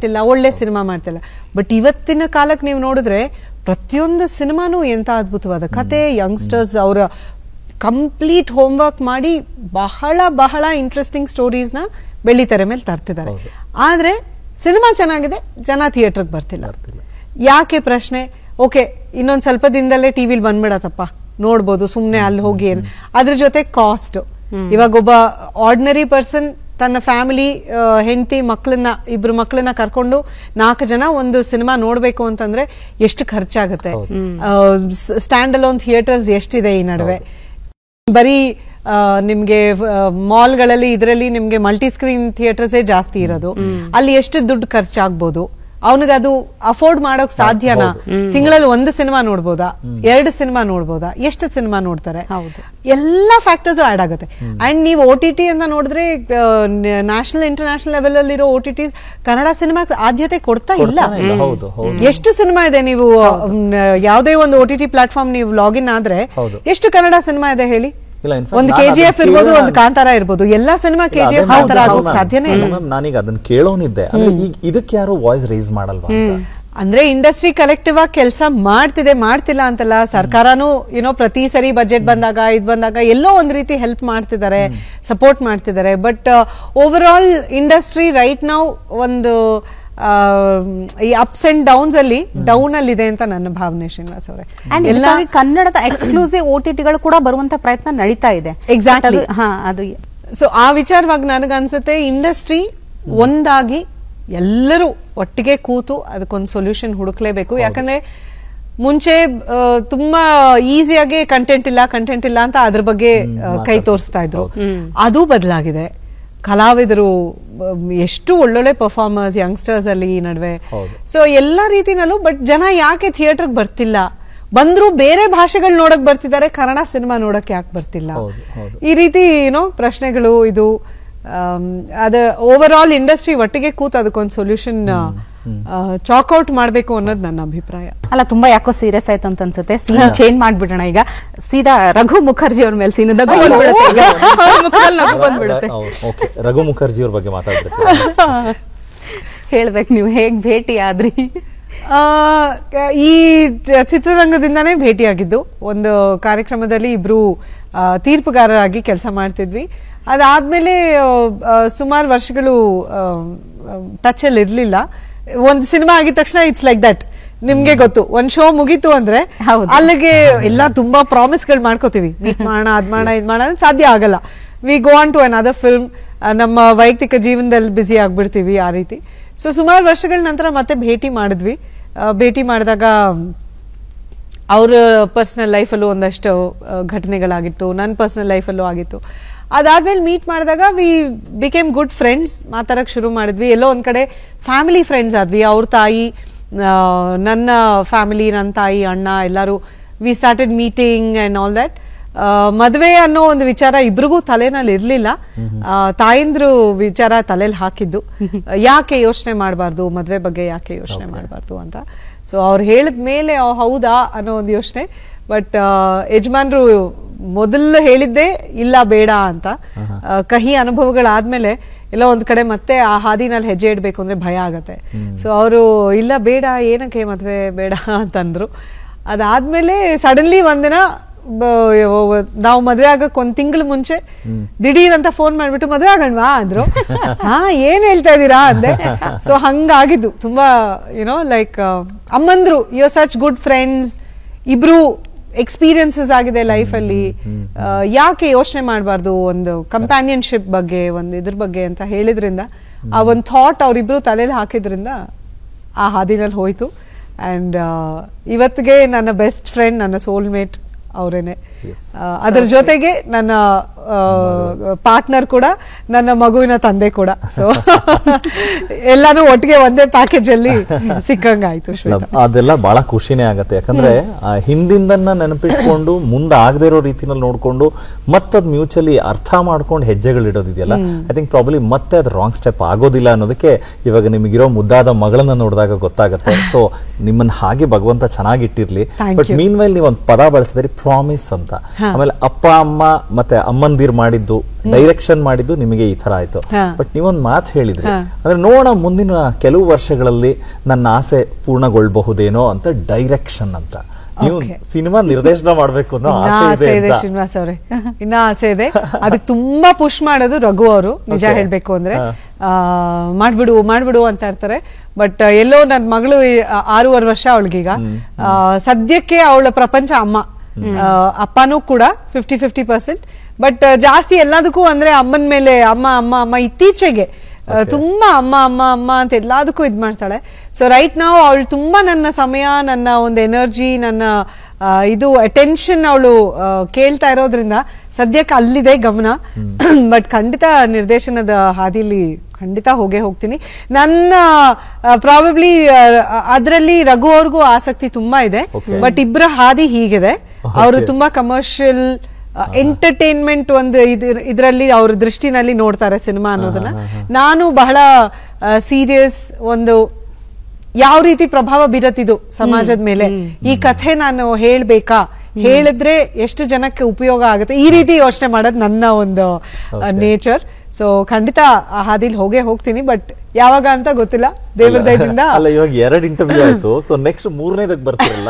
ಇಲ್ಲ, ಒಳ್ಳೆ ಸಿನಿಮಾ ಮಾಡ್ತಿಲ್ಲ. ಬಟ್ ಇವತ್ತಿನ ಕಾಲಕ್ಕೆ ನೀವು ನೋಡಿದ್ರೆ ಪ್ರತಿಯೊಂದು ಸಿನಿಮಾನು ಎಂತ ಅದ್ಭುತವಾದ ಕತೆ, ಯಂಗ್ಸ್ಟರ್ಸ್ ಅವರ ಕಂಪ್ಲೀಟ್ ಹೋಮ್ವರ್ಕ್ ಮಾಡಿ ಬಹಳ ಇಂಟ್ರೆಸ್ಟಿಂಗ್ ಸ್ಟೋರೀಸ್ ನ ಬೆಳ್ಳಿತೆರೆ ಮೇಲೆ ತರ್ತಿದ್ದಾರೆ. ಆದ್ರೆ ಸಿನಿಮಾ ಚೆನ್ನಾಗಿದೆ, ಜನ ಥಿಯೇಟರ್ಗೆ ಬರ್ತಿಲ್ಲ. ಯಾಕೆ ಪ್ರಶ್ನೆ? ಓಕೆ, ಇನ್ನೊಂದ್ ಸ್ವಲ್ಪ ದಿನದಲ್ಲೇ ಟಿವಿಲಿ ಬಂದ್ಬಿಡತ್ತಪ್ಪ, ನೋಡ್ಬೋದು ಸುಮ್ನೆ ಅಲ್ಲಿ ಹೋಗಿ. ಅದ್ರ ಜೊತೆ ಕಾಸ್ಟ್. ಇವಾಗ ಒಬ್ಬ ಆರ್ಡಿನರಿ ಪರ್ಸನ್ ತನ್ನ ಫ್ಯಾಮಿಲಿ, ಹೆಂಡತಿ, ಇಬ್ರು ಮಕ್ಕಳನ್ನ ಕರ್ಕೊಂಡು 4 ಜನ ಒಂದು ಸಿನಿಮಾ ನೋಡ್ಬೇಕು ಅಂತಂದ್ರೆ ಎಷ್ಟು ಖರ್ಚಾಗುತ್ತೆ. ಸ್ಟ್ಯಾಂಡ್ ಅಲೋನ್ ಥಿಯೇಟರ್ಸ್ ಎಷ್ಟಿದೆ ಈ ನಡುವೆ. ಬರೀ ನಿಮ್ಗೆ ಮಾಲ್ಗಳಲ್ಲಿ ಇದರಲ್ಲಿ ನಿಮ್ಗೆ ಮಲ್ಟಿ ಸ್ಕ್ರೀನ್ ಥಿಯೇಟರ್ಸೇ ಜಾಸ್ತಿ ಇರೋದು. ಅಲ್ಲಿ ಎಷ್ಟು ದುಡ್ಡು ಖರ್ಚಾಗ್ಬೋದು? ಅವನಿಗದು ಅಫೋರ್ಡ್ ಮಾಡೋಕ್ ಸಾಧ್ಯನಾ? ತಿಂಗಳಲ್ಲಿ 1 ಸಿನಿಮಾ ನೋಡ್ಬೋದಾ, 2 ಸಿನಿಮಾ ನೋಡ್ಬೋದಾ, ಎಷ್ಟು ಸಿನಿಮಾ ನೋಡ್ತಾರೆ? ಎಲ್ಲಾ ಫ್ಯಾಕ್ಟರ್ಸ್ ಆಡ್ ಆಗುತ್ತೆ. ಅಂಡ್ ನೀವು OTT ಅಂತ ನೋಡಿದ್ರೆ ನ್ಯಾಷನಲ್ ಇಂಟರ್ನ್ಯಾಷನಲ್ ಲೆವೆಲ್ ಅಲ್ಲಿರೋ OTTs ಕನ್ನಡ ಸಿನಿಮಾಗೆ ಆದ್ಯತೆ ಕೊಡ್ತಾ ಇಲ್ಲ. ಎಷ್ಟು ಸಿನಿಮಾ ಇದೆ, ನೀವು ಯಾವುದೇ ಒಂದು OTT ಪ್ಲಾಟ್ಫಾರ್ಮ್ ನೀವು ಲಾಗಿನ್ ಆದ್ರೆ ಎಷ್ಟು ಕನ್ನಡ ಸಿನಿಮಾ ಇದೆ ಹೇಳಿ? ಇಲ್ಲ, ಒಂದು KGF ಇರ್ಬೋದು, ಒಂದು ಕಾಂತಾರ ಇರ್ಬೋದು, ಎಲ್ಲಾ ಸಿನಿಮಾ KGF ಕಾಂತಾರ ಆಗೋಕ್ ಸಾಧ್ಯನೇ ಇಲ್ಲ. ನಾನೀಗ ಅದನ್ನ ಕೇಳೋನಿದ್ದೆ, ಅಂದ್ರೆ ಈಗ ಇದಕ್ಕೆ ಯಾರು ವಾಯ್ಸ್ ರೈಸ್ ಮಾಡಲ್ವಾ ಅಂತ. ಅಂದ್ರೆ ಇಂಡಸ್ಟ್ರಿ ಕಲೆಕ್ಟಿವ್ ಆಗಿ ಕೆಲಸ ಮಾಡ್ತಿಲ್ಲ ಅಂತಲ್ಲ, ಸರ್ಕಾರನೂ ಪ್ರತಿ ಸರಿ ಬಜೆಟ್ ಬಂದಾಗ ಬಂದಾಗ ಎಲ್ಲೋ ಒಂದ್ ರೀತಿ ಹೆಲ್ಪ್ ಮಾಡ್ತಿದ್ದಾರೆ, ಸಪೋರ್ಟ್ ಮಾಡ್ತಿದ್ದಾರೆ. But over all industry right ನಾವು ಒಂದು ಈ ಅಪ್ಸ್ ಅಂಡ್ ಡೌನ್ಸ್ ಅಲ್ಲಿ ಡೌನ್ ಅಲ್ಲಿ ಇದೆ ಅಂತ ನನ್ನ ಭಾವನೆ ಶ್ರೀನಿವಾಸ್ ಅವರೇ. ಎಲ್ಲ ಕನ್ನಡದ ಎಕ್ಸ್ಕ್ಲೂಸಿವ್ OTTಗಳು ಕೂಡ ಬರುವಂತ ಪ್ರಯತ್ನ ನಡೀತಾ ಇದೆ. ಎಕ್ಸಾಕ್ಟ್ಲಿ. ಅದು ಸೊ ಆ ವಿಚಾರವಾಗಿ ನನಗನ್ಸುತ್ತೆ ಇಂಡಸ್ಟ್ರಿ ಒಂದಾಗಿ ಎಲ್ಲರೂ ಒಟ್ಟಿಗೆ ಕೂತು ಅದಕ್ಕೊಂದು ಸೊಲ್ಯೂಷನ್ ಹುಡುಕ್ಲೇಬೇಕು. ಯಾಕಂದ್ರೆ ಮುಂಚೆ ತುಂಬಾ ಈಸಿಯಾಗಿ ಕಂಟೆಂಟ್ ಇಲ್ಲ ಅಂತ ಅದ್ರ ಬಗ್ಗೆ ಕೈ ತೋರಿಸ್ತಾ ಇದ್ರು. ಅದು ಬದಲಾಗಿದೆ. ಕಲಾವಿದರು ಎಷ್ಟು ಒಳ್ಳೊಳ್ಳೆ ಪರ್ಫಾರ್ಮರ್ಸ್ ಯಂಗ್ಸ್ಟರ್ಸ್ ಅಲ್ಲಿ ಈ ನಡುವೆ. ಸೊ ಎಲ್ಲಾ ರೀತಿನಲ್ಲೂ. ಬಟ್ ಜನ ಯಾಕೆ ಥಿಯೇಟರ್ಗೆ ಬರ್ತಿಲ್ಲ, ಬಂದ್ರು ಬೇರೆ ಭಾಷೆಗಳು ನೋಡಕ್ ಬರ್ತಿದ್ದಾರೆ, ಕನ್ನಡ ಸಿನಿಮಾ ನೋಡಕ್ ಯಾಕೆ ಬರ್ತಿಲ್ಲ, ಈ ರೀತಿ ಪ್ರಶ್ನೆಗಳು. ಇದು ಅದ ಓವರ್ ಆಲ್ ಇಂಡಸ್ಟ್ರಿ ಒಟ್ಟಿಗೆ ಕೂತು ಅದಕ್ಕೊಂದು ಸೊಲ್ಯೂಷನ್ ಚಾಕ್ಔಟ್ ಮಾಡ್ಬೇಕು ಅನ್ನೋದು ನನ್ನ ಅಭಿಪ್ರಾಯ. ಅಲ್ಲ, ತುಂಬಾ ಯಾಕೋ ಸೀರಿಯಸ್ ಆಯ್ತು ಅಂತ ಅನ್ಸುತ್ತೆ. ಸೀನ್ ಚೇಂಜ್ ಮಾಡ್ಬಿಡೋಣ ಈಗ, ಸೀದಾ ರಘು ಮುಖರ್ಜಿ ಅವ್ರ ಮೇಲೆ ಸೀನ್ ಬಂದ್ಬಿಡುತ್ತೆ. ರಘು ಮುಖರ್ಜಿ ಅವ್ರ ಬಗ್ಗೆ ಮಾತಾಡ್ಬೇಕು. ಹೇಳ್ಬೇಕು, ನೀವು ಹೇಗ್ ಭೇಟಿ ಆದ್ರಿ? ಈ ಚಿತ್ರರಂಗದಿಂದಾನೇ ಭೇಟಿಯಾಗಿದ್ದು. ಒಂದು ಕಾರ್ಯಕ್ರಮದಲ್ಲಿ ಇಬ್ರು ತೀರ್ಪುಗಾರರಾಗಿ ಕೆಲಸ ಮಾಡ್ತಿದ್ವಿ. ಅದಾದ್ಮೇಲೆ ಸುಮಾರು ವರ್ಷಗಳು ಟಚ್ ಅಲ್ಲಿ ಇರ್ಲಿಲ್ಲ. ಒಂದು ಸಿನಿಮಾ ಆಗಿದ ತಕ್ಷಣ ಇಟ್ಸ್ ಲೈಕ್ ದಟ್. ನಿಮ್ಗೆ ಗೊತ್ತು, ಒಂದ್ ಶೋ ಮುಗೀತು ಅಂದ್ರೆ ಅಲ್ಲಿಗೆ ಎಲ್ಲ ತುಂಬಾ ಪ್ರಾಮಿಸ್ಗಳು ಮಾಡ್ಕೋತೀವಿ, ಮೀಟ್ ಮಾಡೋಣ, ಅದ್ ಮಾಡೋಣ, ಇದ್ ಮಾಡೋಣ, ಸಾಧ್ಯ ಆಗಲ್ಲ. We go on to another film. ನಮ್ಮ ವೈಯಕ್ತಿಕ ಜೀವನದಲ್ಲಿ ಬ್ಯುಸಿ ಆಗ್ಬಿಡ್ತೀವಿ ಆ ರೀತಿ. ಸೊ ಸುಮಾರು ವರ್ಷಗಳ ನಂತರ ಮತ್ತೆ ಭೇಟಿ ಮಾಡಿದ್ವಿ. ಭೇಟಿ ಮಾಡಿದಾಗ ಅವ್ರ ಪರ್ಸನಲ್ ಲೈಫಲ್ಲೂ ಒಂದಷ್ಟು ಘಟನೆಗಳಾಗಿತ್ತು, ನನ್ನ ಪರ್ಸನಲ್ ಲೈಫಲ್ಲೂ ಆಗಿತ್ತು. ಅದಾದ್ಮೇಲೆ ಮೀಟ್ ಮಾಡಿದಾಗ ವಿ ಬಿಕೇಮ್ ಗುಡ್ ಫ್ರೆಂಡ್ಸ್. ಮಾತಾಡಕ್ ಶುರು ಮಾಡಿದ್ವಿ. ಎಲ್ಲೋ ಒಂದ್ ಕಡೆ ಫ್ಯಾಮಿಲಿ ಫ್ರೆಂಡ್ಸ್ ಆದ್ವಿ. ಅವ್ರ ತಾಯಿ, ನನ್ನ ಫ್ಯಾಮಿಲಿ, ನನ್ನ ತಾಯಿ, ಅಣ್ಣ ಎಲ್ಲರೂ we started meeting and all that. ಮದುವೆ ಅನ್ನೋ ಒಂದು ವಿಚಾರ ಇಬ್ರಿಗೂ ತಲೆನಲ್ಲಿ ಇರ್ಲಿಲ್ಲ. ತಾಯಿಂದ್ರು ವಿಚಾರ ತಲೆಯಲ್ಲಿ ಹಾಕಿದ್ದು, ಯಾಕೆ ಯೋಚನೆ ಮಾಡಬಾರ್ದು, ಮದ್ವೆ ಬಗ್ಗೆ ಯಾಕೆ ಯೋಚನೆ ಮಾಡಬಾರ್ದು ಅಂತ. ಸೊ ಅವ್ರು ಹೇಳಿದ ಮೇಲೆ ಹೌದಾ ಅನ್ನೋ ಒಂದು ಯೋಚನೆ. ಬಟ್ ಯಜಮಾನ್ರು ಮೊದಲು ಹೇಳಿದ್ದೆ ಇಲ್ಲ ಬೇಡ ಅಂತ. ಕಹಿ ಅನುಭವಗಳಾದ್ಮೇಲೆ ಎಲ್ಲ ಒಂದ್ ಕಡೆ ಮತ್ತೆ ಆ ಹಾದಿನಲ್ಲಿ ಹೆಜ್ಜೆ ಇಡ್ಬೇಕು ಅಂದ್ರೆ ಭಯ ಆಗತ್ತೆ. ಸೊ ಅವರು ಇಲ್ಲ ಬೇಡ, ಏನಕ್ಕೆ ಮದ್ವೆ ಬೇಡ ಅಂತಂದ್ರು. ಅದಾದ್ಮೇಲೆ ಸಡನ್ಲಿ ಒಂದಿನ ನಾವು ಮದ್ವೆ ಆಗಕ್ ಒಂದ್ ತಿಂಗಳು ಮುಂಚೆ ದಿಢೀರ್ ಅಂತ ಫೋನ್ ಮಾಡ್ಬಿಟ್ಟು ಮದ್ವೆ ಆಗಣ್ವಾ ಅಂದ್ರು. ಏನ್ ಹೇಳ್ತಾ ಇದೀರಾ ಅಂದೆ. ಸೊ ಹಂಗಾಗಿದ್ದು ತುಂಬಾ ಲೈಕ್ ಅಮ್ಮಂದ್ರು you are such good friends, ಇಬ್ರು ಎಕ್ಸ್ಪೀರಿಯನ್ಸಸ್ ಆಗಿದೆ ಲೈಫ್ ಅಲ್ಲಿ, ಯಾಕೆ ಯೋಚನೆ ಮಾಡಬಾರ್ದು ಒಂದು ಕಂಪ್ಯಾನಿಯನ್ಶಿಪ್ ಬಗ್ಗೆ, ಒಂದು ಇದ್ರ ಬಗ್ಗೆ ಅಂತ ಹೇಳಿದ್ರಿಂದ, ಆ ಒಂದು ಥಾಟ್ ಅವ್ರಿಬ್ರು ತಲೆಯಲ್ಲಿ ಹಾಕಿದ್ರಿಂದ ಆ ಹಾದಿನಲ್ಲಿ ಹೋಯ್ತು. ಅಂಡ್ ಇವತ್ತಿಗೆ ನನ್ನ ಬೆಸ್ಟ್ ಫ್ರೆಂಡ್, ನನ್ನ ಸೋಲ್ಮೇಟ್ ಅವರೇನೆ. ಅದರ ಜೊತೆಗೆ ನನ್ನ ಪಾರ್ಟ್ನರ್ ಕೂಡ ನನ್ನ ಮಗುವಿನ ತಂದೆ ಕೂಡ. ಸೊ ಎಲ್ಲಾನು ಒಟ್ಟಿಗೆ ಒಂದೇ ಪ್ಯಾಕೇಜ್ ಅಲ್ಲಿ ಸಿಕ್ಕಂಗಾಯ್ತು. ಅದೆಲ್ಲ ಬಹಳ ಖುಷಿನೇ ಆಗತ್ತೆ. ಯಾಕಂದ್ರೆ ಹಿಂದಿಂದನ್ನ ನೆನಪಿಟ್ಕೊಂಡು ಮುಂದೆ ಆಗದೆ ಇರೋ ರೀತಿನಲ್ಲಿ ನೋಡ್ಕೊಂಡು ಮತ್ತದ್ ಮ್ಯೂಚುವಲಿ ಅರ್ಥ ಮಾಡ್ಕೊಂಡು ಹೆಜ್ಜೆಗಳಿಡೋದಿದೆಯಲ್ಲ, ಐ ಥಿಂಕ್ ಪ್ರಾಬಬ್ಲಿ ಮತ್ತೆ ಅದು ರಾಂಗ್ ಸ್ಟೆಪ್ ಆಗೋದಿಲ್ಲ ಅನ್ನೋದಕ್ಕೆ ಇವಾಗ ನಿಮಗಿರೋ ಮುದ್ದಾದ ಮಗಳನ್ನ ನೋಡಿದಾಗ ಗೊತ್ತಾಗತ್ತೆ. ಸೊ ನಿಮ್ಮನ್ನ ಹಾಗೆ ಭಗವಂತ ಚೆನ್ನಾಗಿಟ್ಟಿರ್ಲಿ. ಬಟ್ ಮೀನ್ ವೈಲ್ ನೀವು ಒಂದು ಪದ ಬಳಸಿದ್ರಿ, ಪ್ರಾಮಿಸ್ ಅಂತ. ಆಮೇಲೆ ಅಪ್ಪ ಅಮ್ಮ ಮತ್ತೆ ಅಮ್ಮಂದಿರ್ ಮಾಡಿದ್ದು, ಡೈರೆಕ್ಷನ್ ಮಾಡಿದ್ದು ನಿಮಗೆ ಈ ತರ ಆಯ್ತು. ಬಟ್ ನೀವೊಂದು ಮಾತು ಹೇಳಿದ್ರಿ, ಅಂದ್ರೆ ನೋಡೋಣ ಮುಂದಿನ ಕೆಲವು ವರ್ಷಗಳಲ್ಲಿ ನನ್ನ ಆಸೆ ಪೂರ್ಣಗೊಳ್ಳಬಹುದೇನೋ ಅಂತ, ಡೈರೆಕ್ಷನ್ ಅಂತ. ನೀವು ಸಿನಿಮಾ ನಿರ್ದೇಶನ ಮಾಡ್ಬೇಕು ಅನ್ನೋ ಆಸೆ ಇದೆ ಶ್ರೀನಿವಾಸ್ ಅವರೇ. ಇನ್ನ ಆಸೆ ಇದೆ. ಅದಕ್ಕೆ ತುಂಬಾ ಪುಷ್ ಮಾಡೋದು ರಘು ಅವರು, ನಿಜ ಹೇಳ್ಬೇಕು ಅಂದ್ರೆ. ಮಾಡ್ಬಿಡು ಅಂತ ಇರ್ತಾರೆ. ಬಟ್ ಎಲ್ಲೋ ನನ್ನ ಮಗಳು 6.5 ವರ್ಷ ಅವಳಿಗೀಗ. ಸದ್ಯಕ್ಕೆ ಅವಳ ಪ್ರಪಂಚ ಅಮ್ಮ. ಅಪ್ಪನೂ ಕೂಡ 50-50%. ಬಟ್ ಜಾಸ್ತಿ ಎಲ್ಲದಕ್ಕೂ ಅಂದ್ರೆ ಅಮ್ಮನ ಮೇಲೆ ಅಮ್ಮ ಅಮ್ಮ ಅಮ್ಮ. ಇತ್ತೀಚೆಗೆ ತುಂಬಾ ಅಮ್ಮ ಅಮ್ಮ ಅಮ್ಮ ಅಂತ ಎಲ್ಲದಕ್ಕೂ ಇದ್ ಮಾಡ್ತಾಳೆ. ಸೊ ರೈಟ್ ನಾವು ಅವಳು ತುಂಬಾ ನನ್ನ ಸಮಯ, ನನ್ನ ಒಂದು ಎನರ್ಜಿ, ನನ್ನ ಇದು ಅಟೆನ್ಷನ್ ಅವಳು ಕೇಳ್ತಾ ಇರೋದ್ರಿಂದ ಸದ್ಯಕ್ಕೆ ಅಲ್ಲಿದೆ ಗಮನ. ಬಟ್ ಖಂಡಿತ ನಿರ್ದೇಶನದ ಹಾದಿಲಿ ಖಂಡಿತ ಹೋಗ್ತೀನಿ. ನನ್ನ ಪ್ರಾಬಬ್ಲಿ ಅದರಲ್ಲಿ ರಘು ಅವ್ರಿಗೂ ಆಸಕ್ತಿ ತುಂಬಾ ಇದೆ. ಬಟ್ ಇಬ್ಬರ ಹಾದಿ ಹೀಗಿದೆ. ಅವರು ತುಂಬಾ ಕಮರ್ಷಿಯಲ್ ಎಂಟರ್ಟೈನ್ಮೆಂಟ್ ಒಂದು ಇದರಲ್ಲಿ ಅವ್ರ ದೃಷ್ಟಿನಲ್ಲಿ ನೋಡ್ತಾರೆ ಸಿನಿಮಾ ಅನ್ನೋದನ್ನ. ನಾನು ಬಹಳ ಸೀರಿಯಸ್, ಒಂದು ಯಾವ ರೀತಿ ಪ್ರಭಾವ ಬೀರತ್ತಿದು ಸಮಾಜದ ಮೇಲೆ, ಈ ಕಥೆ ನಾನು ಹೇಳ್ಬೇಕಾ, ಹೇಳಿದ್ರೆ ಎಷ್ಟು ಜನಕ್ಕೆ ಉಪಯೋಗ ಆಗುತ್ತೆ ಈ ರೀತಿ ಯೋಚನೆ ಮಾಡೋದು ನನ್ನ ಒಂದು ನೇಚರ್. ಸೊ ಖಂಡಿತ ಆ ಹಾದಿಲ್ ಹೋಗ್ತೀನಿ, ಬಟ್ ಯಾವಾಗ ಅಂತ ಗೊತ್ತಿಲ್ಲ, ದೇವರ ದಯದಿಂದ. ಅಲ್ಲ, ಇವಾಗ 2 ಇಂಟರ್ವ್ಯೂ ಆಯ್ತು, ಸೊ ನೆಕ್ಸ್ಟ್ 3ನೇದಕ್ಕೆ ಬರ್ತಿರಲ್ಲ,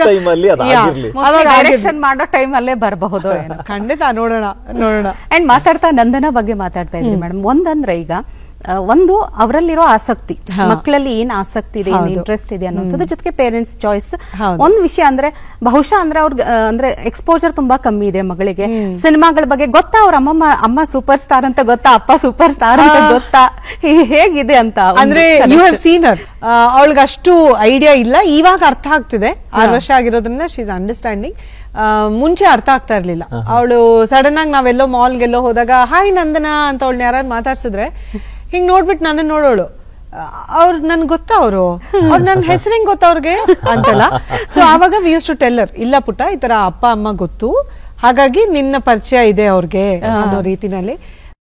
ಟೈಮ್ ಅಲ್ಲಿ ಅದಾಗಿರ್ಲಿ, ಡೈರೆಕ್ಷನ್ ಮಾಡೋ ಟೈಮ್ ಅಲ್ಲೇ ಬರಬಹುದು. ಖಂಡಿತ ನೋಡೋಣ. ಅಂಡ್ ಮಾತಾಡ್ತಾ ನಂದನ ಬಗ್ಗೆ ಮಾತಾಡ್ತಾ ಇದ್ರಿ ಮೇಡಮ್. ಒಂದಂದ್ರೆ ಈಗ ಒಂದು ಅವರಲ್ಲಿರೋ ಆಸಕ್ತಿ, ಮಕ್ಕಳಲ್ಲಿ ಏನ್ ಆಸಕ್ತಿ ಇದೆ, ಏನ್ ಇಂಟ್ರೆಸ್ಟ್ ಇದೆ ಅನ್ನೋದ್ರ ಜೊತೆಗೆ ಪೇರೆಂಟ್ಸ್ ಚಾಯ್ಸ್. ಒಂದ್ ವಿಷಯ ಅಂದ್ರೆ ಬಹುಶಃ ಅಂದ್ರೆ ಅವ್ರಿಗೆ ಅಂದ್ರೆ ಎಕ್ಸ್ಪೋಜರ್ ತುಂಬಾ ಕಮ್ಮಿ ಇದೆ ಮಗಳಿಗೆ. ಸಿನಿಮಾಗಳ ಬಗ್ಗೆ ಗೊತ್ತಾ, ಅವ್ರ ಅಮ್ಮ ಸೂಪರ್ ಸ್ಟಾರ್ ಅಂತ ಗೊತ್ತಾ, ಅಪ್ಪ ಸೂಪರ್ ಸ್ಟಾರ್ ಅಂತ ಗೊತ್ತಾ, ಹೇಗಿದೆ ಅಂತ ಅಂದ್ರೆ ಯು ಹ್ಯಾವ್ ಸೀನ್ ಹರ್. ಅವಳಿಗೆ ಅಷ್ಟು ಐಡಿಯಾ ಇಲ್ಲ, ಇವಾಗ ಅರ್ಥ ಆಗ್ತಿದೆ. 6 ವರ್ಷ ಆಗಿರೋದ್ರಿಂದ ಶಿ ಇಸ್ ಅಂಡರ್ಸ್ಟ್ಯಾಂಡಿಂಗ್. ಮುಂಚೆ ಅರ್ಥ ಆಗ್ತಾ ಇರ್ಲಿಲ್ಲ. ಅವಳು ಸಡನ್ ಆಗಿ ನಾವೆಲ್ಲೋ ಮಾಲ್ಗೆಲ್ಲೋ ಹೋದಾಗ ಹಾಯ್ ನಂದನ ಅಂತ ಅವಳನ್ನ ಯಾರು ಮಾತಾಡ್ಸಿದ್ರೆ ಹಿಂಗ್ ನೋಡ್ಬಿಟ್ಟು ನನ್ನ ನೋಡೋಳು, ಅವ್ರು ನನ್ಗೆ ಗೊತ್ತಾ, ಅವ್ರು ನನ್ನ ಹೆಸರು ಹೆಂಗ್ ಗೊತ್ತಾ ಅವ್ರಿಗೆ ಅಂತೆಲ್ಲ. ಸೊ ಆವಾಗ ವಿ ಯೂಸ್ ಟು ಟೆಲ್ ಹರ್, ಇಲ್ಲ ಪುಟ್ಟ ಈ ತರ ಅಪ್ಪ ಅಮ್ಮ ಗೊತ್ತು, ಹಾಗಾಗಿ ನಿನ್ನ ಪರಿಚಯ ಇದೆ ಅವ್ರಿಗೆ ಅನ್ನೋ ರೀತಿನಲ್ಲಿ.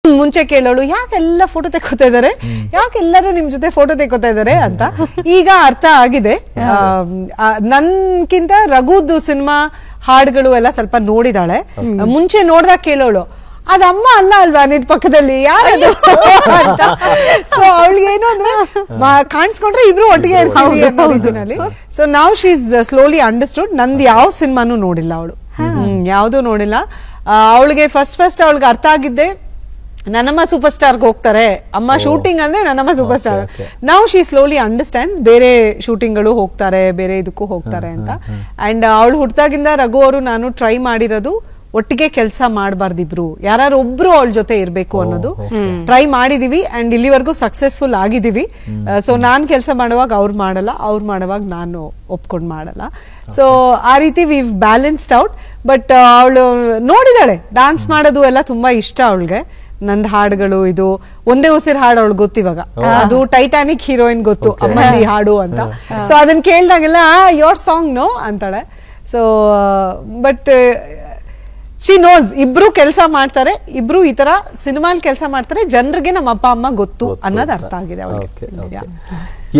ಮುಂಚೆ ಕೇಳೋಳು ಯಾಕೆಲ್ಲ ಫೋಟೋ ತೆಕ್ಕೋತಾ ಇದಾರೆ, ಯಾಕೆಲ್ಲರೂ ನಿಮ್ ಜೊತೆ ಫೋಟೋ ತೆಕ್ಕೋತಾ ಇದಾರೆ ಅಂತ. ಈಗ ಅರ್ಥ ಆಗಿದೆ. ನನ್ಕಿಂತ ರಘುದು ಸಿನಿಮಾ ಹಾಡುಗಳು ಎಲ್ಲ ಸ್ವಲ್ಪ ನೋಡಿದಾಳೆ. ಮುಂಚೆ ನೋಡ್ದಾಗ ಕೇಳೋಳು, ಅದ ಅಮ್ಮ ಅಲ್ಲ ಅಲ್ವಾ ನಿನ್ ಪಕ್ಕದಲ್ಲಿ ಯಾರದು ಅಂತ. ಸೊ ಅವಳಿಗೆ ಏನು ಅಂದ್ರೆ ಕಾಣಿಸ್ಕೊಂಡ್ರೆ ಇಬ್ರು ಒಟ್ಟಿಗೆ ಇರ್ತೀವಿ ಅನ್ನೋ ರೀತಿನಲ್ಲಿ. ಸೊ ನಾವ್ ಶಿ ಇಸ್ ಸ್ಲೋಲಿ ಅಂಡರ್ಸ್ಟುಡ್. ನಂದು ಯಾವ ಸಿನಿಮಾನು ನೋಡಿಲ್ಲ ಅವಳು, ಯಾವ್ದು ನೋಡಿಲ್ಲ. ಅವಳಿಗೆ ಫಸ್ಟ್ ಅವಳಿಗೆ ಅರ್ಥ ಆಗಿದ್ದೆ, ನನ್ನಮ್ಮ ಸೂಪರ್ ಸ್ಟಾರ್ಗೆ ಹೋಗ್ತಾರೆ, ಅಮ್ಮ ಶೂಟಿಂಗ್ ಅಂದ್ರೆ ನನ್ನಮ್ಮ ಸೂಪರ್ ಸ್ಟಾರ್. ನಾವು ಶಿ ಸ್ಲೋಲಿ ಅಂಡರ್ಸ್ಟ್ಯಾಂಡ್ಸ್, ಬೇರೆ ಶೂಟಿಂಗ್ಗಳು ಹೋಗ್ತಾರೆ, ಬೇರೆ ಇದಕ್ಕೂ ಹೋಗ್ತಾರೆ ಅಂತ. ಅಂಡ್ ಅವಳು ಹುಟ್ಟಾಗಿಂದ ರಘು ಅವರು ನಾನು ಟ್ರೈ ಮಾಡಿರೋದು ಒಟ್ಟಿಗೆ ಕೆಲಸ ಮಾಡಬಾರ್ದಿಬ್ರು, ಯಾರು ಒಬ್ರು ಅವಳ ಜೊತೆ ಇರ್ಬೇಕು ಅನ್ನೋದು ಟ್ರೈ ಮಾಡಿದೀವಿ. ಅಂಡ್ ಇಲ್ಲಿವರೆಗೂ ಸಕ್ಸಸ್ಫುಲ್ ಆಗಿದೀವಿ. ಸೊ ನಾನ್ ಕೆಲಸ ಮಾಡುವಾಗ ಅವ್ರು ಮಾಡಲ್ಲ, ಅವ್ರು ಮಾಡುವಾಗ ನಾನು ಒಪ್ಕೊಂಡ್ ಮಾಡಲ್ಲ. ಸೊ ಆ ರೀತಿ ವಿ ಬ್ಯಾಲೆನ್ಸ್ಡ್ ಔಟ್. ಬಟ್ ಅವಳು ನೋಡಿದಾಳೆ, ಡಾನ್ಸ್ ಮಾಡೋದು ಎಲ್ಲ ತುಂಬಾ ಇಷ್ಟ ಅವಳಿಗೆ. ನಂದ್ ಹಾಡುಗಳು, ಇದು ಒಂದೇ ಉಸಿರು ಹಾಡು ಅವಳು ಗೊತ್ತಿವಾಗ, ಅದು ಟೈಟಾನಿಕ್ ಹೀರೋಯಿನ್ ಗೊತ್ತು, ಅಮ್ಮಲ್ಲಿ ಹಾಡು ಅಂತ. ಸೊ ಅದನ್ನ ಕೇಳ್ದಾಗೆಲ್ಲ ಯೋರ್ ಸಾಂಗ್ ನೋ ಅಂತಾಳೆ. ಸೊ ಬಟ್ ಶಿ ನೋಸ್, ಇಬ್ರು ಕೆಲಸ ಮಾಡ್ತಾರೆ, ಇಬ್ರು ಈ ತರ ಸಿನಿಮಾಲ್ ಕೆಲಸ ಮಾಡ್ತಾರೆ, ಜನರಿಗೆ ನಮ್ಮ ಅಪ್ಪ ಅಮ್ಮ ಗೊತ್ತು ಅನ್ನೋದು ಅರ್ಥ ಆಗಿದೆ ಅವಳಿಗೆ.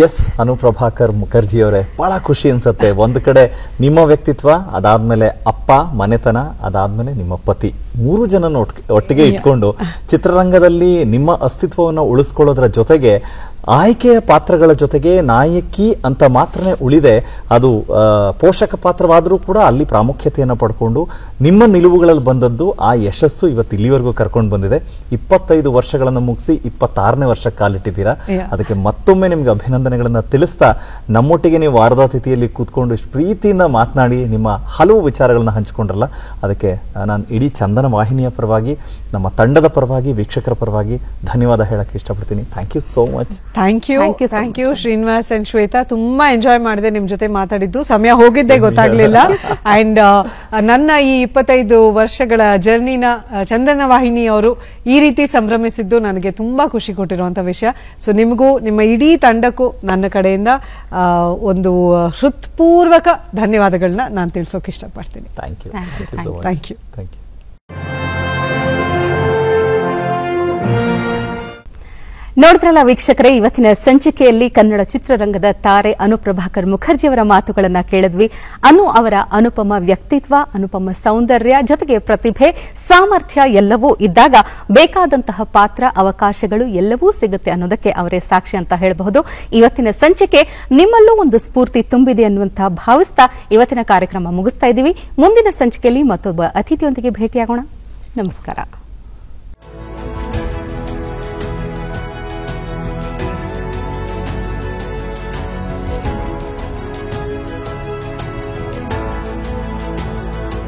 ಎಸ್, ಅನುಪ್ರಭಾಕರ್ ಮುಖರ್ಜಿ ಅವರೇ, ಬಹಳ ಖುಷಿ ಅನ್ಸುತ್ತೆ. ಒಂದು ಕಡೆ ನಿಮ್ಮ ವ್ಯಕ್ತಿತ್ವ, ಅದಾದ್ಮೇಲೆ ಅಪ್ಪ, ಮನೆತನ, ಅದಾದ್ಮೇಲೆ ನಿಮ್ಮ ಪತಿ, 3 ಜನನ ಒಟ್ಟಿಗೆ ಇಟ್ಕೊಂಡು ಚಿತ್ರರಂಗದಲ್ಲಿ ನಿಮ್ಮ ಅಸ್ತಿತ್ವವನ್ನು ಉಳಿಸ್ಕೊಳ್ಳೋದ್ರ ಜೊತೆಗೆ ಆಯ್ಕೆಯ ಪಾತ್ರಗಳ ಜೊತೆಗೆ ನಾಯಕಿ ಅಂತ ಮಾತ್ರನೇ ಉಳಿದೆ, ಅದು ಪೋಷಕ ಪಾತ್ರವಾದರೂ ಕೂಡ ಅಲ್ಲಿ ಪ್ರಾಮುಖ್ಯತೆಯನ್ನು ಪಡ್ಕೊಂಡು ನಿಮ್ಮ ನಿಲುವುಗಳಲ್ಲಿ ಬಂದದ್ದು ಆ ಯಶಸ್ಸು ಇವತ್ತು ಇಲ್ಲಿವರೆಗೂ ಕರ್ಕೊಂಡು ಬಂದಿದೆ. 25 ವರ್ಷಗಳನ್ನು ಮುಗಿಸಿ 26ನೇ ವರ್ಷಕ್ಕೆ ಕಾಲಿಟ್ಟಿದ್ದೀರಾ. ಅದಕ್ಕೆ ಮತ್ತೊಮ್ಮೆ ನಿಮ್ಗೆ ಅಭಿನಂದನೆಗಳನ್ನ ತಿಳಿಸ್ತಾ, ನಮ್ಮೊಟ್ಟಿಗೆ ನೀವು ವಾರದಾತಿಥಿಯಲ್ಲಿ ಕೂತ್ಕೊಂಡು ಇಷ್ಟು ಪ್ರೀತಿಯಿಂದ ಮಾತನಾಡಿ ನಿಮ್ಮ ಹಲವು ವಿಚಾರಗಳನ್ನ ಹಂಚಿಕೊಂಡ್ರಲ್ಲ, ಅದಕ್ಕೆ ನಾನು ಇಡೀ ಚಂದನ ವಾಹಿನಿಯ ಪರವಾಗಿ, ನಮ್ಮ ತಂಡದ ಪರವಾಗಿ, ವೀಕ್ಷಕರ ಪರವಾಗಿ ಧನ್ಯವಾದ ಹೇಳಕ್ಕೆ ಇಷ್ಟಪಡ್ತೀನಿ. Thank you so much. Thank you Srinivas and Shweta. ತುಂಬಾ ಎಂಜಾಯ್ ಮಾಡಿದೆ ನಿಮ್ ಜೊತೆ ಮಾತಾಡಿದ್ದು, ಸಮಯ ಹೋಗಿದ್ದೆ ಗೊತ್ತಾಗ್ಲಿಲ್ಲ. ಅಂಡ್ ನನ್ನ ಈ 25 ವರ್ಷಗಳ ಜರ್ನಿನ ಚಂದನ ವಾಹಿನಿಯವರು ಈ ರೀತಿ ಸಂಭ್ರಮಿಸಿದ್ದು ನನಗೆ ತುಂಬಾ ಖುಷಿ ಕೊಟ್ಟಿರುವಂತ ವಿಷಯ. ಸೊ ನಿಮಗೂ ನಿಮ್ಮ ಇಡೀ ತಂಡಕ್ಕೂ ನನ್ನ ಕಡೆಯಿಂದ ಒಂದು ಹೃತ್ಪೂರ್ವಕ ಧನ್ಯವಾದಗಳನ್ನ ನಾನು ತಿಳಿಸೋಕೆ ಇಷ್ಟಪಡ್ತೀನಿ. Thank you. ನೋಡಿದ್ರಲ್ಲ ವೀಕ್ಷಕರೇ, ಇವತ್ತಿನ ಸಂಚಿಕೆಯಲ್ಲಿ ಕನ್ನಡ ಚಿತ್ರರಂಗದ ತಾರೆ ಅನುಪ್ರಭಾಕರ್ ಮುಖರ್ಜಿ ಅವರ ಮಾತುಗಳನ್ನ ಕೇಳಿದ್ವಿ. ಅನು ಅವರ ಅನುಪಮ ವ್ಯಕ್ತಿತ್ವ, ಅನುಪಮ ಸೌಂದರ್ಯ, ಜೊತೆಗೆ ಪ್ರತಿಭೆ, ಸಾಮರ್ಥ್ಯ ಎಲ್ಲವೂ ಇದ್ದಾಗ ಬೇಕಾದಂತಹ ಪಾತ್ರ, ಅವಕಾಶಗಳು ಎಲ್ಲವೂ ಸಿಗುತ್ತೆ ಅನ್ನೋದಕ್ಕೆ ಅವರೇ ಸಾಕ್ಷಿ ಅಂತ ಹೇಳಬಹುದು. ಇವತ್ತಿನ ಸಂಚಿಕೆ ನಿಮ್ಮಲ್ಲೂ ಒಂದು ಸ್ಫೂರ್ತಿ ತುಂಬಿದೆ ಅನ್ನುವಂತಹ ಭಾವಿಸ್ತಾ ಇವತ್ತಿನ ಕಾರ್ಯಕ್ರಮ ಮುಗಿಸ್ತಾ ಇದ್ದೀವಿ. ಮುಂದಿನ ಸಂಚಿಕೆಯಲ್ಲಿ ಮತ್ತೊಬ್ಬ ಅತಿಥಿಯೊಂದಿಗೆ ಭೇಟಿಯಾಗೋಣ. ನಮಸ್ಕಾರ.